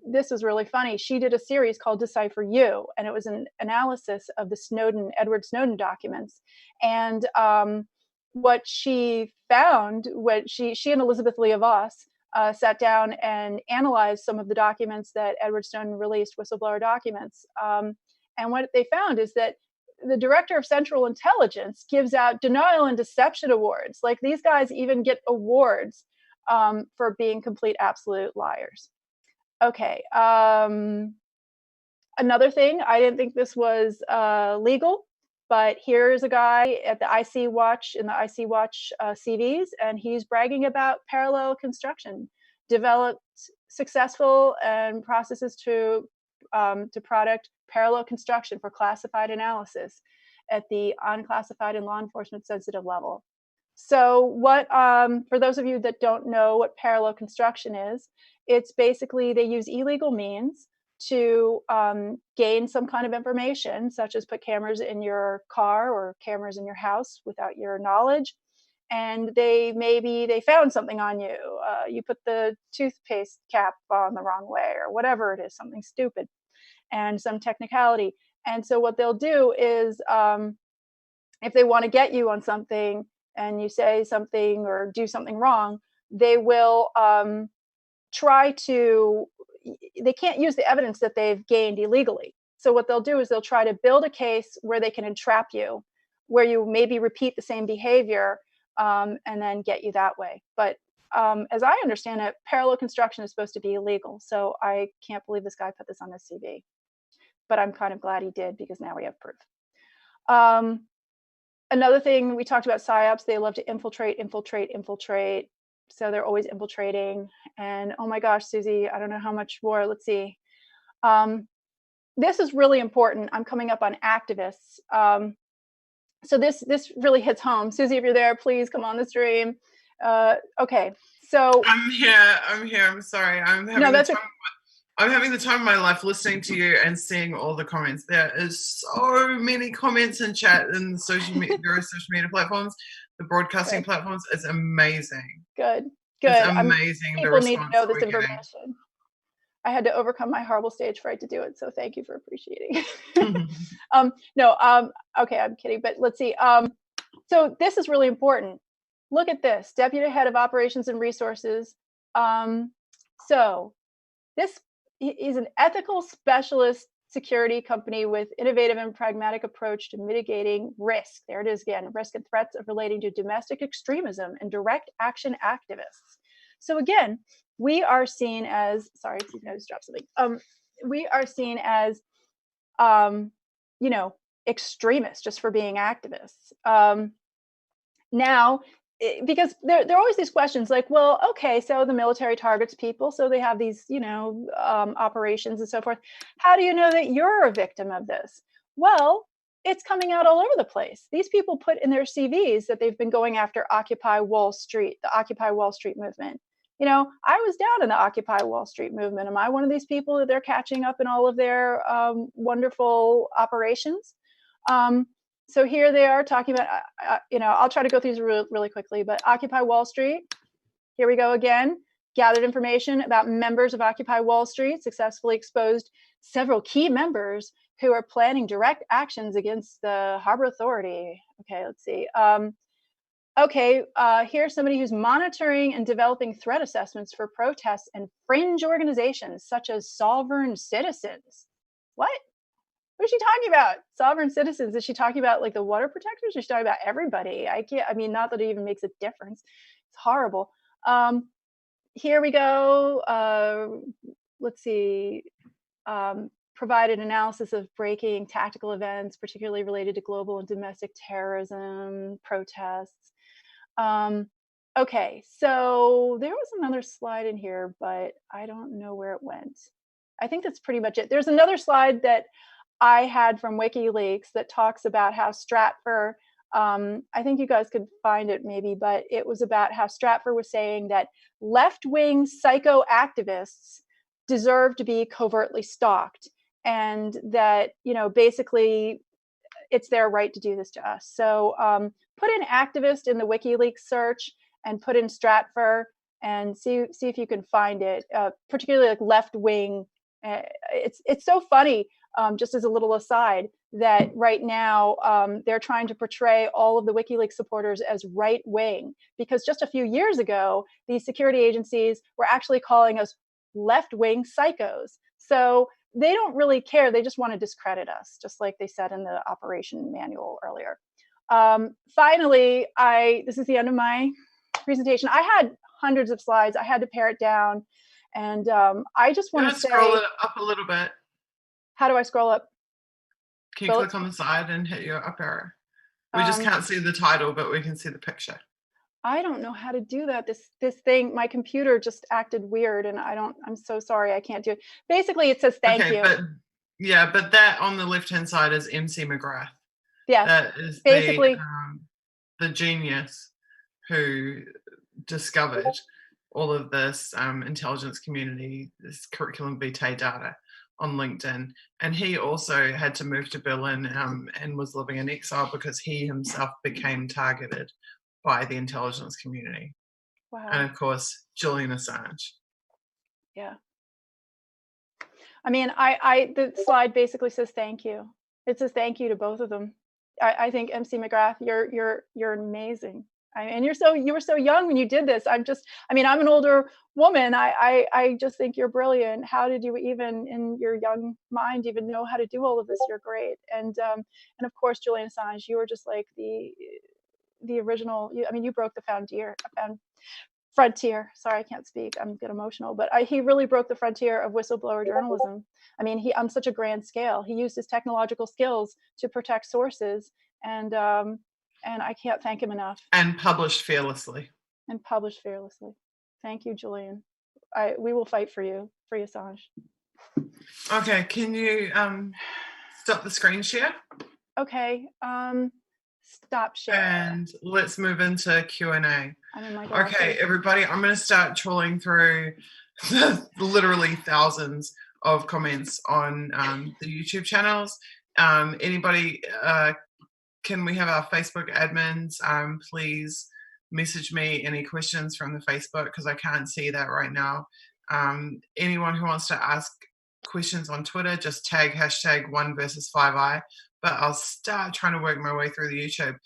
B: this was really funny. She did a series called Decipher You, and it was an analysis of the Edward Snowden documents. And what she found, she and Elizabeth Leah Voss sat down and analyzed some of the documents that Edward Snowden released, whistleblower documents. And what they found is that the director of Central Intelligence gives out denial and deception awards. Like, these guys even get awards for being complete absolute liars. Okay. Another thing, I didn't think this was legal, but here's a guy at the IC Watch in the IC Watch CVs, and he's bragging about parallel construction, developed successful and processes to product parallel construction for classified analysis at the unclassified and law enforcement sensitive level. So what, for those of you that don't know what parallel construction is, it's basically they use illegal means to gain some kind of information, such as put cameras in your car or cameras in your house without your knowledge. And they found something on you. You put the toothpaste cap on the wrong way or whatever it is, something stupid and some technicality. And so what they'll do is if they want to get you on something and you say something or do something wrong, they will try to, they can't use the evidence that they've gained illegally. So what they'll do is they'll try to build a case where they can entrap you, where you maybe repeat the same behavior and then get you that way. But as I understand it, parallel construction is supposed to be illegal. So I can't believe this guy put this on his CV. But I'm kind of glad he did, because now we have proof. Another thing, we talked about PSYOPs. They love to infiltrate. So they're always infiltrating. And oh my gosh, Susie, I don't know how much more. Let's see. This is really important. I'm coming up on activists. So this really hits home. Susie, if you're there, please come on the stream. Okay, so
A: I'm here. I'm sorry. I'm having the time of my life listening to you and seeing all the comments. There is so many comments in chat in the social media platforms, the broadcasting platforms. It's amazing.
B: Good.
A: It's amazing.
B: People need to know this information. I had to overcome my horrible stage fright to do it, so thank you for appreciating. Okay, I'm kidding, but let's see. So this is really important. Look at this, Deputy Head of Operations and Resources. So this is an ethical specialist security company with innovative and pragmatic approach to mitigating risk. There it is again, risk and threats of relating to domestic extremism and direct action activists. So again, we are seen as, sorry, I just dropped something. We are seen as, extremists just for being activists. Now, because there are always these questions like, well, okay, so the military targets people, so they have these, operations and so forth. How do you know that you're a victim of this? Well, it's coming out all over the place. These people put in their CVs that they've been going after Occupy Wall Street, the Occupy Wall Street movement. I was down in the Occupy Wall Street movement. Am I one of these people that they're catching up in all of their wonderful operations? So here they are talking about, I'll try to go through these really quickly, but Occupy Wall Street, here we go again. Gathered information about members of Occupy Wall Street, successfully exposed several key members who are planning direct actions against the Harbor Authority. Okay, let's see. Here's somebody who's monitoring and developing threat assessments for protests and fringe organizations such as Sovereign Citizens. What? What is she talking about? Sovereign citizens? Is she talking about like the water protectors? Or is she talking about everybody? Not that it even makes a difference. It's horrible. Here we go. Let's see. Provided analysis of breaking tactical events, particularly related to global and domestic terrorism, protests. Okay, so there was another slide in here, but I don't know where it went. I think that's pretty much it. There's another slide that I had from WikiLeaks that talks about how Stratfor, I think you guys could find it maybe, but it was about how Stratfor was saying that left-wing psycho activists deserve to be covertly stalked, and that, basically it's their right to do this to us. So put in activist in the WikiLeaks search and put in Stratfor and see if you can find it, particularly like left-wing. It's so funny. Just as a little aside, that right now they're trying to portray all of the WikiLeaks supporters as right wing, because just a few years ago, these security agencies were actually calling us left wing psychos. So they don't really care. They just want to discredit us, just like they said in the operation manual earlier. Finally, this is the end of my presentation. I had hundreds of slides. I had to pare it down. And I just want to say—
A: scroll it up a little bit.
B: How do I scroll up?
A: Can you click on the side and hit your up arrow? We just can't see the title, but we can see the picture.
B: I don't know how to do that. This thing, my computer just acted weird, and I'm so sorry, I can't do it. Basically, it says thank you.
A: But that on the left-hand side is MC McGrath.
B: Yes.
A: That is
B: basically
A: the genius who discovered all of this intelligence community, this curriculum vitae data on LinkedIn. And he also had to move to Berlin and was living in exile because he himself became targeted by the intelligence community.
B: Wow.
A: And of course, Julian Assange.
B: Yeah. I mean, the slide basically says thank you. It says thank you to both of them. I think MC McGrath, you're amazing. And you were so young when you did this. I'm an older woman. I just think you're brilliant. How did you even, in your young mind, even know how to do all of this? You're great. And of course, Julian Assange, you were just like the original. You broke the frontier. Sorry, I can't speak. I'm get emotional, but he really broke the frontier of whistleblower journalism. He on such a grand scale. He used his technological skills to protect sources, and I can't thank him enough.
A: And published fearlessly.
B: Thank you, Julian. We will fight for you, free Assange.
A: Okay, can you stop the screen share?
B: Okay. Stop share.
A: And let's move into Q&A.
B: Oh
A: okay, everybody, I'm going to start trawling through literally thousands of comments on the YouTube channels. Anybody, can we have our Facebook admins please message me any questions from the Facebook, because I can't see that right now. Anyone who wants to ask questions on Twitter, just tag #1versus5i. But I'll start trying to work my way through the YouTube.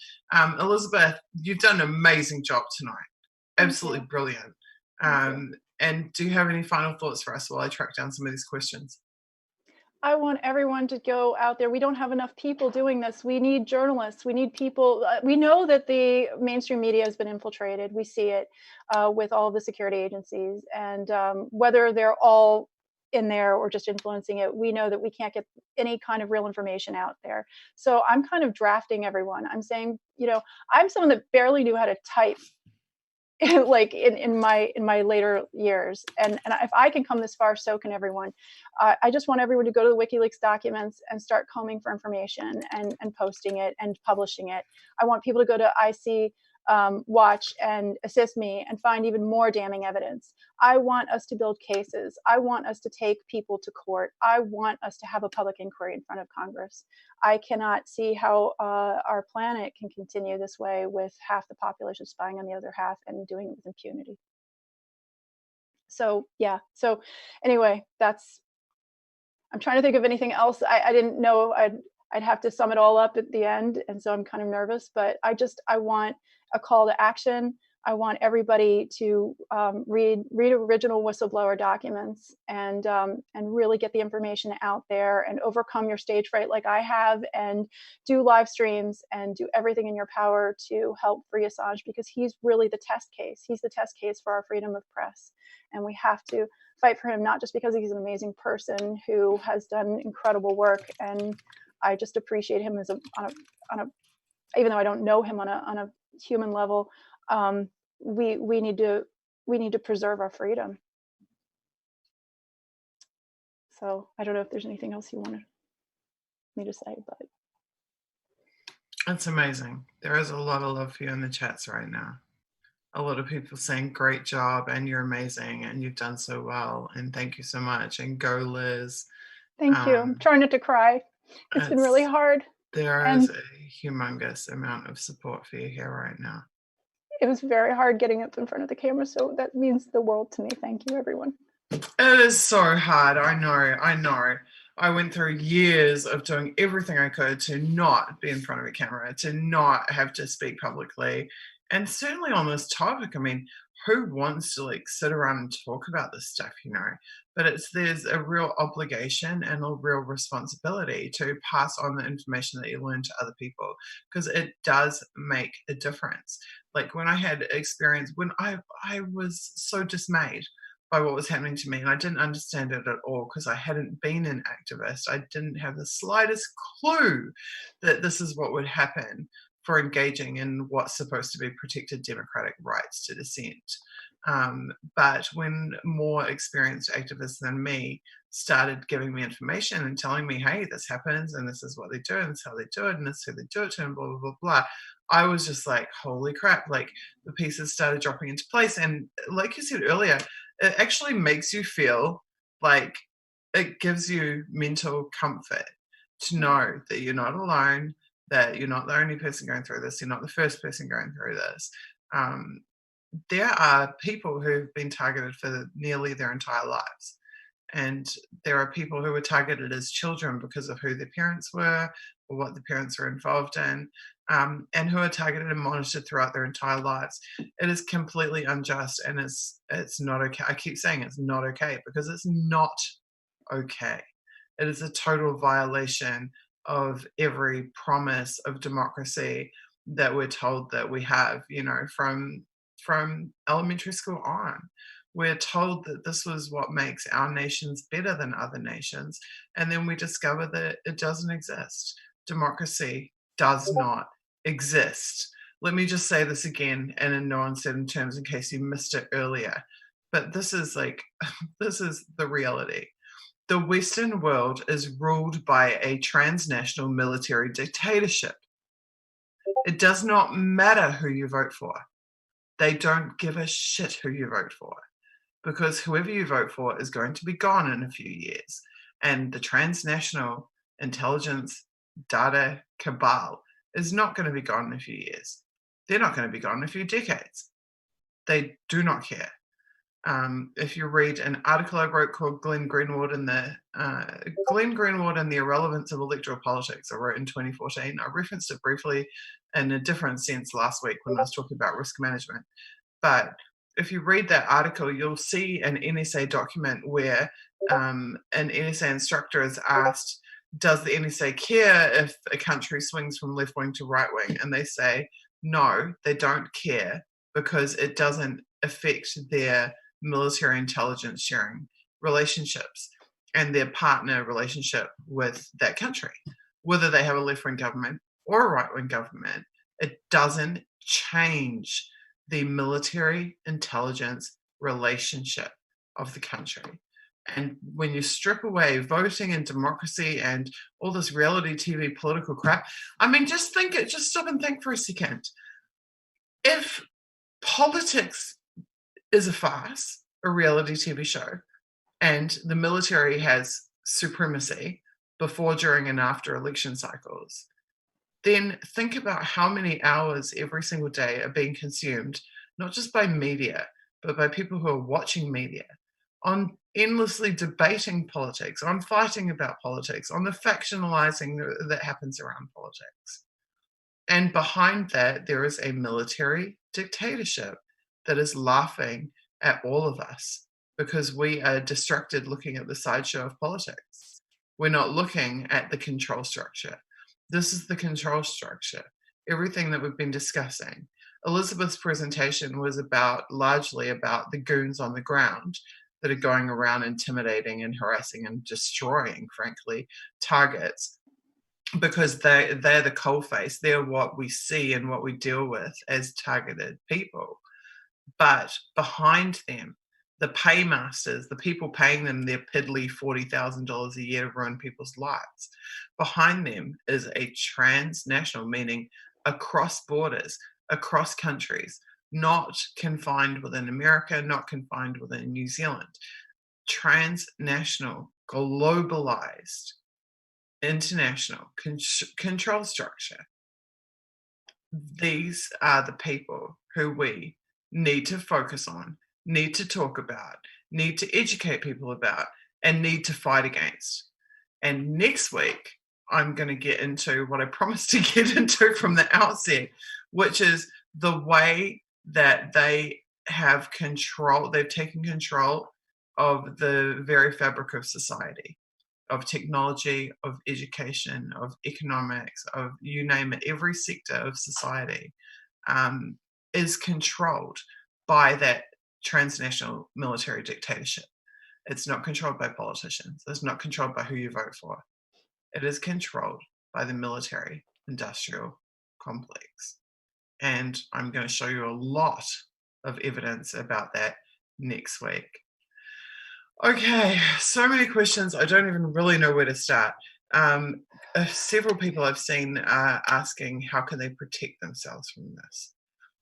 A: Elizabeth, you've done an amazing job tonight. Absolutely brilliant. And do you have any final thoughts for us while I track down some of these questions?
B: I want everyone to go out there. We don't have enough people doing this. We need journalists. We need people. We know that the mainstream media has been infiltrated. We see it with all of the security agencies. And whether they're all in there or just influencing it, we know that we can't get any kind of real information out there. So I'm kind of drafting everyone. I'm saying, I'm someone that barely knew how to type like in my later years, and if I can come this far, so can everyone. I just want everyone to go to the WikiLeaks documents and start combing for information and posting it and publishing it. I want people to go to IC Watch and assist me and find even more damning evidence. I want us to build cases. I want us to take people to court. I want us to have a public inquiry in front of Congress. I cannot see how our planet can continue this way with half the population spying on the other half and doing it with impunity. So yeah. So anyway, I'm trying to think of anything else. I didn't know I'd have to sum it all up at the end, and so I'm kind of nervous. But I want a call to action. I want everybody to read original whistleblower documents and really get the information out there and overcome your stage fright like I have, and do live streams and do everything in your power to help free Assange, because he's really the test case. He's the test case for our freedom of press, and we have to fight for him, not just because he's an amazing person who has done incredible work, and I just appreciate him as on a even though I don't know him on a human level. We need to preserve our freedom. So I don't know if there's anything else you wanted me to say, but
A: that's amazing. There is a lot of love for you in the chats right now. A lot of people saying great job and you're amazing and you've done so well and thank you so much and go Liz.
B: Thank you. I'm trying not to cry. It's been really hard.
A: There is a humongous amount of support for you here right now.
B: It was very hard getting up in front of the camera, so that means the world to me. Thank you, everyone.
A: It is so hard. I know. I went through years of doing everything I could to not be in front of a camera, to not have to speak publicly. And certainly on this topic, who wants to sit around and talk about this stuff, But there's a real obligation and a real responsibility to pass on the information that you learn to other people, because it does make a difference. Like when I had experience, when I was so dismayed by what was happening to me. And I didn't understand it at all because I hadn't been an activist. I didn't have the slightest clue that this is what would happen for engaging in what's supposed to be protected democratic rights to dissent. But when more experienced activists than me started giving me information and telling me, hey, this happens and this is what they do and this is how they do it and this is who they do it to and blah, blah, blah, blah. I was just like, holy crap, like the pieces started dropping into place. And like you said earlier, it actually makes you feel like it gives you mental comfort to know that you're not alone, that you're not the only person going through this, you're not the first person going through this. There are people who've been targeted for nearly their entire lives. And there are people who were targeted as children because of who their parents were or what the parents were involved in, and who are targeted and monitored throughout their entire lives. It is completely unjust, and it's not okay. I keep saying it's not okay because it's not okay. It is a total violation of every promise of democracy that we're told that we have, from elementary school on. We're told that this was what makes our nations better than other nations. And then we discover that it doesn't exist. Democracy does not exist. Let me just say this again and in no uncertain terms in case you missed it earlier. But this is this is the reality. The Western world is ruled by a transnational military dictatorship. It does not matter who you vote for. They don't give a shit who you vote for, because whoever you vote for is going to be gone in a few years. And the transnational intelligence data cabal is not going to be gone in a few years. They're not going to be gone in a few decades. They do not care. If you read an article I wrote called Glenn Greenwald and the Irrelevance of Electoral Politics, I wrote in 2014. I referenced it briefly in a different sense last week when I was talking about risk management. But if you read that article, you'll see an NSA document where an NSA instructor is asked, does the NSA care if a country swings from left wing to right wing? And they say, no, they don't care because it doesn't affect their military intelligence sharing relationships and their partner relationship with that country. Whether they have a left wing government or a right wing government, it doesn't change the military intelligence relationship of the country. And when you strip away voting and democracy and all this reality TV political crap, I mean, just stop and think for a second. If politics is a farce, a reality TV show, and the military has supremacy before, during, and after election cycles, then think about how many hours every single day are being consumed, not just by media, but by people who are watching media, on endlessly debating politics, on fighting about politics, on the factionalizing that happens around politics. And behind that, there is a military dictatorship that is laughing at all of us because we are distracted looking at the sideshow of politics. We're not looking at the control structure. This is the control structure. Everything that we've been discussing. Elizabeth's presentation was largely about the goons on the ground that are going around intimidating and harassing and destroying, frankly, targets, because they're the coalface. They're what we see and what we deal with as targeted people. But behind them, the paymasters, the people paying them their piddly $40,000 a year to ruin people's lives, behind them is a transnational, meaning across borders, across countries, not confined within America, not confined within New Zealand. Transnational, globalized, international control structure. These are the people who we need to focus on, need to talk about, need to educate people about, and need to fight against. And next week, I'm going to get into what I promised to get into from the outset, which is the way that they have control, they've taken control of the very fabric of society, of technology, of education, of economics, of you name it, every sector of society is controlled by that transnational military dictatorship. It's not controlled by politicians. It's not controlled by who you vote for. It is controlled by the military industrial complex. And I'm going to show you a lot of evidence about that next week. Okay, so many questions. I don't even really know where to start. Several people I've seen asking how can they protect themselves from this.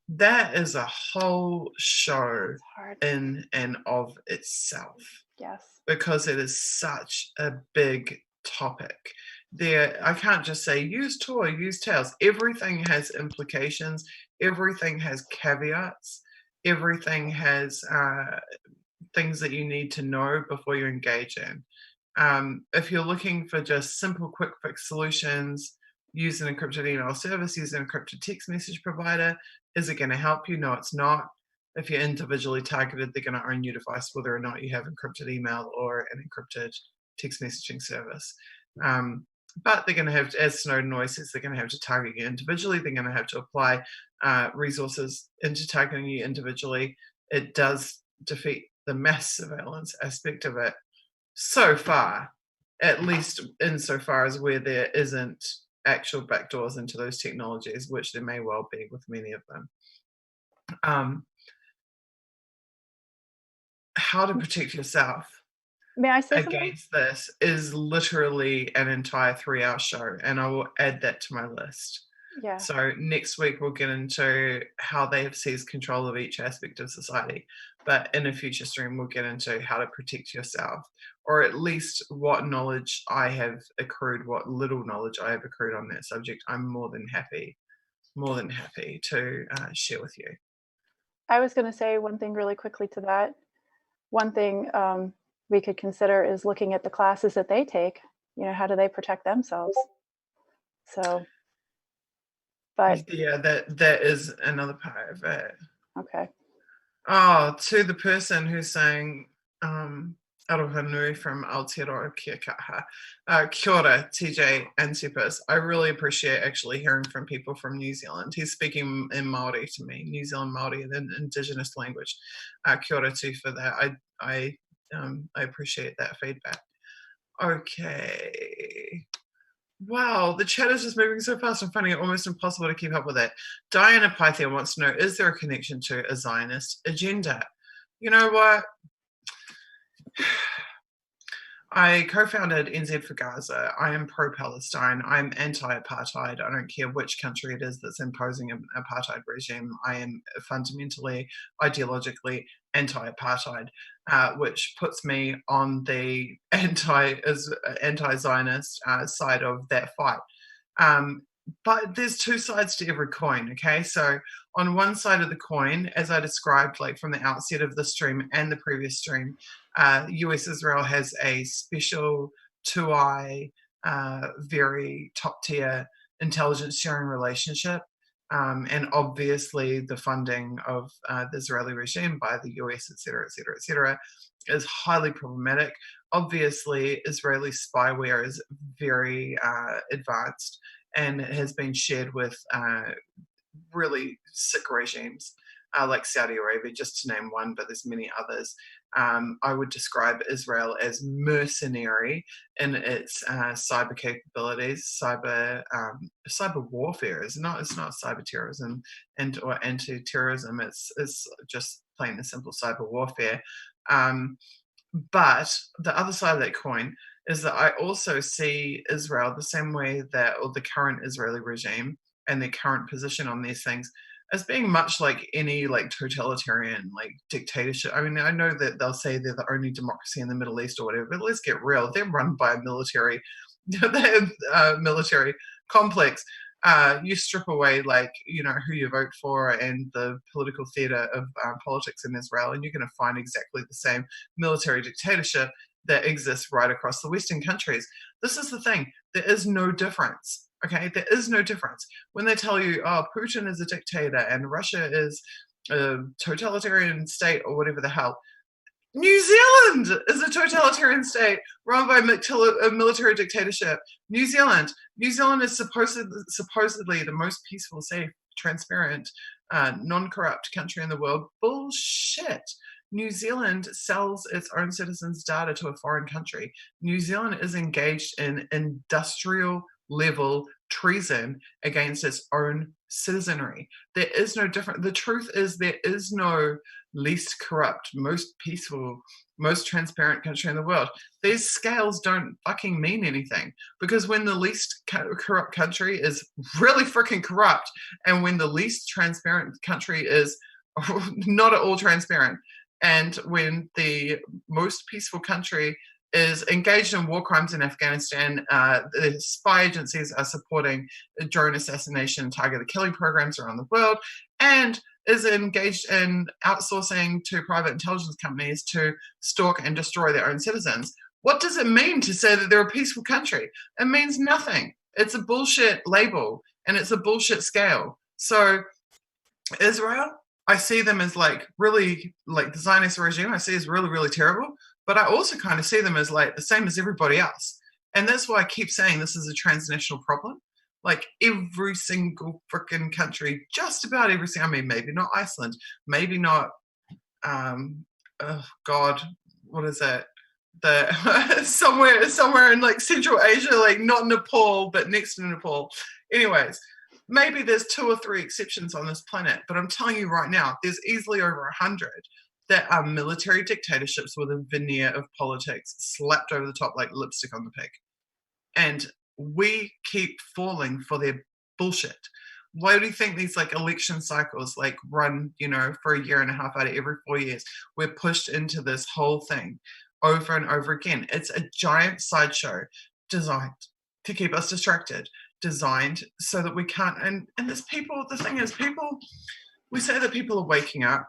A: That is a whole show in and of itself.
B: Yes.
A: Because it is such a big topic. I can't just say use Tor, use Tails. Everything has implications. Everything has caveats. Everything has things that you need to know before you engage in. If you're looking for just simple, quick fix solutions, use an encrypted email service, use an encrypted text message provider. Is it going to help you? No, it's not. If you're individually targeted, they're going to own your device, whether or not you have encrypted email or an encrypted text messaging service. But they're going to have, as Snowden always says, they're going to have to target you individually. They're going to have to apply resources into targeting you individually. It does defeat the mass surveillance aspect of it so far, at least insofar as where there isn't actual backdoors into those technologies, which there may well be with many of them. How to protect yourself
B: May I say
A: against this is literally an entire 3-hour show, and I will add that to my list.
B: Yeah.
A: So next week we'll get into how they have seized control of each aspect of society, but in a future stream we'll get into how to protect yourself, or at least what knowledge I have accrued, what little knowledge I have accrued on that subject. I'm more than happy to share with you.
B: I was going to say one thing really quickly to that. One thing we could consider is looking at the classes that they take. You know, how do they protect themselves? So, but
A: yeah, that is another part of it.
B: Okay.
A: Oh, to the person who's saying, Aroha nui from Aotearoa kia kaha. Kia ora, TJ and Supers. I really appreciate actually hearing from people from New Zealand. He's speaking in Māori to me, New Zealand Māori, an indigenous language. Kia ora too for that. I appreciate that feedback. Okay. Wow, the chat is just moving so fast. I'm finding it almost impossible to keep up with it. Diana Pythia wants to know, is there a connection to a Zionist agenda? You know what? I co-founded NZ for Gaza. I am pro-Palestine. I'm anti-apartheid. I don't care which country it is that's imposing an apartheid regime. I am fundamentally, ideologically anti-apartheid, which puts me on the anti-Zionist side of that fight. But there's two sides to every coin, okay? So on one side of the coin, as I described like from the outset of the stream and the previous stream, US-Israel has a special two-eye, very top-tier intelligence sharing relationship. And obviously the funding of the Israeli regime by the US, et cetera, is highly problematic. Obviously, Israeli spyware is very advanced, and it has been shared with really sick regimes like Saudi Arabia, just to name one, but there's many others. I would describe Israel as mercenary in its cyber capabilities. Cyber warfare it's not cyber terrorism or anti-terrorism. It's just plain and simple cyber warfare. But the other side of that coin is that I also see Israel the same way that, or the current Israeli regime and their current position on these things, as being much like any like totalitarian like dictatorship. I mean, I know that they'll say they're the only democracy in the Middle East or whatever, but let's get real. They're run by a military, military complex. You strip away like, you know, who you vote for and the political theater of politics in Israel, and you're going to find exactly the same military dictatorship that exists right across the Western countries. This is the thing. There is no difference. Okay, there is no difference. When they tell you, oh, Putin is a dictator and Russia is a totalitarian state or whatever the hell, New Zealand is a totalitarian state run by a military dictatorship. New Zealand is supposedly the most peaceful, safe, transparent, non-corrupt country in the world. Bullshit. New Zealand sells its own citizens' data to a foreign country. New Zealand is engaged in industrial level treason against its own citizenry. There is no different. The truth is, there is no least corrupt, most peaceful, most transparent country in the world. These scales don't fucking mean anything, because when the least corrupt country is really freaking corrupt, and when the least transparent country is not at all transparent, and when the most peaceful country is engaged in war crimes in Afghanistan, the spy agencies are supporting drone assassination, targeted killing programs around the world, and is engaged in outsourcing to private intelligence companies to stalk and destroy their own citizens. What does it mean to say that they're a peaceful country? It means nothing. It's a bullshit label, and it's a bullshit scale. So Israel, I see them as like really, like the Zionist regime, I see as really, really terrible. But I also kind of see them as like the same as everybody else. And that's why I keep saying this is a transnational problem. Like every single freaking country, just about every single, I mean, maybe not Iceland, maybe not, oh God, what is that? The somewhere in like Central Asia, like not Nepal, but next to Nepal. Anyways, maybe there's 2 or 3 exceptions on this planet, but I'm telling you right now, there's easily over 100 that are military dictatorships with a veneer of politics slapped over the top like lipstick on the pig. And we keep falling for their bullshit. Why do you think these like election cycles like run, for a year and a half out of every 4 years? We're pushed into this whole thing over and over again. It's a giant sideshow designed to keep us distracted, designed so that we can't. And there's people, the thing is, we say that people are waking up,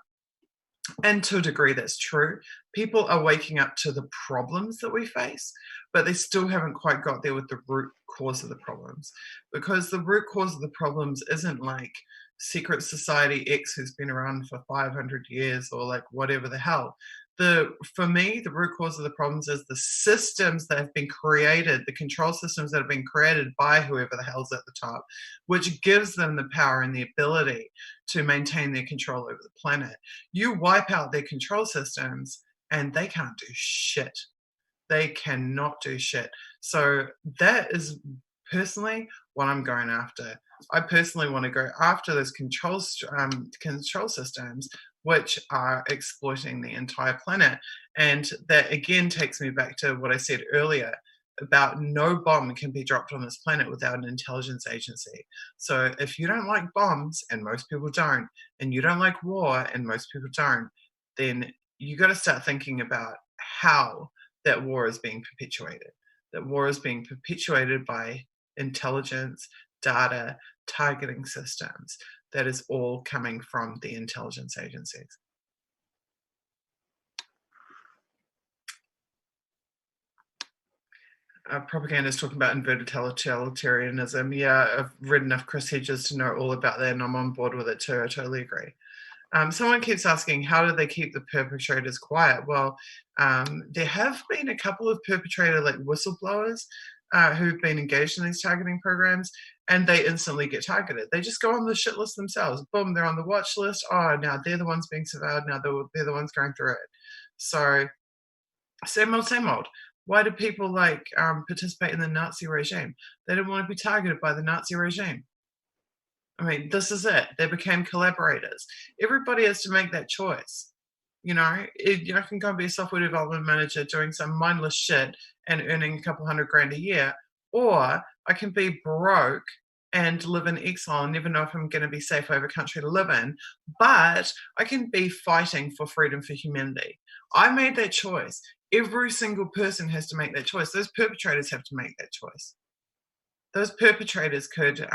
A: and to a degree that's true. People are waking up to the problems that we face, but they still haven't quite got there with the root cause of the problems, because the root cause of the problems isn't like secret society X who's been around for 500 years or like whatever the hell. For me, the root cause of the problems is the systems that have been created, the control systems that have been created by whoever the hell's at the top, which gives them the power and the ability to maintain their control over the planet. You wipe out their control systems and they can't do shit. They cannot do shit. So that is personally what I'm going after. I personally want to go after those control systems which are exploiting the entire planet. And that again takes me back to what I said earlier about no bomb can be dropped on this planet without an intelligence agency. So if you don't like bombs, and most people don't, and you don't like war, and most people don't, then you got to start thinking about how that war is being perpetuated. That war is being perpetuated by intelligence, data, targeting systems. That is all coming from the intelligence agencies. Propaganda is talking about inverted totalitarianism. Yeah, I've read enough Chris Hedges to know all about that, and I'm on board with it too. I totally agree. Someone keeps asking, how do they keep the perpetrators quiet? Well, there have been a couple of perpetrator like whistleblowers who've been engaged in these targeting programs, and they instantly get targeted. They just go on the shit list themselves. Boom, they're on the watch list. Oh, now they're the ones being surveilled. Now they're the ones going through it. So same old. Why do people like participate in the Nazi regime? They didn't want to be targeted by the Nazi regime. I mean, this is it. They became collaborators. Everybody has to make that choice. I can go and be a software development manager doing some mindless shit and earning a couple $100,000 a year, or I can be broke and live in exile and never know if I'm going to be safe over country to live in, but I can be fighting for freedom for humanity. I made that choice. Every single person has to make that choice. Those perpetrators have to make that choice. Those perpetrators could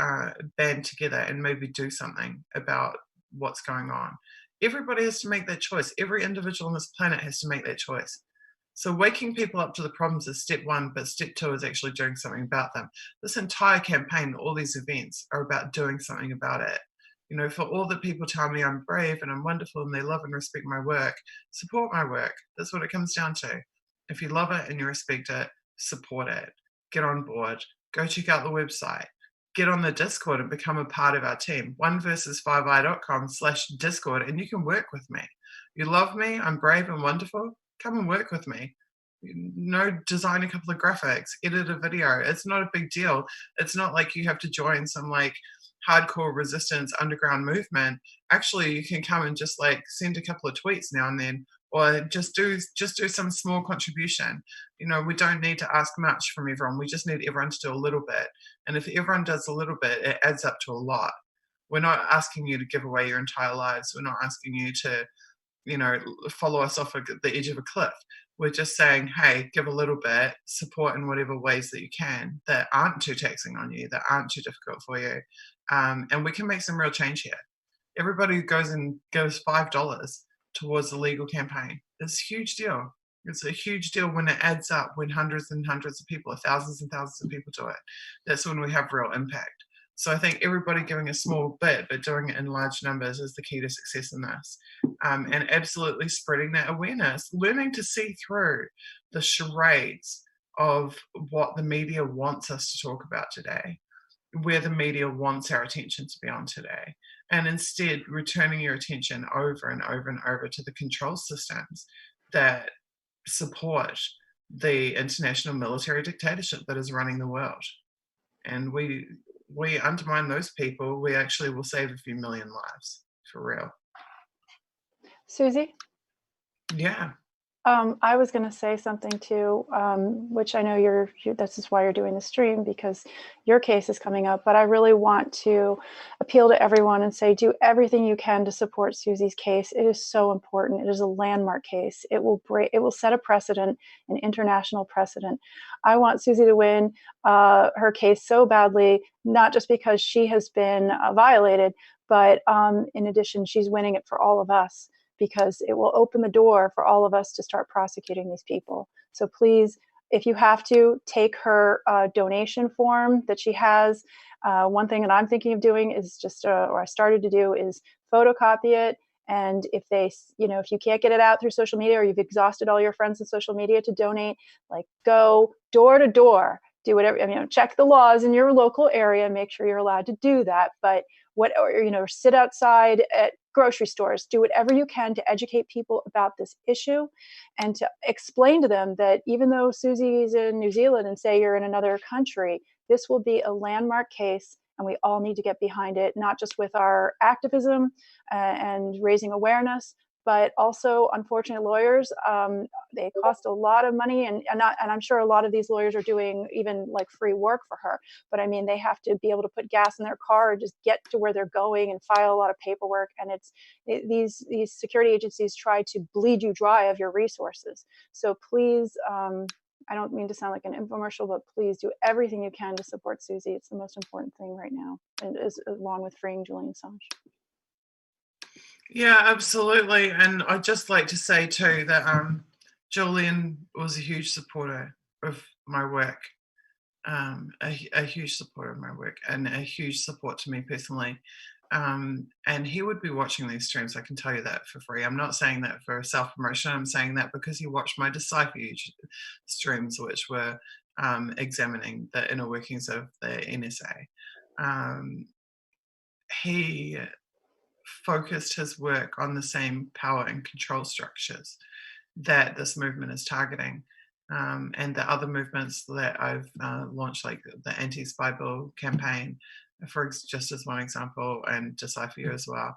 A: band together and maybe do something about what's going on. Everybody has to make that choice. Every individual on this planet has to make that choice. So waking people up to the problems is step 1, but step 2 is actually doing something about them. This entire campaign, all these events are about doing something about it. For all the people tell me I'm brave and I'm wonderful and they love and respect my work, support my work. That's what it comes down to. If you love it and you respect it, support it. Get on board. Go check out the website. Get on the Discord and become a part of our team. 1versus5i.com/Discord, and you can work with me. You love me, I'm brave and wonderful, come and work with me. Design a couple of graphics, edit a video. It's not a big deal. It's not like you have to join some like hardcore resistance underground movement. Actually, you can come and just like send a couple of tweets now and then, or just do some small contribution. We don't need to ask much from everyone. We just need everyone to do a little bit. And if everyone does a little bit, it adds up to a lot. We're not asking you to give away your entire lives. We're not asking you to, follow us off the edge of a cliff. We're just saying, hey, give a little bit, support in whatever ways that you can that aren't too taxing on you, that aren't too difficult for you. And we can make some real change here. Everybody who goes and gives $5 towards the legal campaign. It's a huge deal. It's a huge deal when it adds up, when hundreds and hundreds of people, thousands and thousands of people do it. That's when we have real impact. So I think everybody giving a small bit, but doing it in large numbers is the key to success in this. And absolutely spreading that awareness, learning to see through the charades of what the media wants us to talk about today, where the media wants our attention to be on today, and instead returning your attention over and over and over to the control systems that support the international military dictatorship that is running the world. And we undermine those people, we actually will save a few million lives, for real.
B: Suzie?
A: Yeah.
B: I was going to say something too, which I know this is why you're doing the stream, because your case is coming up, but I really want to appeal to everyone and say, do everything you can to support Suzie's case. It is so important. It is a landmark case. It will set a precedent, an international precedent. I want Suzie to win her case so badly, not just because she has been violated, but in addition, she's winning it for all of us, because it will open the door for all of us to start prosecuting these people. So please, if you have to, take her donation form that she has. One thing that I'm thinking of doing is or I started to do, is photocopy it. And if if you can't get it out through social media, or you've exhausted all your friends in social media to donate, like go door to door, do whatever, check the laws in your local area, make sure you're allowed to do that. But sit outside at grocery stores, do whatever you can to educate people about this issue, and to explain to them that even though Suzie's in New Zealand and say you're in another country, this will be a landmark case, and we all need to get behind it, not just with our activism and raising awareness, but also, unfortunate lawyers, they cost a lot of money, and I'm sure a lot of these lawyers are doing even like free work for her. But I mean, they have to be able to put gas in their car and just get to where they're going and file a lot of paperwork. And these security agencies try to bleed you dry of your resources. So please, I don't mean to sound like an infomercial, but please do everything you can to support Suzie. It's the most important thing right now, and along with freeing Julian Assange.
A: Yeah, absolutely. And I'd just like to say too that Julian was a huge supporter of my work, a huge supporter of my work, and a huge support to me personally. And he would be watching these streams, I can tell you that for free. I'm not saying that for self-promotion. I'm saying that because he watched my Decipheruge streams, which were examining the inner workings of the NSA. He focused his work on the same power and control structures that this movement is targeting. And the other movements that I've launched, like the anti-spy bill campaign, just as one example, and Decipher as well.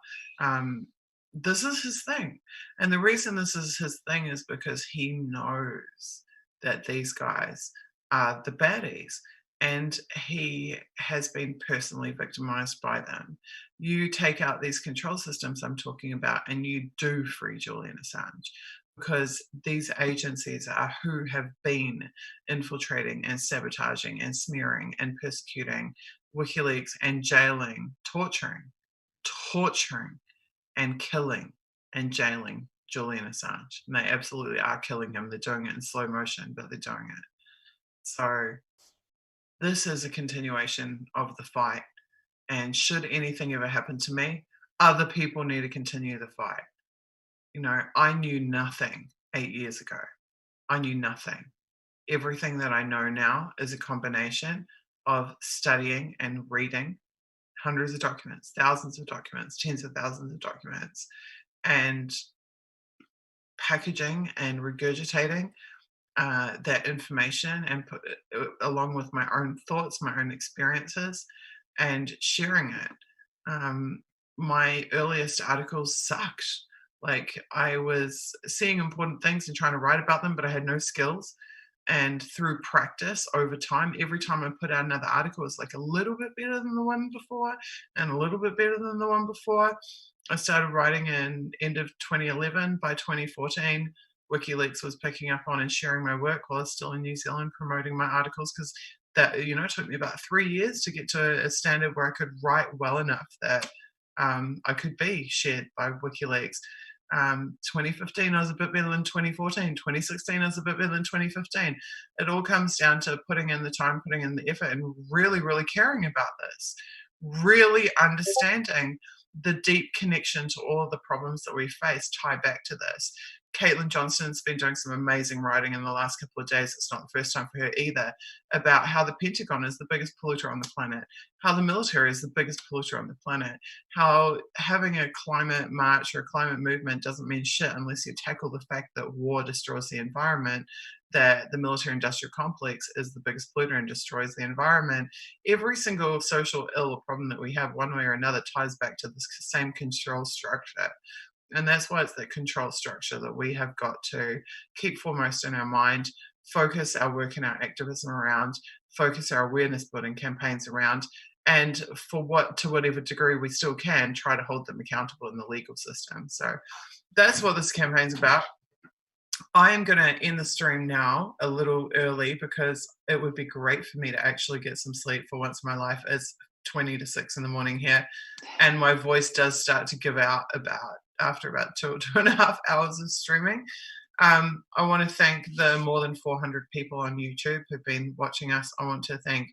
A: This is his thing. And the reason this is his thing is because he knows that these guys are the baddies, and he has been personally victimized by them. You take out these control systems I'm talking about, and you do free Julian Assange, because these agencies are who have been infiltrating and sabotaging and smearing and persecuting WikiLeaks and jailing, torturing, and killing and jailing Julian Assange. And they absolutely are killing him. They're doing it in slow motion, but they're doing it. So this is a continuation of the fight. And should anything ever happen to me, other people need to continue the fight. I knew nothing 8 years ago. I knew nothing. Everything that I know now is a combination of studying and reading hundreds of documents, thousands of documents, tens of thousands of documents, and packaging and regurgitating that information and put it along with my own thoughts, my own experiences, and sharing it. My earliest articles sucked. Like, I was seeing important things and trying to write about them, but I had no skills. And through practice over time, every time I put out another article, it's like a little bit better than the one before and a little bit better than the one before. I started writing in end of 2011. By 2014, WikiLeaks was picking up on and sharing my work while I was still in New Zealand promoting my articles, because that, took me about 3 years to get to a standard where I could write well enough that I could be shared by WikiLeaks. 2015, I was a bit better than 2014. 2016, I was a bit better than 2015. It all comes down to putting in the time, putting in the effort, and really, really caring about this, really understanding the deep connection to all of the problems that we face tie back to this. Caitlin Johnston's been doing some amazing writing in the last couple of days. It's not the first time for her either, about how the Pentagon is the biggest polluter on the planet, how the military is the biggest polluter on the planet, how having a climate march or a climate movement doesn't mean shit unless you tackle the fact that war destroys the environment, that the military-industrial complex is the biggest polluter and destroys the environment. Every single social ill or problem that we have, one way or another, ties back to this same control structure. And that's why it's that control structure that we have got to keep foremost in our mind, focus our work and our activism around, focus our awareness building campaigns around, and to whatever degree we still can, try to hold them accountable in the legal system. So that's what this campaign's about. I am going to end the stream now a little early because it would be great for me to actually get some sleep for once in my life. It's 20 to 6 in the morning here, and my voice does start to give out after about 2.5 hours of streaming. I want to thank the more than 400 people on YouTube who've been watching us. I want to thank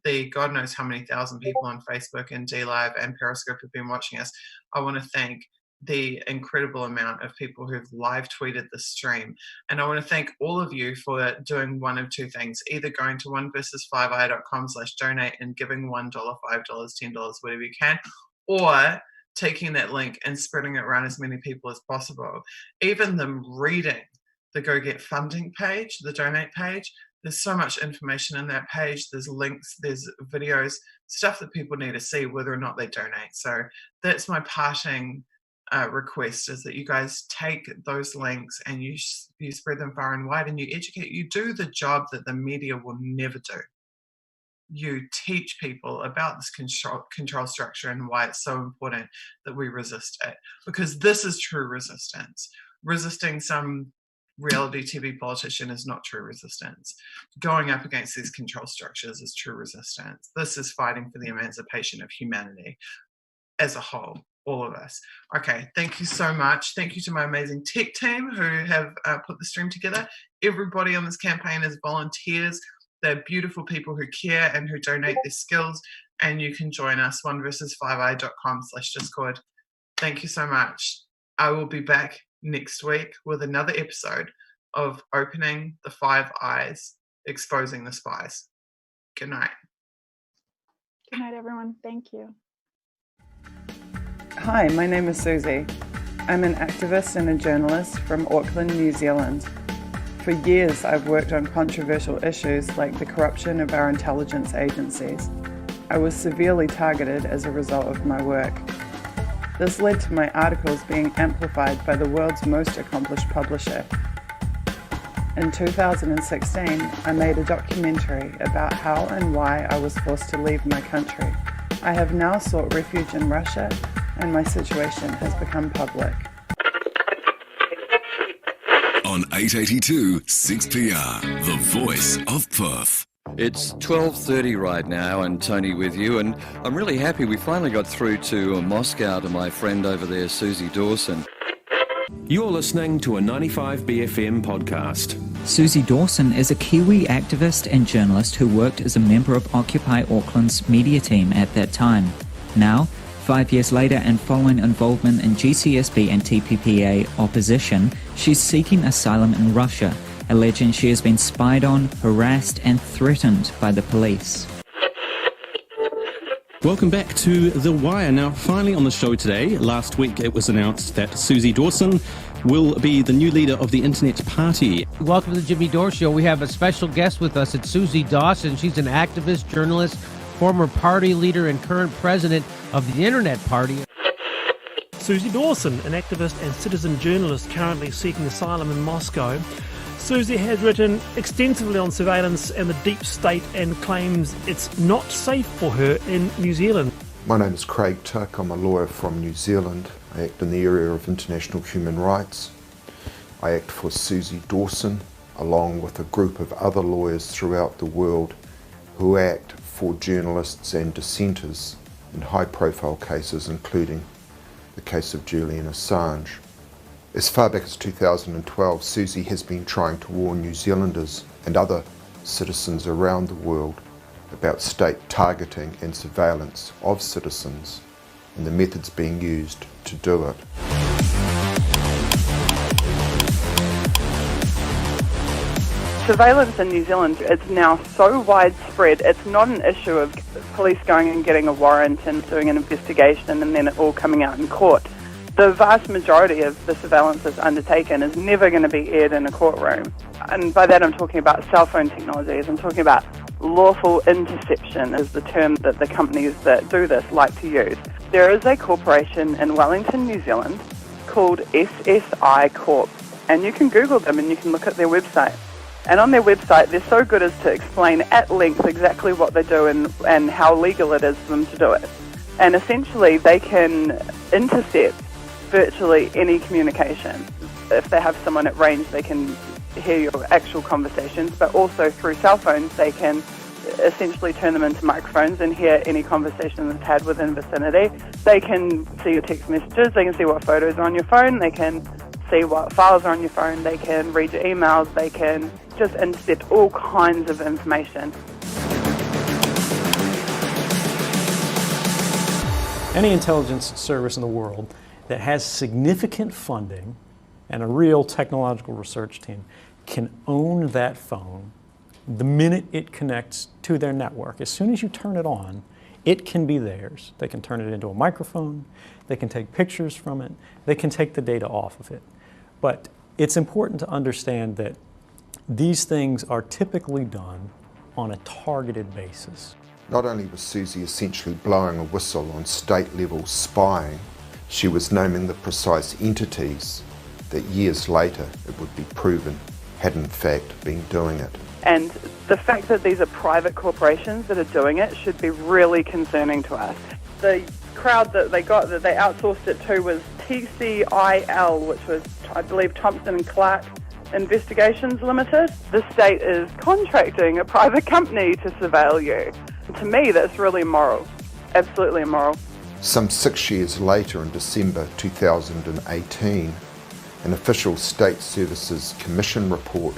A: the God knows how many thousand people on Facebook and DLive and Periscope who've been watching us. I want to thank the incredible amount of people who've live tweeted the stream. And I want to thank all of you for doing one of two things, either going to oneversus5i.com/donate and giving $1, $5, $10, whatever you can, or taking that link and spreading it around as many people as possible. Even them reading the Go Get Funding page, the donate page, there's so much information in that page. There's links, there's videos, stuff that people need to see whether or not they donate. So that's my parting request, is that you guys take those links and you spread them far and wide, and you educate. You do the job that the media will never do. You teach people about this control structure and why it's so important that we resist it, because this is true resistance. Resisting some reality TV politician is not true resistance. Going up against these control structures is true resistance. This is fighting for the emancipation of humanity as a whole, all of us. Okay, thank you so much. Thank you to my amazing tech team who have put the stream together. Everybody on this campaign is volunteers. They're beautiful people who care and who donate their skills. And you can join us, oneversus5i.com/Discord. Thank you so much. I will be back next week with another episode of Opening the Five Eyes, Exposing the Spies. Good night.
B: Good night, everyone. Thank you.
C: Hi, my name is Suzie. I'm an activist and a journalist from Auckland, New Zealand. For years, I've worked on controversial issues like the corruption of our intelligence agencies. I was severely targeted as a result of my work. This led to my articles being amplified by the world's most accomplished publisher. In 2016, I made a documentary about how and why I was forced to leave my country. I have now sought refuge in Russia, and my situation has become public.
D: On 882 6PR, the voice of Perth.
E: It's 12:30 right now, and Tony with you, and I'm really happy we finally got through to Moscow to my friend over there, Suzie Dawson.
F: You're listening to a 95BFM podcast.
G: Suzie Dawson is a Kiwi activist and journalist who worked as a member of Occupy Auckland's media team at that time. Now, 5 years later, and following involvement in GCSB and TPPA opposition, she's seeking asylum in Russia, alleging she has been spied on, harassed and threatened by the police.
H: Welcome back to The Wire. Now, finally on the show today, last week it was announced that Suzie Dawson will be the new leader of the Internet Party.
I: Welcome to the Jimmy Dore Show. We have a special guest with us. It's Suzie Dawson. She's an activist, journalist, former party leader, and current president of the Internet Party.
J: Suzie Dawson, an activist and citizen journalist currently seeking asylum in Moscow. Suzie has written extensively on surveillance and the deep state and claims it's not safe for her in New Zealand.
K: My name is Craig Tuck. I'm a lawyer from New Zealand. I act in the area of international human rights. I act for Suzie Dawson, along with a group of other lawyers throughout the world who act for journalists and dissenters in high-profile cases, including the case of Julian Assange. As far back as 2012, Suzie has been trying to warn New Zealanders and other citizens around the world about state targeting and surveillance of citizens and the methods being used to do it.
C: Surveillance in New Zealand is now so widespread, it's not an issue of police going and getting a warrant and doing an investigation and then it all coming out in court. The vast majority of the surveillance that's undertaken is never going to be aired in a courtroom. And by that I'm talking about cell phone technologies, I'm talking about lawful interception is the term that the companies that do this like to use. There is a corporation in Wellington, New Zealand called SSI Corp, and you can Google them and you can look at their website. And on their website, they're so good as to explain at length exactly what they do and how legal it is for them to do it. And essentially, they can intercept virtually any communication. If they have someone at range, they can hear your actual conversations, but also through cell phones, they can essentially turn them into microphones and hear any conversation that's had within vicinity. They can see your text messages, they can see what photos are on your phone, they can see what files are on your phone, they can read your emails, they can just intercept all kinds of information.
L: Any intelligence service in the world that has significant funding and a real technological research team can own that phone the minute it connects to their network. As soon as you turn it on, it can be theirs. They can turn it into a microphone, they can take pictures from it, they can take the data off of it. But it's important to understand that these things are typically done on a targeted basis.
K: Not only was Suzie essentially blowing a whistle on state-level spying, she was naming the precise entities that years later it would be proven had in fact been doing it.
C: And the fact that these are private corporations that are doing it should be really concerning to us. The crowd that they outsourced it to was TCIL, which was, I believe, Thompson & Clark Investigations Limited. The state is contracting a private company to surveil you. To me, that's really immoral, absolutely immoral.
K: Some 6 years later, in December 2018, an official State Services Commission report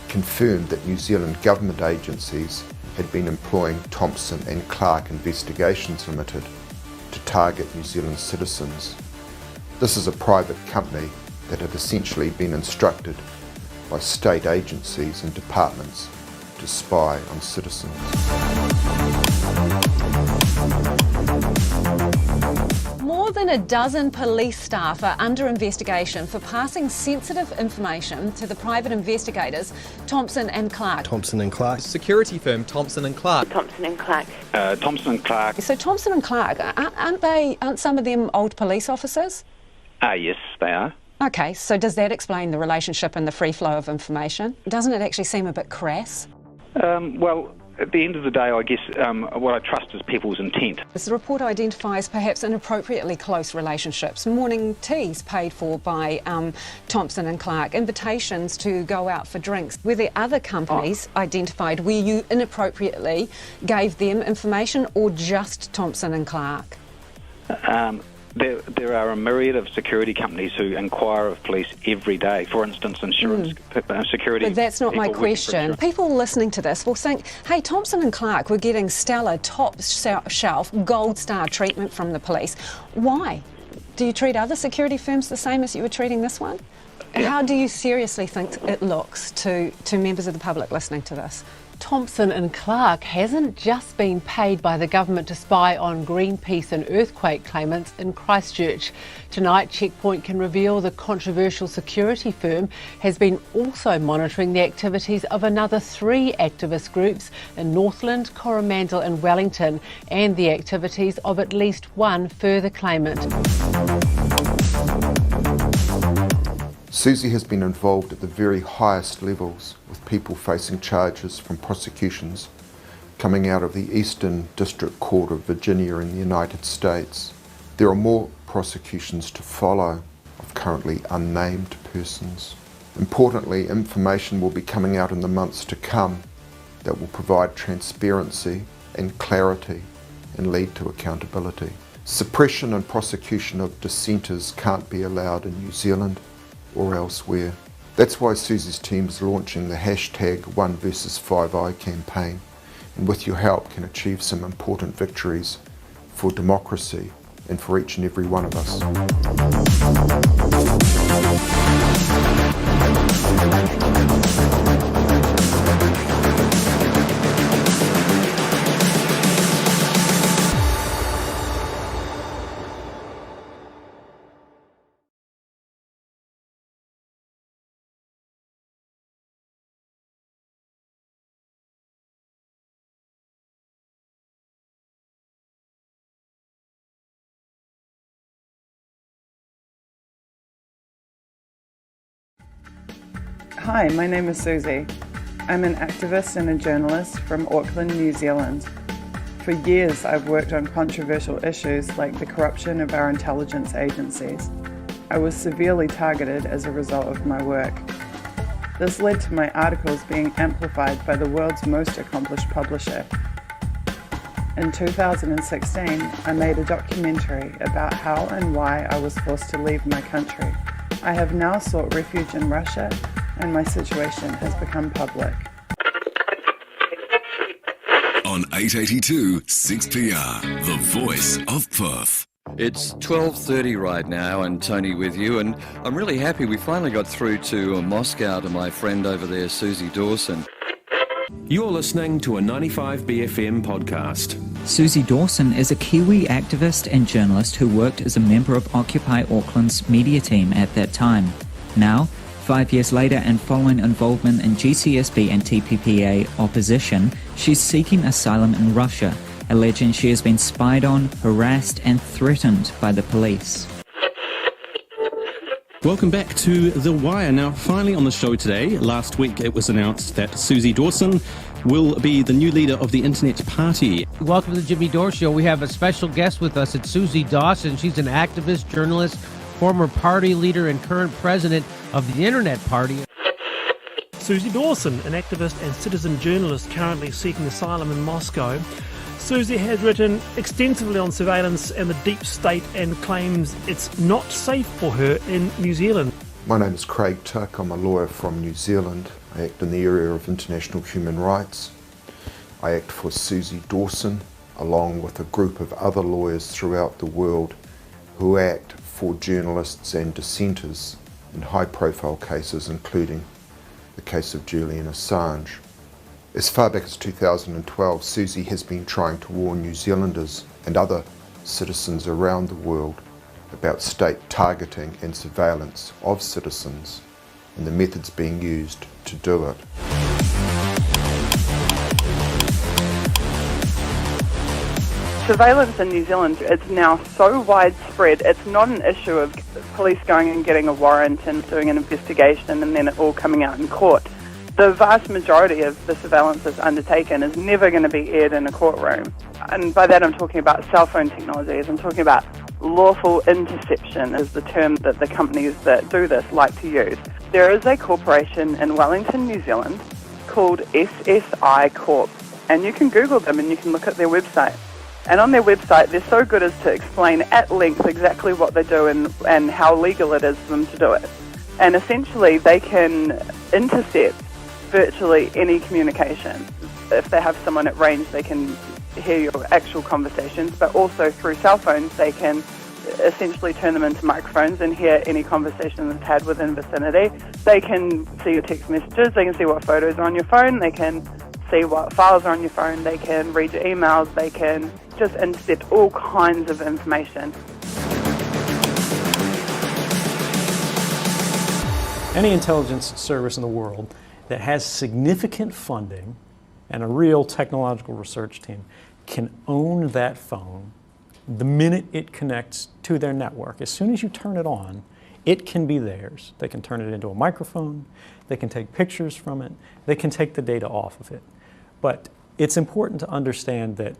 K: confirmed that New Zealand government agencies had been employing Thompson & Clark Investigations Limited to target New Zealand citizens. This is a private company that had essentially been instructed by state agencies and departments to spy on citizens.
M: More than a dozen police staff are under investigation for passing sensitive information to the private investigators Thompson & Clark.
N: Thompson & Clark. Security firm Thompson & Clark.
O: Thompson & Clark.
N: Thompson & Clark.
M: So Thompson & Clark, aren't some of them old police officers?
P: Yes, they are.
M: Okay, so does that explain the relationship and the free flow of information? Doesn't it actually seem a bit crass?
P: Well, at the end of the day, I guess what I trust is people's intent.
M: The report identifies perhaps inappropriately close relationships, morning teas paid for by Thompson & Clark, invitations to go out for drinks. Were there other companies identified where you inappropriately gave them information, or just Thompson & Clark?
P: There are a myriad of security companies who inquire of police every day. For instance, insurance security.
M: But that's not my question. People listening to this will think, hey, Thompson & Clark were getting stellar, top shelf, gold star treatment from the police. Why? Do you treat other security firms the same as you were treating this one? And how do you seriously think it looks to members of the public listening to this? Thompson and Clark hasn't just been paid by the government to spy on Greenpeace and earthquake claimants in Christchurch. Tonight, Checkpoint can reveal the controversial security firm has been also monitoring the activities of another 3 activist groups in Northland, Coromandel and Wellington, and the activities of at least 1 further claimant.
K: Suzie has been involved at the very highest levels, with people facing charges from prosecutions coming out of the Eastern District Court of Virginia in the United States. There are more prosecutions to follow of currently unnamed persons. Importantly, information will be coming out in the months to come that will provide transparency and clarity and lead to accountability. Suppression and prosecution of dissenters can't be allowed in New Zealand or elsewhere. That's why Suzie's team is launching the hashtag 1vs5i campaign, and with your help can achieve some important victories for democracy and for each and every one of us.
C: Hi, my name is Suzie. I'm an activist and a journalist from Auckland, New Zealand. For years, I've worked on controversial issues like the corruption of our intelligence agencies. I was severely targeted as a result of my work. This led to my articles being amplified by the world's most accomplished publisher. In 2016, I made a documentary about how and why I was forced to leave my country. I have now sought refuge in Russia, and my situation has become public.
D: On 882 6PR, the voice of Perth.
E: It's 12:30 right now, and Tony with you, and I'm really happy we finally got through to Moscow to my friend over there, Suzie Dawson.
F: You're listening to a 95BFM podcast.
G: Suzie Dawson is a Kiwi activist and journalist who worked as a member of Occupy Auckland's media team at that time. Now, 5 years later, and following involvement in GCSB and TPPA opposition, she's seeking asylum in Russia, alleging she has been spied on, harassed and threatened by the police.
H: Welcome back to The Wire. Now, finally on the show today, last week it was announced that Suzie Dawson will be the new leader of the Internet Party.
I: Welcome to the Jimmy Dore Show. We have a special guest with us. It's Suzie Dawson. She's an activist, journalist, former party leader and current president of the Internet Party.
J: Suzie Dawson, an activist and citizen journalist currently seeking asylum in Moscow. Suzie has written extensively on surveillance and the deep state and claims it's not safe for her in New Zealand.
K: My name is Craig Tuck. I'm a lawyer from New Zealand. I act in the area of international human rights. I act for Suzie Dawson, along with a group of other lawyers throughout the world who act for journalists and dissenters in high-profile cases, including the case of Julian Assange. As far back as 2012, Suzie has been trying to warn New Zealanders and other citizens around the world about state targeting and surveillance of citizens and the methods being used to do it.
C: Surveillance in New Zealand is now so widespread, it's not an issue of police going and getting a warrant and doing an investigation and then it all coming out in court. The vast majority of the surveillance that's undertaken is never going to be aired in a courtroom. And by that I'm talking about cell phone technologies, I'm talking about lawful interception is the term that the companies that do this like to use. There is a corporation in Wellington, New Zealand called SSI Corp, and you can Google them and you can look at their website. And on their website, they're so good as to explain at length exactly what they do and how legal it is for them to do it. And essentially, they can intercept virtually any communication. If they have someone at range, they can hear your actual conversations, but also through cell phones, they can essentially turn them into microphones and hear any conversation that's had within vicinity. They can see your text messages, they can see what photos are on your phone, they can see what files are on your phone, they can read your emails, they can just intercept all kinds of information.
L: Any intelligence service in the world that has significant funding and a real technological research team can own that phone the minute it connects to their network. As soon as you turn it on, it can be theirs. They can turn it into a microphone, they can take pictures from it, they can take the data off of it. But it's important to understand that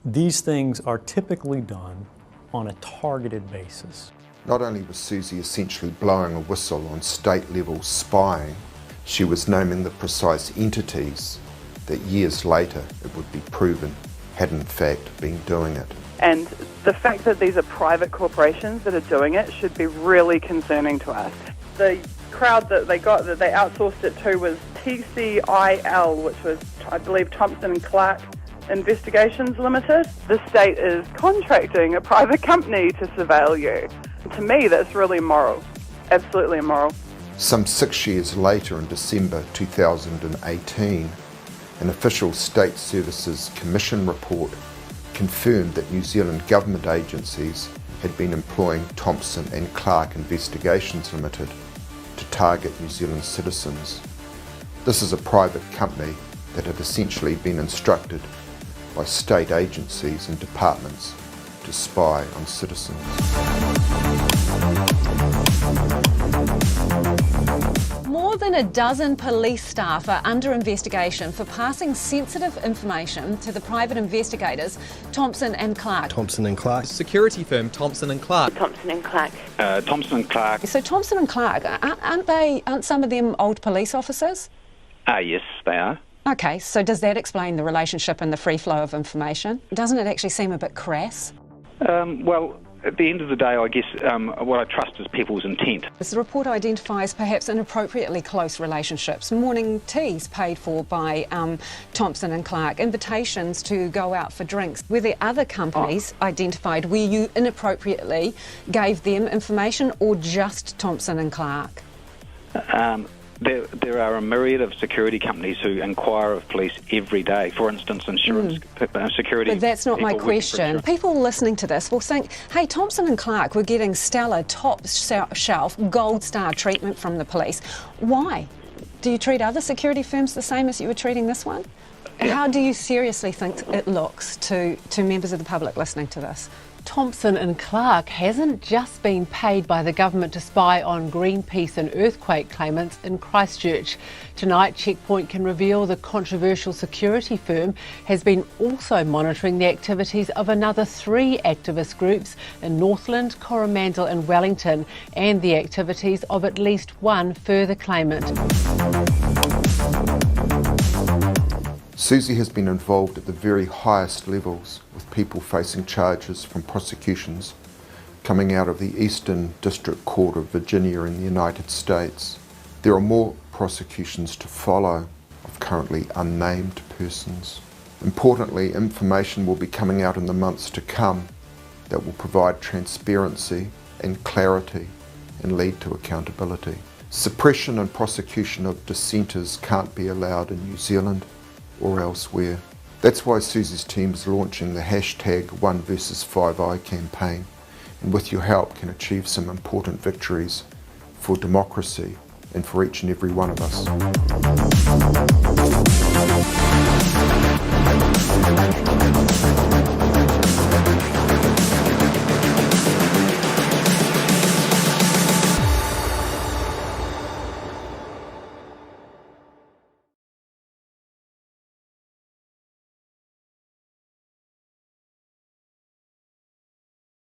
L: these things are typically done on a targeted basis.
K: Not only was Suzie essentially blowing a whistle on state-level spying, she was naming the precise entities that years later it would be proven had in fact been doing it.
C: And the fact that these are private corporations that are doing it should be really concerning to us. The crowd that they outsourced it to was TCIL, which was, I believe, Thompson & Clark Investigations Limited. The state is contracting a private company to surveil you. To me, that's really immoral. Absolutely immoral.
K: Some 6 years later, in December 2018, an official State Services Commission report confirmed that New Zealand government agencies had been employing Thompson & Clark Investigations Limited to target New Zealand citizens. This is a private company that had essentially been instructed by state agencies and departments to spy on citizens.
M: More than a dozen police staff are under investigation for passing sensitive information to the private investigators Thompson & Clark.
N: Thompson & Clark. Security firm Thompson & Clark.
O: Thompson & Clark.
P: Thompson & Clark.
M: So Thompson & Clark, aren't some of them old police officers?
P: Yes, they are.
M: Okay, so does that explain the relationship and the free flow of information? Doesn't it actually seem a bit crass?
P: Well, at the end of the day, I guess what I trust is people's intent.
M: The report identifies perhaps inappropriately close relationships, morning teas paid for by Thompson & Clark, invitations to go out for drinks. Were there other companies identified where you inappropriately gave them information, or just Thompson & Clark?
P: There are a myriad of security companies who inquire of police every day. For instance, insurance security.
M: But that's not my question. People listening to this will think, hey, Thompson & Clark were getting stellar, top shelf, gold star treatment from the police. Why? Do you treat other security firms the same as you were treating this one? And how do you seriously think it looks to members of the public listening to this?
Q: Thompson & Clark hasn't just been paid by the government to spy on Greenpeace and earthquake claimants in Christchurch. Tonight, Checkpoint can reveal the controversial security firm has been also monitoring the activities of another 3 activist groups in Northland, Coromandel and Wellington, and the activities of at least 1 further claimant.
K: Suzie has been involved at the very highest levels, with people facing charges from prosecutions coming out of the Eastern District Court of Virginia in the United States. There are more prosecutions to follow of currently unnamed persons. Importantly, information will be coming out in the months to come that will provide transparency and clarity and lead to accountability. Suppression and prosecution of dissenters can't be allowed in New Zealand or elsewhere. That's why Suzie's team is launching the hashtag #OneVersus5I campaign, and with your help can achieve some important victories for democracy and for each and every one of us.